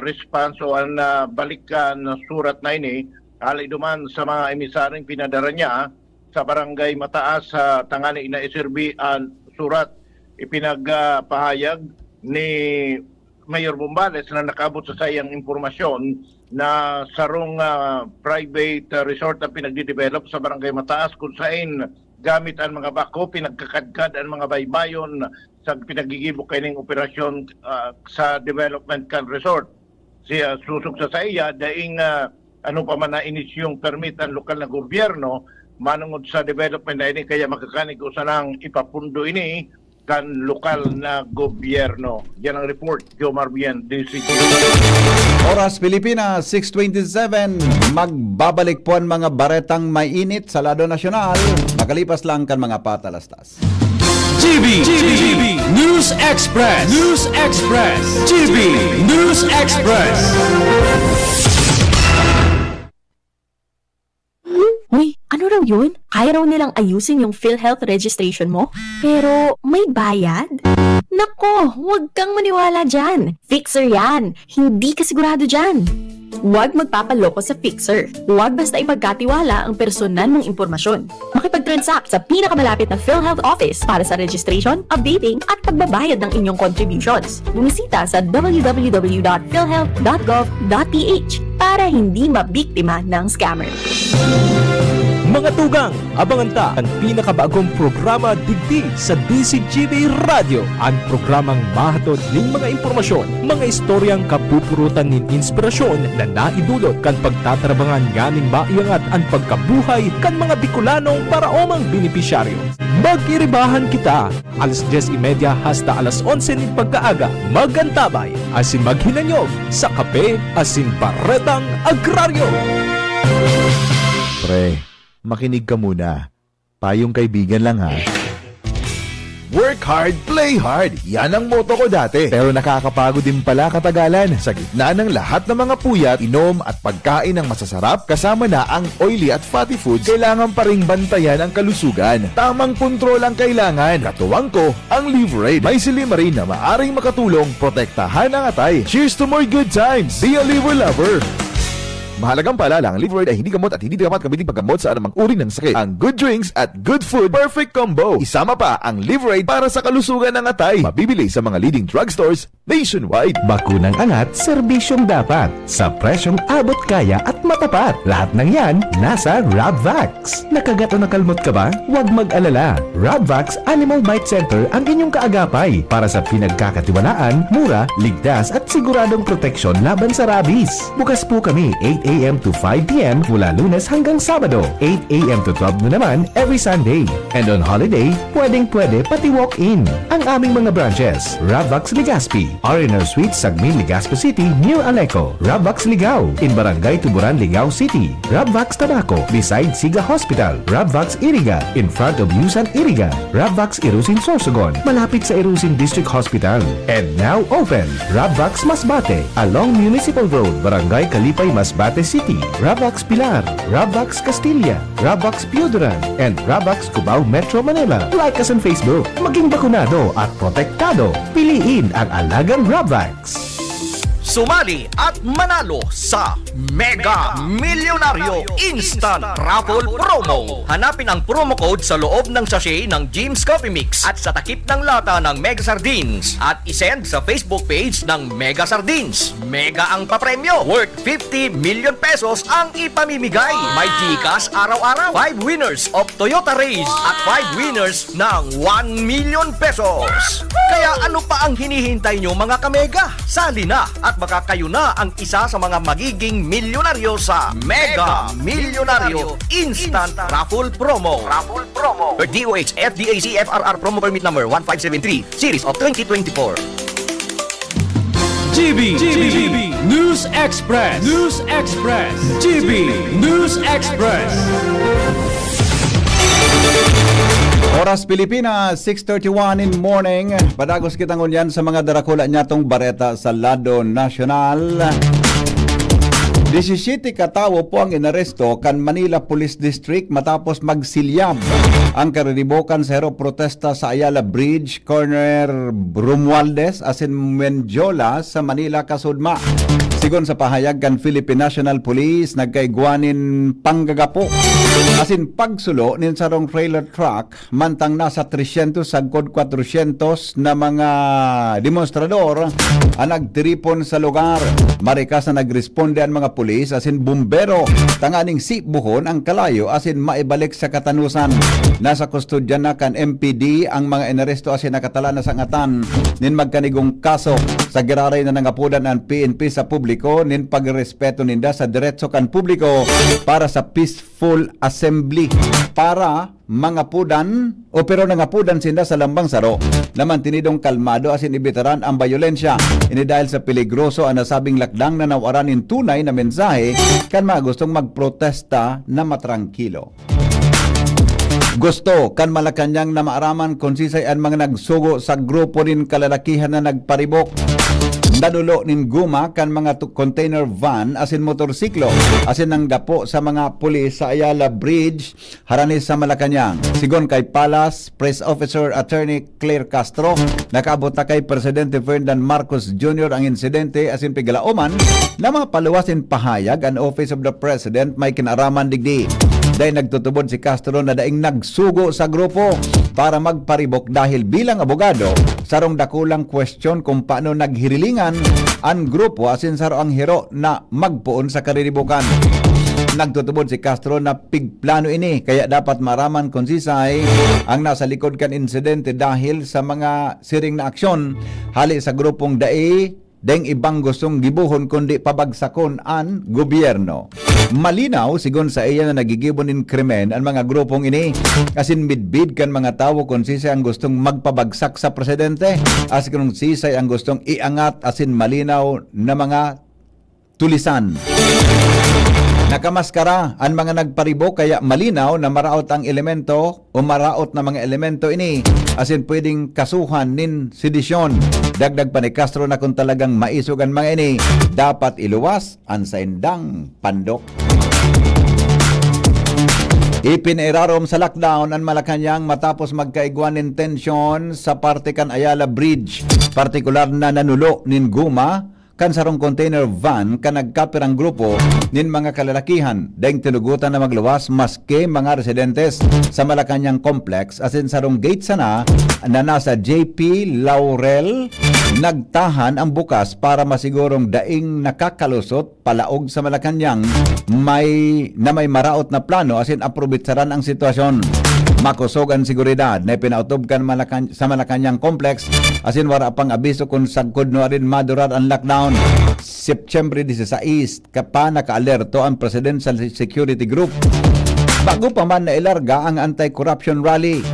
S15: response o ang balikan surat na ini hali duman sa mga emisaring pinadara niya sa Barangay Mataas sa tangani ina iserbi ang surat ipinagpahayag ni Mayor Bumbales na nakabot sa sayang impormasyon na sarong private resort na pinagde-develop sa Barangay Mataas kung saan gamit ang mga bako, pinagkakadkad ang mga baybayon sa pinagigibok kaining operasyon sa development kan resort. Siya susok sa iya daing ano pa man na inisyong permit ang lokal na gobyerno manungod sa development na ini kaya makakanig ko sanang ipapundo ini kan lokal na gobyerno. Yan ang report, Jomar Bien, DCG.
S2: Oras Pilipinas, 6:27. Magbabalik po ang mga baretang mainit sa lado nasyonal. Makalipas lang kan mga patalastas.
S25: GB News Express. News Express. GB News Express.
S7: Uy, ano raw yun? Kaya raw nilang ayusin yung PhilHealth registration mo? Pero may bayad? Nako, huwag kang maniwala dyan. Fixer yan. Hindi ka sigurado dyan. Huwag magpapaloko sa Fixer. Huwag basta ipagkatiwala ang personal mong impormasyon. Makipag-transact sa pinakamalapit na PhilHealth office para sa registration, updating, at pagbabayad ng inyong contributions. Bumisita sa www.philhealth.gov.ph para hindi mabiktima ng scammer.
S19: Mga tugang, abangan ta ang pinakabagong programa digdi sa DCGB Radio. Ang programang mahatod ning mga impormasyon, mga istoryang kapupurutan nin inspirasyon na naidulot kan pagtatrabangan ganing maiangat ang pagkabuhay kan mga Bicolanong paraomang benepisyaryo. Mag-iribahan kita, alas 10:30 hasta alas 11 ning pagkaaga. Magantabay, asin maghinanyog sa kape, asin baretang agraryo.
S8: Pre, makinig ka muna. Payong kaibigan lang ha. Work hard, play hard. Yan ang motto ko dati. Pero nakakapagod din pala katagalan. Sa gitna ng lahat ng mga puyat, inom at pagkain ng masasarap, kasama na ang oily at fatty foods, kailangan pa ring bantayan ang kalusugan. Tamang kontrol ang kailangan. Katuwang ko, ang Liverade. May silimarin na maaring makatulong protektahan ang atay. Cheers to more good times. Be a liver lover. Mahalagang paalala, ang Liveroid ay hindi gamot at hindi dapat gamitin paggamot sa anumang uri ng sakit. Ang good drinks at good food, perfect combo. Isama pa ang Liveroid para sa kalusugan ng atay. Mabibili sa mga leading drugstores nationwide.
S22: Bakunang angat, serbisyong dapat. Sa presyong abot kaya at matapat. Lahat ng yan, nasa Rabvax. Nakagat o nakalmot ka ba? Huwag mag-alala. Rabvax Animal Bite Center ang inyong kaagapay para sa pinagkakatiwalaan, mura, ligtas at siguradong proteksyon laban sa rabies. Bukas po kami 8 a.m. to 5 p.m. mula Lunes hanggang Sabado. 8 a.m. to 12 na naman every Sunday. And on holiday, pwedeng-pwede pati walk-in. Ang aming mga branches, Rabvax Legazpi, R&R Suite, Sagmin, Legazpi City, near Aleco. Rabvax Ligao, in Barangay Tuburan, Ligao City. Rabvax Tabaco, beside Siga Hospital. Rabvax Iriga, in front of Yusan Iriga. Rabvax Irusin Sorsogon, malapit sa Irusin District Hospital. And now open, Rabvax Masbate, along Municipal Road, Barangay Kalipay, Masbate City. Rabvax Pilar, Rabvax Castilla, Rabvax Piuduran, and Rabvax Cubao Metro Manila. Like us on Facebook, maging bakunado at protektado. Piliin ang alagang Rabvax.
S9: Sumali at manalo sa Mega Milyonaryo Instant Raffle Promo. Hanapin ang promo code sa loob ng sachet ng Jim's Coffee Mix at sa takip ng lata ng Mega Sardines at isend sa Facebook page ng Mega Sardines. Mega ang papremyo, worth 50 million pesos ang ipamimigay. May Gcash araw-araw, 5 winners of Toyota Race at 5 winners ng 1 million pesos. Kaya ano pa ang hinihintay nyo mga kamega? Sali na at baka kayo na ang isa sa mga magiging milyonaryo sa Mega Milyonaryo Instant Raffle Promo. Per DOH FDAC FRR Promo Permit Number 1573 Series of 2024.
S19: GB News Express. GB News Express.
S2: Oras Pilipinas, 6:31 in morning. Padagos kitang unyan sa mga darakula nyatong bareta sa lado nasyonal. 17 katawo po ang inaresto kan Manila Police District matapos magsilyab ang karinibokan sa hero protesta sa Ayala Bridge, corner Romualdez, asin Menjola sa Manila, Kasudma. Sigon sa pahayag kan Philippine National Police, nagkaigwanin panggagapo asin pagsulo nin sarong trailer truck mantang nasa 300 sagkod 400 na mga demonstrador ang nagtiripon sa lugar. Marikas na nagresponde ang mga pulis asin bumbero tanganing sibuhon ang kalayo asin maibalik sa katanusan. Nasa kustodyan na kan MPD ang mga inaresto asin nakatala na sa ngatan nin magkanigong kaso sa giraray na nangapudan ang PNP sa publiko nin pagrespeto ninda sa diretso kan publiko para sa peaceful assembly para mangapudan o pero nangapudan sinda sa lambang saro naman tinidong kalmado asin ibitaran ang bayolensya ini dahil sa peligroso ang nasabing lakdang na nawaranin tunay na mensahe kan mga gustong magprotesta na matrangkilo. Gusto kan Malacanang na maaraman kung sisay ang mga nagsugo sa grupo rin kalalakihan na nagparibok. Nadulo nin guma kan mga container van asin motorsiklo asin nang dapo sa mga pulis sa Ayala Bridge harani sa Malacanang. Sigon kay Palas Press Officer Attorney Claire Castro, nakaabot na kay Presidente Ferdinand Marcos Jr. ang insidente asin pigalaoman na mapaluwasin pahayag ang Office of the President may kinaraman digdi. Dahil nagtutubod si Castro na daing nagsugo sa grupo para magparibok dahil bilang abogado, sarong dakulang question kung paano naghirilingan ang grupo asin saro ang hero na magpuon sa kariribukan. Nagtutubod si Castro na pigplano ini kaya dapat maraman kung sisay ang nasa likod kan insidente dahil sa mga siring na aksyon hali sa grupong deng ibang gustong gibuhon kundi pabagsakon ang gobyerno. Malinaw sigon sa iya na nagigibon in krimen ang mga grupong ini asin bidbid kan mga tawo kung sisay ang gustong magpabagsak sa presidente asin kung sisay ang gustong iangat asin malinaw na mga tulisan. Nakamaskara ang mga nagparibok kaya malinaw na maraot ang elemento o maraot na mga elemento ini asin pwedeng kasuhan nin sedisyon. Dagdag pa ni Castro na kung talagang maisog ang mga ini, dapat iluwas ang saindang pandok. Ipinirarom sa lockdown ang Malacanang matapos magkaigwanin tensyon sa parte kan Ayala Bridge. Partikular na nanulo nin guma kan sarong container van kan nagkapirang grupo nin mga kalalakihan dahil tinugutan na magluwas maski mga residentes sa Malacanang complex asin sarong gate sana na nasa JP Laurel nagtahan ang bukas para masigurong daing nakakalusot palaog sa Malacanang may maraot na plano asin aprobitsaran ang sitwasyon. Makusog ang seguridad na pinautobkan sa Malacanang complex asin wala pang abiso kung sagkod no rin madurar ang lockdown. September 16 kapa naka-alerto ang Presidential Security Group bago pa man na ilarga ang anti-corruption rally.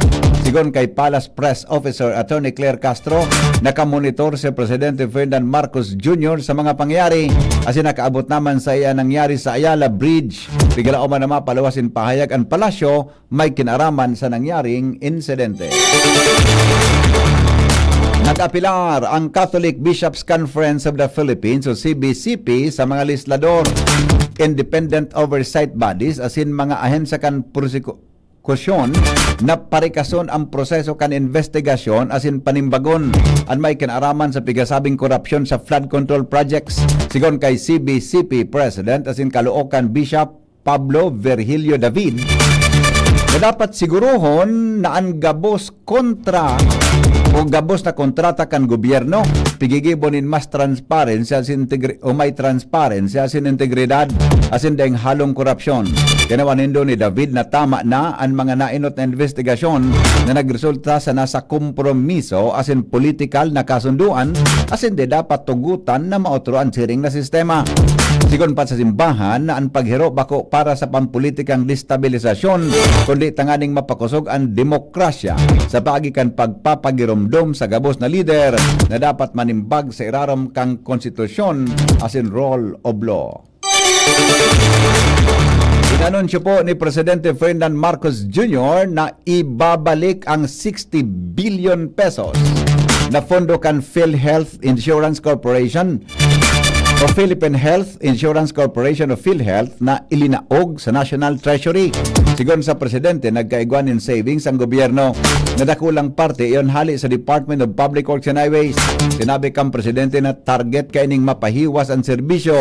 S2: Sigon kay Palace Press Officer Attorney Claire Castro, nakamonitor si Presidente Ferdinand Marcos Jr. sa mga pangyayari asin nakaabot naman sa iya nangyari sa Ayala Bridge. Bigla o man na mapalawasin pahayag ang palasyo may kinaraman sa nangyaring insidente. Nag-apilar ang Catholic Bishops Conference of the Philippines o CBCP sa mga legislador, independent oversight bodies asin mga ahensya kan kusyon na parikason ang proseso kan investigasyon asin panimbagon ang may kinaraman sa pigasabing korupsyon sa flood control projects. Sigon kay CBCP President asin Caloocan Bishop Pablo Virgilio David na dapat siguruhon na ang gabos o gabos na kontrata kan gobyerno pigigibonin mas transparency asin may transparency asin integridad asin deng halong korupsyon. Kinawanindo ni David na tama na ang mga nainot na investigasyon na nagresulta sa nasa kompromiso asin political na kasunduan asin de dapat tugutan na maotro ang siring na sistema. Sigon pa sa simbahan na ang paghiro bako para sa pampolitikang destabilisasyon kundi tanganing mapakusog ang demokrasya sa pagikan pagpapagiromdom sa gabos na lider na dapat manimbag sa iraram kang konstitusyon asin rule of law. Inanunsyo po ni Presidente Ferdinand Marcos Jr. na ibabalik ang 60 billion pesos na pondo kan PhilHealth Insurance Corporation o Philippine Health Insurance Corporation o PhilHealth na ilinaog sa National Treasury. Sigon sa Presidente, nagkaigwan in savings ang gobyerno. Nadakulang parte iyon hali sa Department of Public Works and Highways. Sinabi kang Presidente na target kaining mapahiwas ang serbisyo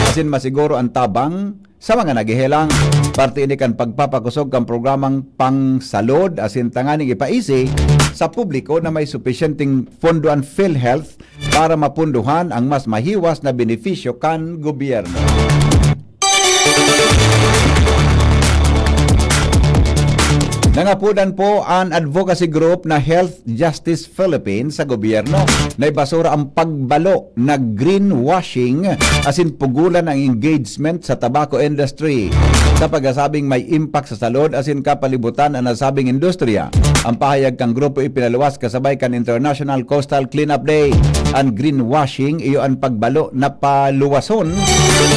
S2: asin masiguro ang tabang sa mga nagihelang. Parte ini kan pagpapakusog kang programang pangsalod asin tanganing ipaisi sa publiko na may supisyenteng pondo ang PhilHealth para mapunduhan ang mas mahiwas na benepisyo kan gobyerno. Nangapudan po ang advocacy group na Health Justice Philippines sa gobyerno na ibasura ang pagbalo na greenwashing asin pugulan ang engagement sa tobacco industry. Sa pagkasabing may impact sa salud asin kapalibutan ang nasabing industriya. Ang pahayag kang grupo ipinaluwas kasabay kan International Coastal Cleanup Day. Ang greenwashing iyo ang pagbalo na paluwason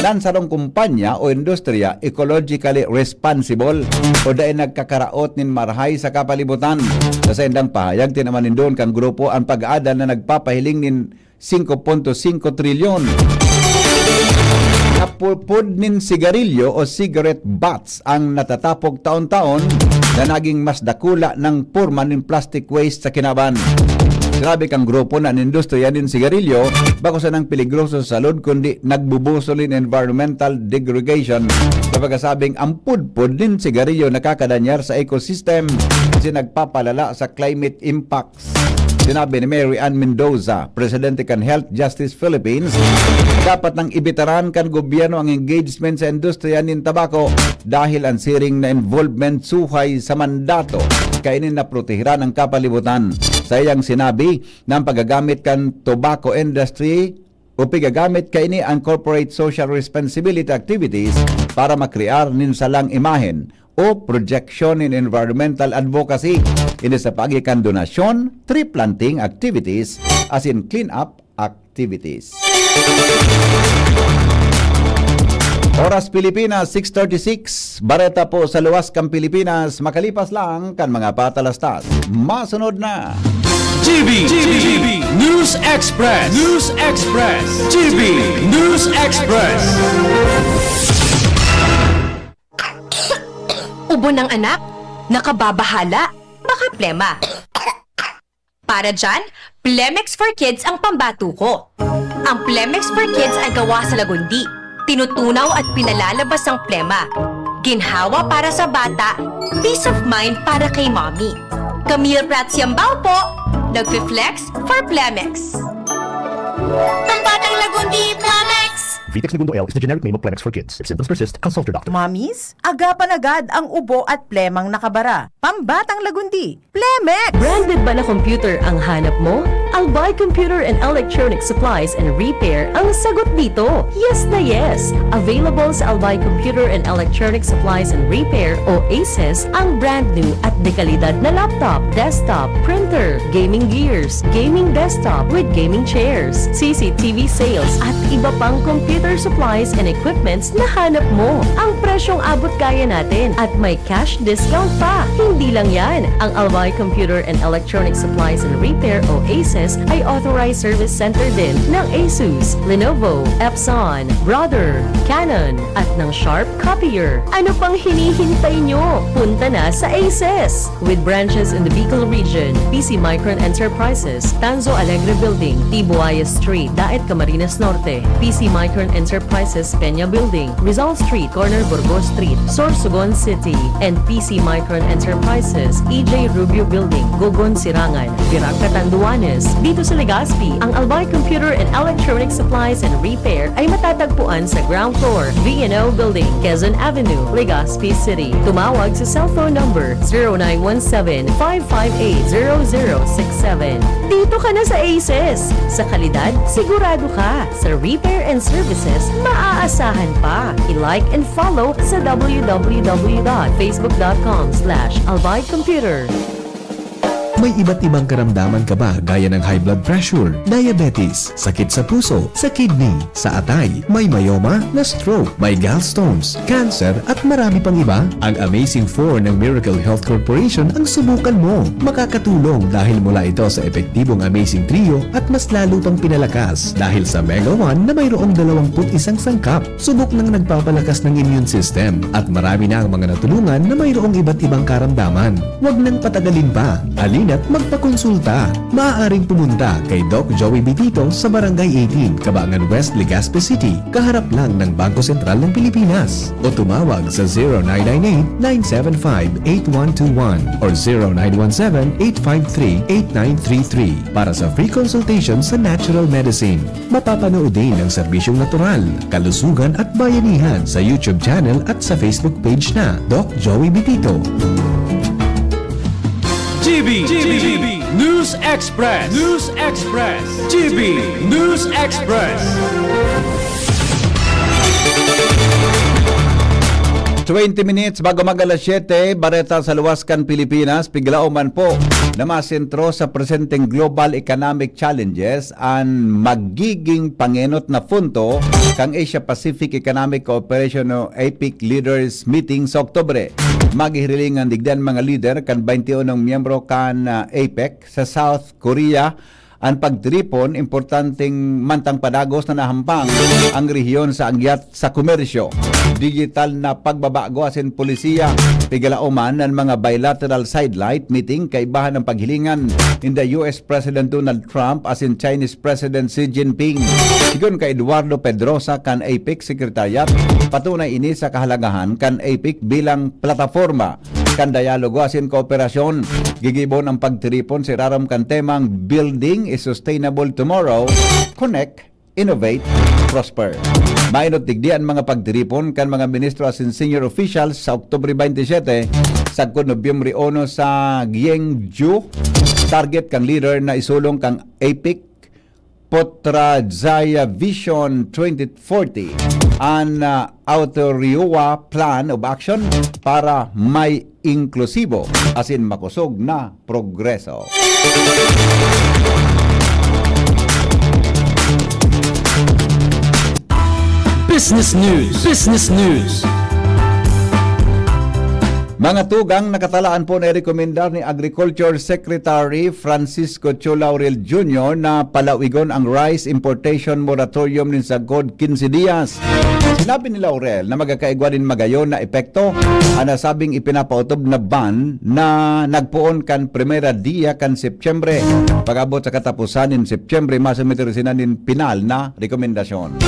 S2: ng sarong kumpanya o industriya ecologically responsible o dahil nagkakaraot ni marhay sa kapalibutan. Sa indang pahayag, tinamanin doon kang grupo ang pag-aadal na nagpapahiling nin 5.5 trilyon. Napupod nin sigarilyo o cigarette butts ang natatapog taon-taon na naging mas dakula ng purma nin plastic waste sa kinaban. Grabe kang grupo na industriya din sigarilyo bako sa nang peligroso sa salud kundi nagbubusolin environmental degradation. Sa pagkasabing ang pudpud din sigarilyo nakakadanyar sa ecosystem kasi nagpapalala sa climate impacts. Sinabi ni Mary Ann Mendoza, Presidente kan Health Justice Philippines, dapat nang ibitaran kan gobyerno ang engagement sa industriya nin tabako dahil ang siring na involvement suhay sa mandato kainin na protehiran ang kapalibutan. Sa iyang sinabi na ang pagagamit kan tobacco industry o pigagamit kaini ang corporate social responsibility activities para makrear nin salang imahen o projection in environmental advocacy. Ini sa pagikan donasyon, tree planting activities as in clean-up activities. Oras Pilipinas, 6:36. Bareta po sa luwas kang Pilipinas. Makalipas lang kan mga patalastas. Masunod na.
S25: GB News Express. News Express. GB News Express.
S5: Ubo ng anak? Nakababahala? Baka plema. Para dyan, Plemex for Kids ang pambato ko.
S10: Ang Plemex for Kids ay gawa sa lagundi. Tinutunaw at pinalalabas ang plema. Ginhawa para sa bata, peace of mind para kay mommy. Camille Prats Yambao po, nagfi-flex for Plemex. Pambatang lagundi, Plemex!
S11: Vitex Segundo L is the generic name of Plemex for kids. If symptoms persist, consult your doctor.
S12: Mommies, agapan agad ang ubo at plemang nakabara. Pambatang lagundi, Plemex!
S7: Branded ba na computer ang hanap mo? Albay Computer and Electronic Supplies and Repair ang sagot dito. Yes na yes! Available sa Albay Computer and Electronic Supplies and Repair o ACES ang brand new at dekalidad na laptop, desktop, printer, gaming gears, gaming desktop with gaming chairs, CCTV sales at iba pang computer supplies and equipments na hanap mo. Ang presyong abot kaya natin at may cash discount pa. Hindi lang yan. Ang Albay Computer and Electronic Supplies and Repair o ACES ay authorized service center din ng ASUS, Lenovo, Epson, Brother, Canon at ng Sharp Copier. Ano pang hinihintay nyo? Punta na sa ACES! With branches in the Bicol region, PC Micron Enterprises, Tanzo Alegre Building, Tibuaya Street, Daet Camarines Norte, PC Micron Enterprises, Peña Building, Rizal Street, Corner Burgos Street, Sorsogon City, and PC Micron Enterprises, EJ Rubio Building, Gogon Sirangan, Virac Catanduanes. Dito sa Legazpi, ang Albay Computer and Electronic Supplies and Repair ay matatagpuan sa ground floor, V&O Building, Quezon Avenue, Legazpi City. Tumawag sa cellphone number 0917-558-0067. Dito ka na sa ACES. Sa kalidad, sigurado ka. Sa repair and services, maaasahan pa. I-like and follow sa www.facebook.com/albaycomputer.
S22: May iba't ibang karamdaman ka ba gaya ng high blood pressure, diabetes, sakit sa puso, sa kidney, sa atay, may myoma, na stroke, may gallstones, cancer at marami pang iba? Ang Amazing 4 ng Miracle Health Corporation ang subukan mo. Makakatulong dahil mula ito sa epektibong Amazing Trio at mas lalo pang pinalakas dahil sa Mega 1 na mayroong 21 sangkap. Subok ng nagpapalakas ng immune system at marami na ang mga natulungan na mayroong iba't ibang karamdaman. Huwag nang patagalin pa. At magpakonsulta. Maaaring pumunta kay Doc Joey Bitito sa Barangay 18, Cabangan West, Legazpi City, kaharap lang ng Bangko Sentral ng Pilipinas. O tumawag sa 0998-975-8121 or 0917-853-8933 para sa free consultation sa natural medicine. Mapapanood din ang serbisyong natural, kalusugan at bayanihan sa YouTube channel at sa Facebook page na Doc Joey Bitito.
S19: GB News Express. News Express. GB News Express.
S2: 20 minutes bago mag-alas 7, bareta sa Luwascan, Pilipinas, piglauman po na masentro sa presenteng global economic challenges ang magiging pangenot na punto kang Asia Pacific Economic Cooperation o APEC Leaders Meeting sa Oktubre. Maghiriling ang digdan mga leader kan 21 miyembro kan APEC sa South Korea ang pagtripon importanteng mantang padagos na nahampang ang rehiyon sa angyat sa komersyo. Digital na pagbabago asin polisiya, pigalauman ng mga bilateral sidelight meeting kaibahan ng paghilingan in the US President Donald Trump asin Chinese President Xi Jinping. Sigon kay Eduardo Pedrosa kan APEC Secretariat, patunay ini sa kahalagahan kan APEC bilang plataforma kan dialogo asin kooperasyon. Gigibon ang pagtiripon si Raram kan temang Building a Sustainable Tomorrow, Connect, Innovate, Prosper. Mainot digdian mga pagtiripon kan mga ministro asin senior officials sa Oktubre 27 sagkod Nobyembre 1 sa Gyeongju. Target kang leader na isulong kang APEC Putrajaya Vision 2040 an Autoriua Plan of Action para may inklusibo asin makusog na progreso.
S19: Business News. Business News.
S2: Mga tugang nakatalaan po na rekomendar ni Agriculture Secretary Francisco Cho Laurel Jr. na palawigon ang rice importation moratorium nin sa God 15 dias. Sinabi ni Laurel na magkakaigwa din magayon na epekto ang nasabing ipinapautob na ban na nagpuon kan primera dia kan Septyembre. Pag-abot sa katapusan nin Septyembre, masumiter sinanin pinal na rekomendasyon.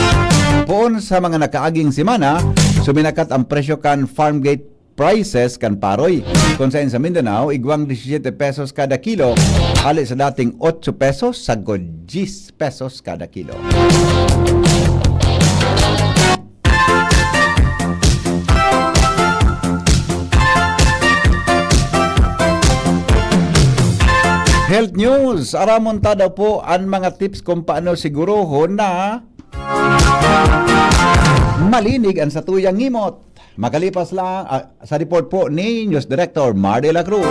S2: Poon sa mga nakaaging semana, suminakat ang presyo kan farm gate prices kan paroy. Kung saan sa Mindanao, igwang 17 pesos kada kilo, hali sa dating 8 pesos, sagod 10 pesos kada kilo. Health news, aramon ta daw po ang mga tips kung paano sigurohon na malinig ang satuyang ngimot. Makalipas lang sa report po ni News Director Mar de la Cruz.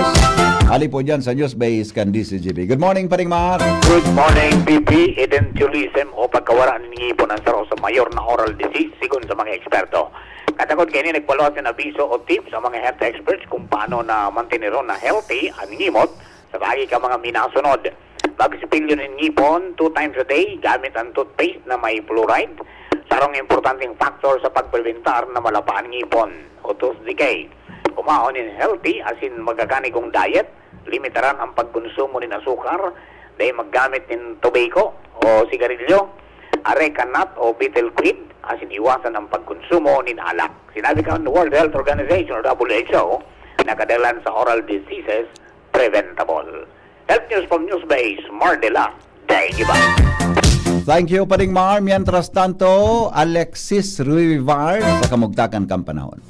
S2: Ali po dyan sa News Base kan DCGB. Good morning, Paring Mar.
S4: Good morning, PP. Edentulism o pagkawaraan ng ngipon ang saro sa mayor na oral disease sigon sa mga eksperto. Katagod kayo nagpaluhat ng abiso o tips sa mga health experts kung paano na mantineron na healthy ang ngimot sa bagay ka mga minasunod. Magsipilyo ng ngipon 2 times a day gamit ang toothpaste na may fluoride. Sarong importanteng factor sa pagpreventar na malapaan ngipon o tooth decay. Kumaon in healthy as in magaganigong diet, limitaran ang pagkonsumo ng asukar, dahil maggamit ng tobacco o sigarilyo, arecanut o betel quid, as in iwasan ang pagkonsumo ng alak. Sinabi ka ng World Health Organization o WHO, nakadalan sa oral diseases, preventable. Health news from Newsbase, Mardela, Dainiba.
S2: Thank you, Paring Mar. Mientras tanto, Alexis Ruivar sa Kamugtakan Kampanahon.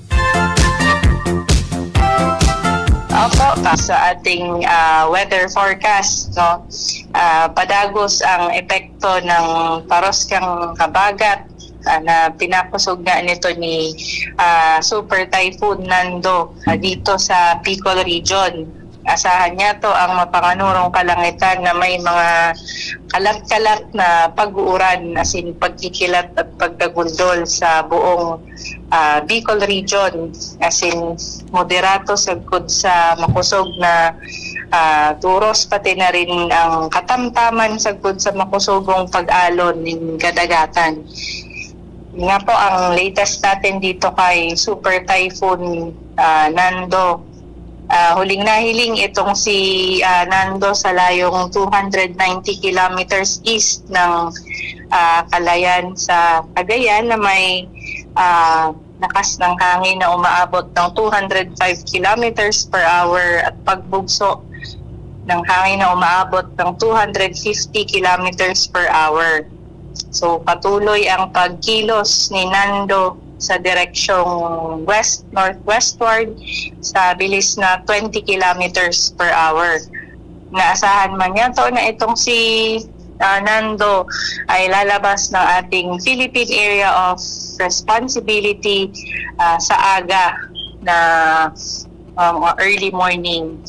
S6: Opo, sa ating weather forecast, no, padagos ang epekto ng paroskang habagat na pinakusog nga nito ni Super Typhoon Nando dito sa Bicol Region. Asahan niya to ang mapanganurong kalangitan na may mga kalat-kalat na pag-uuran, as in pagkikilat at pagkagundol sa buong Bicol Region, as in moderato sagkod sa makusog na turos, pati na rin ang katamtaman sagkod sa makusogong pag-alon ng kadagatan. Nga po ang latest natin dito kay Super Typhoon Nando. Huling nahiling itong si Nando sa layong 290 kilometers east ng Calayan sa Cagayan na may lakas ng hangin na umaabot ng 205 kilometers per hour at pagbugso ng hangin na umaabot ng 250 kilometers per hour. So patuloy ang pagkilos ni Nando sa direksyong west-northwestward sa bilis na 20 kilometers per hour. Naasahan man niya to na itong si Nando ay lalabas ng ating Philippine Area of Responsibility sa aga na early morning.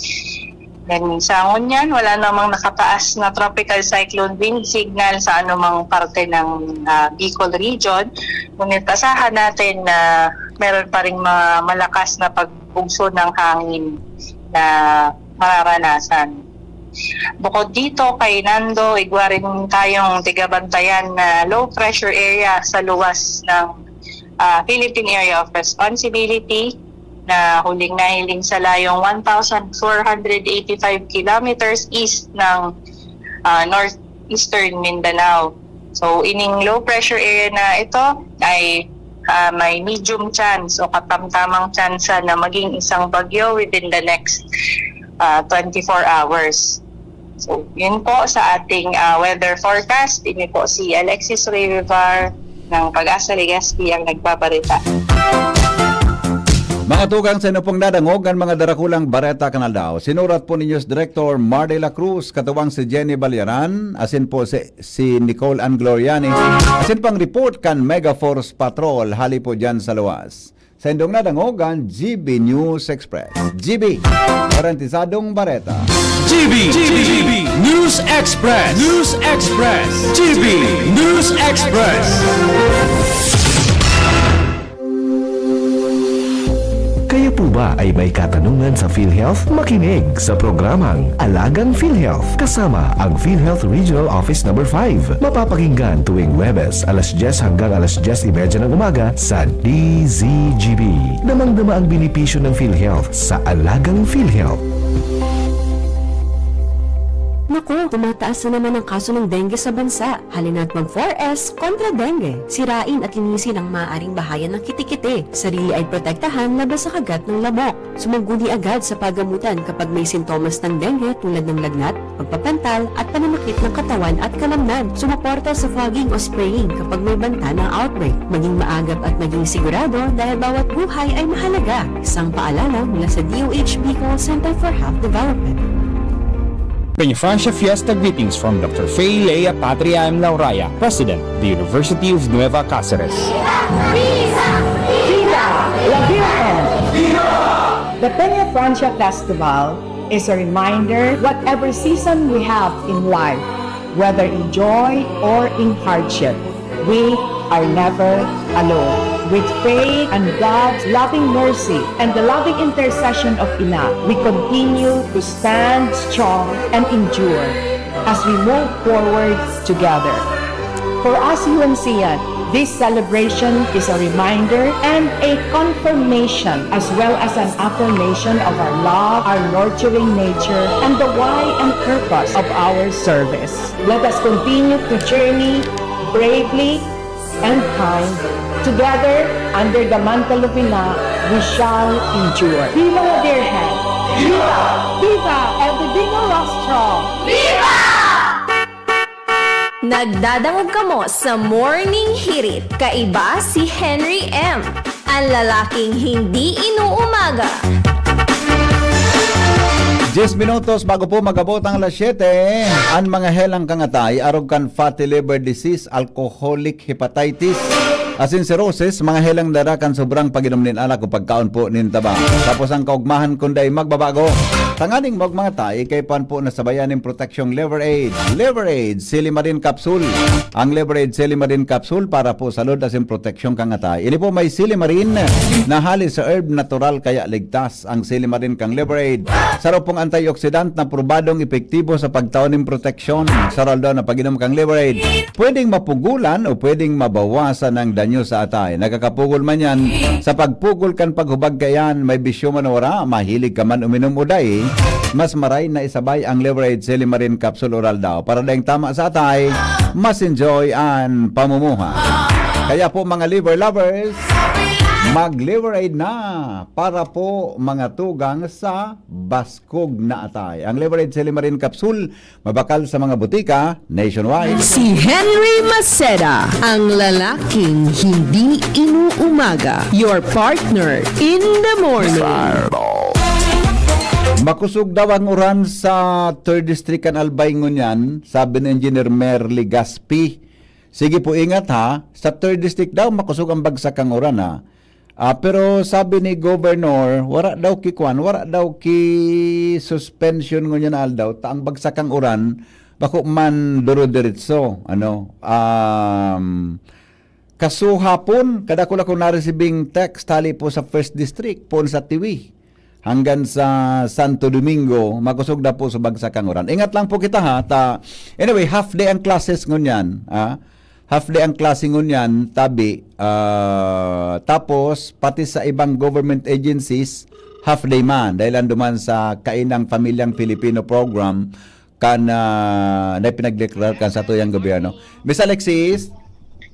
S6: Then sa ngunyan, wala namang nakataas na tropical cyclone wind signal sa anumang parte ng Bicol region. Ngunit asahan natin na meron pa ring mga malakas na pagbugso ng hangin na mararanasan. Bukod dito kay Nando, igwa rin tayong tigabantayan na low pressure area sa luwas ng Philippine Area of Responsibility na huling nahiling sa layong 1,485 kilometers east ng northeastern Mindanao. So, ining low pressure area na ito ay may medium chance o katamtamang chance na maging isang bagyo within the next 24 hours. So, yun po sa ating weather forecast. Ini po si Alexis Rivar ng Pag-asa Legazpi ang nagbabarita.
S2: Mga tugang sa inupong dadangog ang mga darakulang bareta kanal daw. Sinurat po ni News Director Mar de la Cruz, katuwang si Jenny Balyaran, asin po si Nicole Ann Gloriani, asin pang report kan Mega Force Patrol, hali po dyan sa luwas. Sa indong nadangog ang GB News Express. GB, garantisadong bareta.
S25: GB News Express. News Express. GB News Express.
S22: Kayo po ba ay may katanungan sa PhilHealth? Makinig sa programang Alagang PhilHealth kasama ang PhilHealth Regional Office No. 5. Mapapakinggan tuwing Huwebes alas 10 hanggang alas 10:30 ng umaga sa DZGB. Damang-dama ang benepisyo ng PhilHealth sa Alagang PhilHealth.
S7: Naku, tumataas na naman ang kaso ng dengue sa bansa. Halina't mag-4S kontra dengue. Sirain at linisin ang maaaring bahayan ng kitikite. Sarili ay protektahan laban sa kagat ng lamok. Sumangguni agad sa paggamutan kapag may sintomas ng dengue tulad ng lagnat, pagpapantal at pananakit ng katawan at kalamnan. Sumuporta sa fogging o spraying kapag may banta ng outbreak. Maging maagap at maging sigurado dahil bawat buhay ay mahalaga. Isang paalala mula sa DOH Bicol Center for Health Development.
S13: Peñafancia Fiesta greetings from Dr. Fay Lea Patria M. Lauraya, President, the University of Nueva Cáceres.
S16: The Peña Francia Festival is a reminder whatever season we have in life, whether in joy or in hardship, we are never alone. With faith and God's loving mercy and the loving intercession of Ina, we continue to stand strong and endure as we move forward together. For us UNCian, this celebration is a reminder and a confirmation as well as an affirmation of our love, our nurturing nature, and the why and purpose of our service. Let us continue to journey bravely and kind. Together, under the mantle of Ina, we shall endure. Viva la Virgen! Viva! Viva el Divino Rostro! Viva!
S5: Nagdadangog kamo sa Morning Hirit. Kaiba si Henry M. Ang lalaking hindi inuumaga.
S2: 10 minutos bago po magabot ang alas 7, ang mga helang kangatay, arog fatty liver disease, alcoholic hepatitis, asin cirrhosis, mga helang darakan sobrang pag-inom nin alak o pagkaon po nin taba. Tapos ang kaugmahan kunday magbabago. Tanganing mga tay, kay pan po nasabayan ng proteksyong Liver Aid. Liver Aid, Silimarin Capsule. Ang Liver Aid Silimarin Capsule para po salud asin proteksyong kangatay. Ini po may Silimarin na halis sa herb natural kaya ligtas ang Silimarin kang Liver Aid. Saro pong antioxidant na probadong epektibo sa pagtaon ng proteksyon. Saral daw na pag-inom kang Liver Aid. Pwedeng mapugulan o pwedeng mabawasan ng danyo sa atay. Nagkakapugol man yan. Sa pagpugol kan paghubag kayan, may bisyo man wala, mahilig ka man uminom uday, mas maray na isabay ang Liver Aid Silimarin Capsule Oral daw. Para dahing tama sa atay, mas enjoy ang pamumuha. Kaya po mga liver lovers, mag-Liver Aid na para po mga tugang sa baskog na atay. Ang Liver Aid Silimarin Capsule, mabakal sa mga butika nationwide.
S18: Si Henry Maceda, ang lalaking hindi inuumaga. Your partner in the morning.
S2: Makusog daw ang uran sa 3rd District kan Albay ngunyan, sabi ni Engineer Merly Gaspi. Sige po ingat ha, sa 3rd District daw makusog ang bagsak ang uran ha. Pero sabi ni Governor, wala daw ki suspension ngunyan aldaw, taang bagsak ang uran, bako man duro-diritso, kasuhapon, kada ko na-receiving text tali po sa 1st District, po sa Tiwi. Hanggang sa Santo Domingo, makusog na po sa bagsakang uran. Ingat lang po kita ha. Anyway, half day ang classes ngunyan. Half day ang klase ngunyan, tabi. Tapos, pati sa ibang government agencies, half day man. Dahil anduman sa Kainang Pamilyang Pilipino program, na pinagdeklar kan sa tuyang gobyerno. Miss Alexis?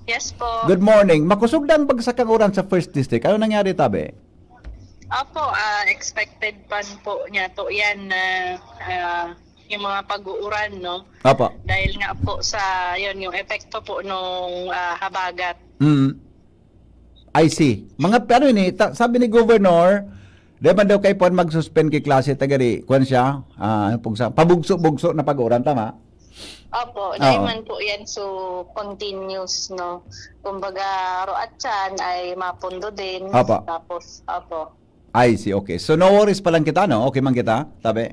S6: Yes po.
S2: Good morning. Makusog na ang bagsakang uran sa 1st District. Ano nangyari, tabi?
S6: Opo, expected pan po niya to yan na yung mga pag-uuran, no?
S2: Apo.
S6: Dahil nga po sa yung epekto po nung habagat.
S2: I see. Mga sabi ni Governor, Deman daw kay pon mag-suspend kay klase tagari. Kuan siya, pabugso-bugso na pag-uran, tama?
S6: Opo, dahil po yan so continuous, no? Kumbaga, roat yan ay mapundo din.
S2: Opo.
S6: Tapos, opo.
S2: I see, okay. So no worries pa lang kita, no? Okay man kita, tabi?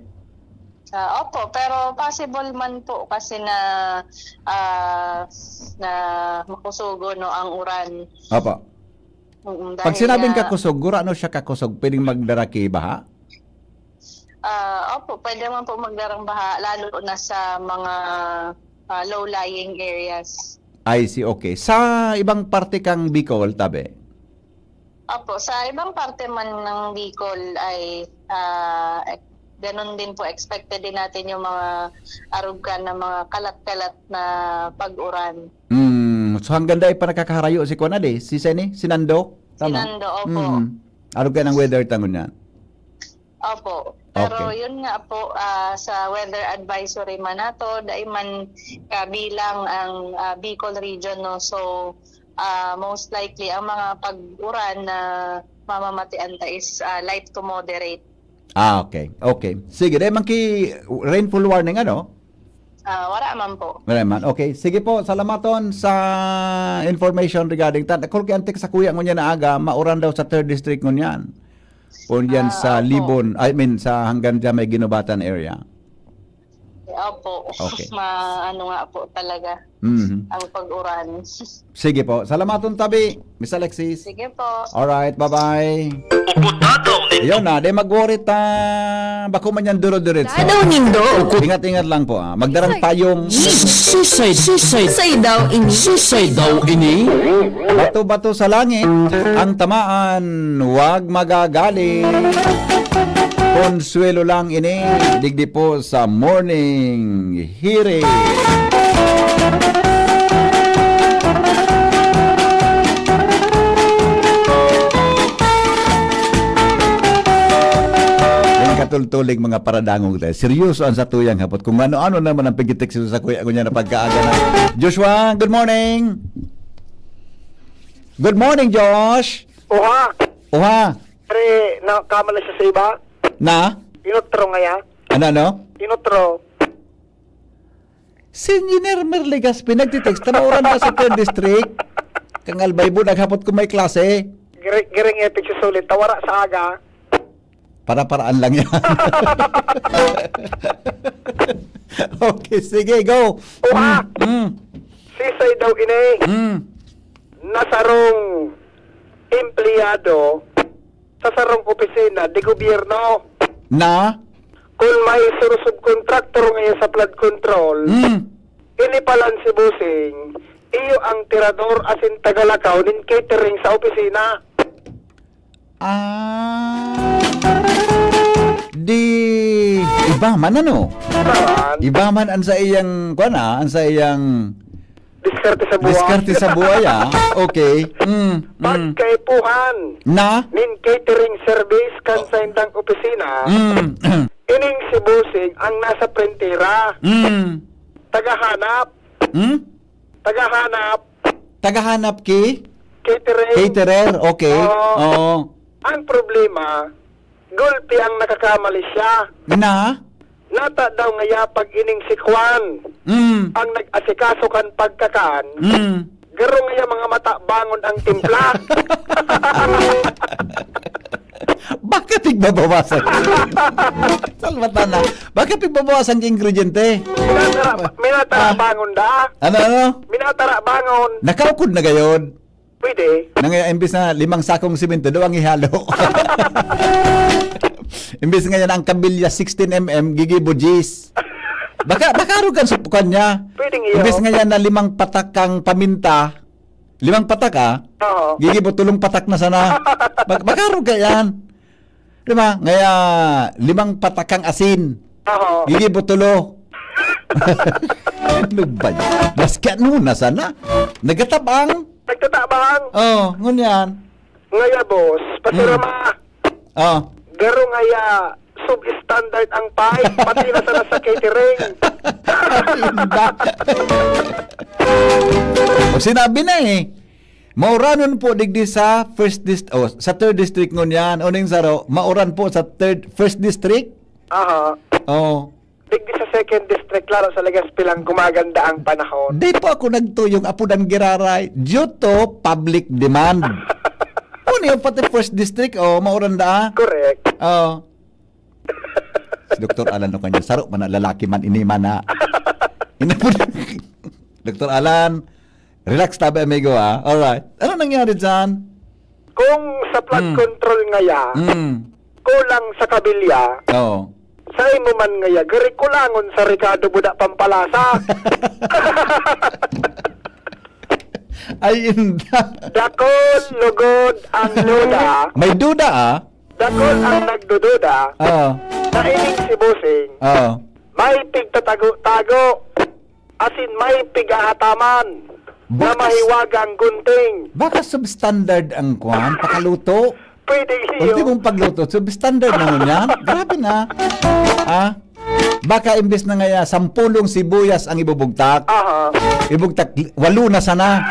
S6: Opo, pero possible man po kasi na makusugo no ang uran.
S2: Opo. Pag sinabing kakusog, gura ano siya kakusog? Pwedeng magdaraki baha?
S6: Opo, pwede man po magdarang baha, lalo na sa mga low-lying areas.
S2: I see, okay. Sa ibang parte kang Bicol, tabi?
S6: Opo, sa ibang parte man ng Bicol ay ganun din po, expected din natin yung mga arugan na mga kalat-kalat na pag-uran.
S2: So hanggang dahil pa nakakaharayo si Kwanade, si Seni, si Nando? Tama?
S6: Si Nando, opo.
S2: Arugan ng weather tangon yan.
S6: Opo. Pero
S2: Okay.
S6: yun nga po, sa weather advisory man nato, dahil man kabilang ang Bicol region, no? So, most likely, ang mga pag-uran na mamamatian ta is light to moderate.
S2: Okay. Okay. Sige, dahil mangki rainfall warning ano?
S6: Wala man po.
S2: Wala man. Okay. Sige po, salamaton sa information regarding that. Kung antik sa kuya ngunya na aga, mauran daw sa 3rd district ngunyan. O yan sa Libon, sa hanggang dyan may Ginubatan area.
S6: Opo.
S2: Okay.
S6: Ano nga po talaga ang pag-uran.
S2: Sige po. Salamaton tabi, Miss Alexis.
S6: Sige po.
S2: Alright, bye-bye. Ayun na, di mag-worry ta. Bako man yan duro-diretso.
S7: Dadaw nindo.
S2: Ingat-ingat lang po. Magdarang payong...
S7: Susay daw ini.
S2: Bato-bato sa langit, ang tamaan, huwag magagaling. Konsuelo lang ini, digdi po sa morning hearing. Katultulig mga paradangog tayo. Seryoso ang sa tuyang hapot. Kung ano-ano naman ang pigitik sa kuya ko niya na pagkaaga na. Joshua, good morning. Good morning, Josh. Oha.
S17: Pre, nakamala siya sa iba.
S2: Na?
S17: Tinutro ngaya.
S2: Ano?
S17: Tinutro.
S2: Si Engineer Merligas, pinagtitext. Tamauran na sa 3rd district. Kangal baybo, naghapot ko may klase.
S17: Giring epic siya sulit. Tawara sa aga.
S2: Para-paraan lang yan. Okay, sige, go.
S17: Sisay daw ini. Nasarong empleyado sa sarong opisina di gobyerno.
S2: Na?
S17: Kung may subcontractor ngayon sa flood control, inipalan si Busing, iyo ang tirador asin tagalakaw nin catering sa opisina.
S2: Di iba man ano? Iba man ang sa iyang ang sa iyang
S17: diskarte sa buhay.
S2: Diskarte sa buhay Okay.
S17: Pagkaipuhan
S2: na
S17: nin catering service kan sa indang opisina. Ining si Busing ang nasa printera. Tagahanap.
S2: Tagahanap ki?
S17: Catering.
S2: Caterer, okay. Oo.
S17: Ang problema, gulpi ang nakakamali siya. Nata daw ngaya pag ining si Juan, ang nag-asikaso kan pagkakan, garo ngaya mga mata bangon ang timpla.
S2: Bakit igbabawasan? Salmata na. Bakit igbabawasan yung ingrediente?
S17: Minatara bangon da.
S2: Ano?
S17: Minatara bangon.
S2: Nakaukod na gayon.
S17: Pwede.
S2: Imbis na 5 sakong simento, doon ang ihalo. Imbis ngayon ang kabilya 16mm, gigibo G's. Baka rugan sa pukan niya.
S17: Pwedeng iyo.
S2: Imbis ngayon na 5 patak kang paminta, 5 patak gigibo 3 patak na sana. Baka rugan yan. Diba? Ngaya 5 patak kang asin, gigibo 3. Ano ba yan? Basket na sana. Nagtatabang. Ngunyan.
S17: Ngaya boss, pasirama. Garo ngaya sub-standard ang pipe, pati na sana sa catering.
S2: Sinabi na Mauranon po digdi sa sa 3rd district ngunyan. Uning saro, mauran po sa 1st district?
S17: Digdi sa 2nd district, lalo sa Legazpi lang gumaganda ang panahon.
S2: Di po ako nagtuyong apo ng giraray due to public demand. Yung pati 1st district, mauran da.
S17: Correct.
S2: Si Dr. Alan no kanya, saro man lalaki man ini man na. Dr. Alan, relax tabi amigo Alright. Ano nangyari dyan?
S17: Kung sa flood control ngaya, kulang sa kabilya,
S2: Oo.
S17: sa imo man ngaya, gari kulangon sa Ricardo Buda Pampalasa.
S2: Ay, inda.
S17: Dakol, lugod, ang duda.
S2: May duda ah.
S17: Dakol ang nagdududa.
S2: Oo.
S17: Na ining si Busing.
S2: Oo.
S17: May pigtatago-tago. Asin may pigahataman. Na mahiwagang gunting.
S2: Baka substandard ang kwan, pakaluto.
S17: Pwede iyo.
S2: Ultimong pagluto, substandard naman yan. Grabe na. Ah? Baka imbes na ngaya, 10 sibuyas ang ibubugtak.
S17: Aha.
S2: Ibugtak, 8 na sana.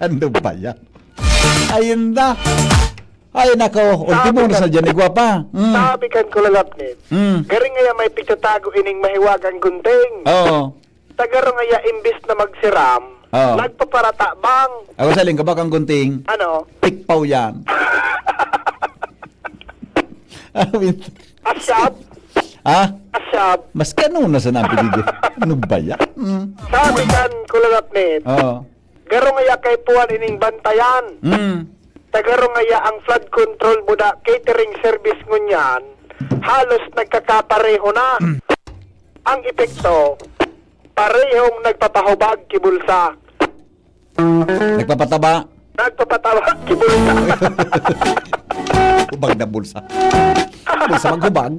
S2: Ano ba yan? Ayun na. Ay nako, ultimo na sa dyan, igwapa.
S17: Sabi kan ko lalapnit. Gari ngaya may pigtatago ining mahiwagang gunting.
S2: Oo.
S17: Tagaro ngaya imbis na magsiram.
S2: Oo.
S17: Nagpaparata bang.
S2: Ako saling kabakang gunting.
S17: Ano?
S2: Pikpaw yan.
S17: Asyab.
S2: Ah?
S17: Asyab.
S2: Mas kanuna na sa napigigil. Ano ba yan?
S17: Sabi kan ko lalapnit.
S2: Oo.
S17: Garo ngaya kay puwan ining bantayan. Tagaro ngaya ang flood control buda catering service ngunyan. Halos nagkakapareho na. Ang epekto, parehong nagpapahubag kibulsa.
S2: Nagpapataba.
S17: Nagpapatawag kibulsa.
S2: Hubag na bulsa. Bulsa maghubag.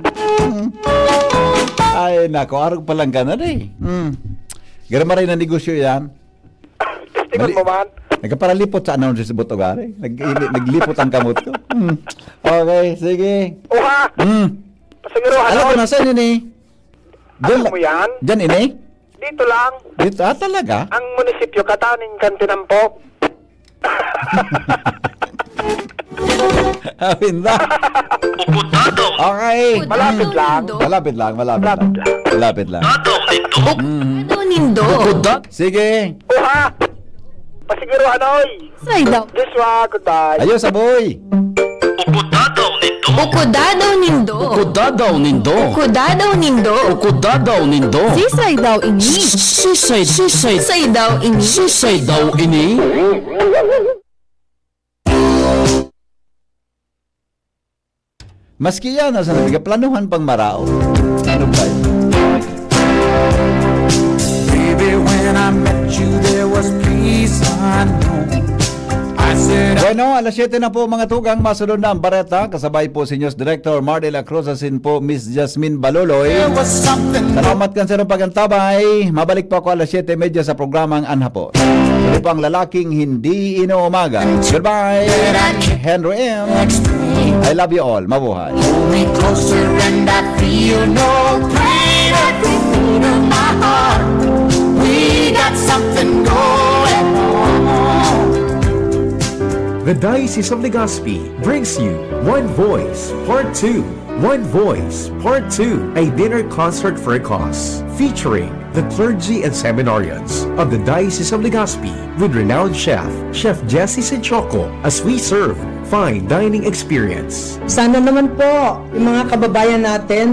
S2: Ay nako, arog pa lang ka na eh. Garama rin na negosyo yan.
S17: Testingon mo man.
S2: Nagkaparalipot sa anong sa Botogare. Naglipot ang kamot ko. Okay, sige.
S17: Uha! Pasiguro,
S2: Alam ko, nasaan ini?
S17: Alam mo yan?
S2: Diyan ini?
S17: Dito lang.
S2: Dito, talaga?
S17: Ang munisipyo kataning Kantinampok.
S2: Awin na. Okay.
S17: Malapit lang.
S2: Malapit lang. Malapit lang.
S5: Ano nindo?
S2: Sige.
S17: Uha! Pasiguro, Hanoy.
S5: Saydaw.
S17: Joshua, goodbye.
S2: Ayos, aboy.
S5: Ukudadaw nindo.
S9: Ukudadaw nindo.
S5: Ukudadaw nindo.
S9: Ukudadaw nindo.
S5: Sisay daw ini. Sisay daw ini.
S9: Sisay daw ini.
S2: Maski yan, nasa planuhan pang marao. Ano ba yun?
S1: Baby, when I met you, there was peace unknown. I said,
S2: Bueno, alas 7 na po mga tugang, masunod na ang bareta. Kasabay po si News Director Marty La Cruz, asin po Miss Jasmine Baloloy. Salamat kan sa inyong pagantabay. Mabalik po ako alas 7:30 sa programang Anhapon. Ito po ang lalaking hindi inuumaga. Goodbye, Henry M. I love you all. Mabuhay.
S1: me closer and I feel no pain every beat of my heart. We got something going on.
S22: The Diocese of Legazpi brings you One Voice Part 2. One Voice Part 2, a dinner concert for a cause, featuring the clergy and seminarians of the Diocese of Legazpi with renowned chef, Chef Jesse Senchoco, as we serve fine dining experience.
S20: Sana naman po, yung mga kababayan natin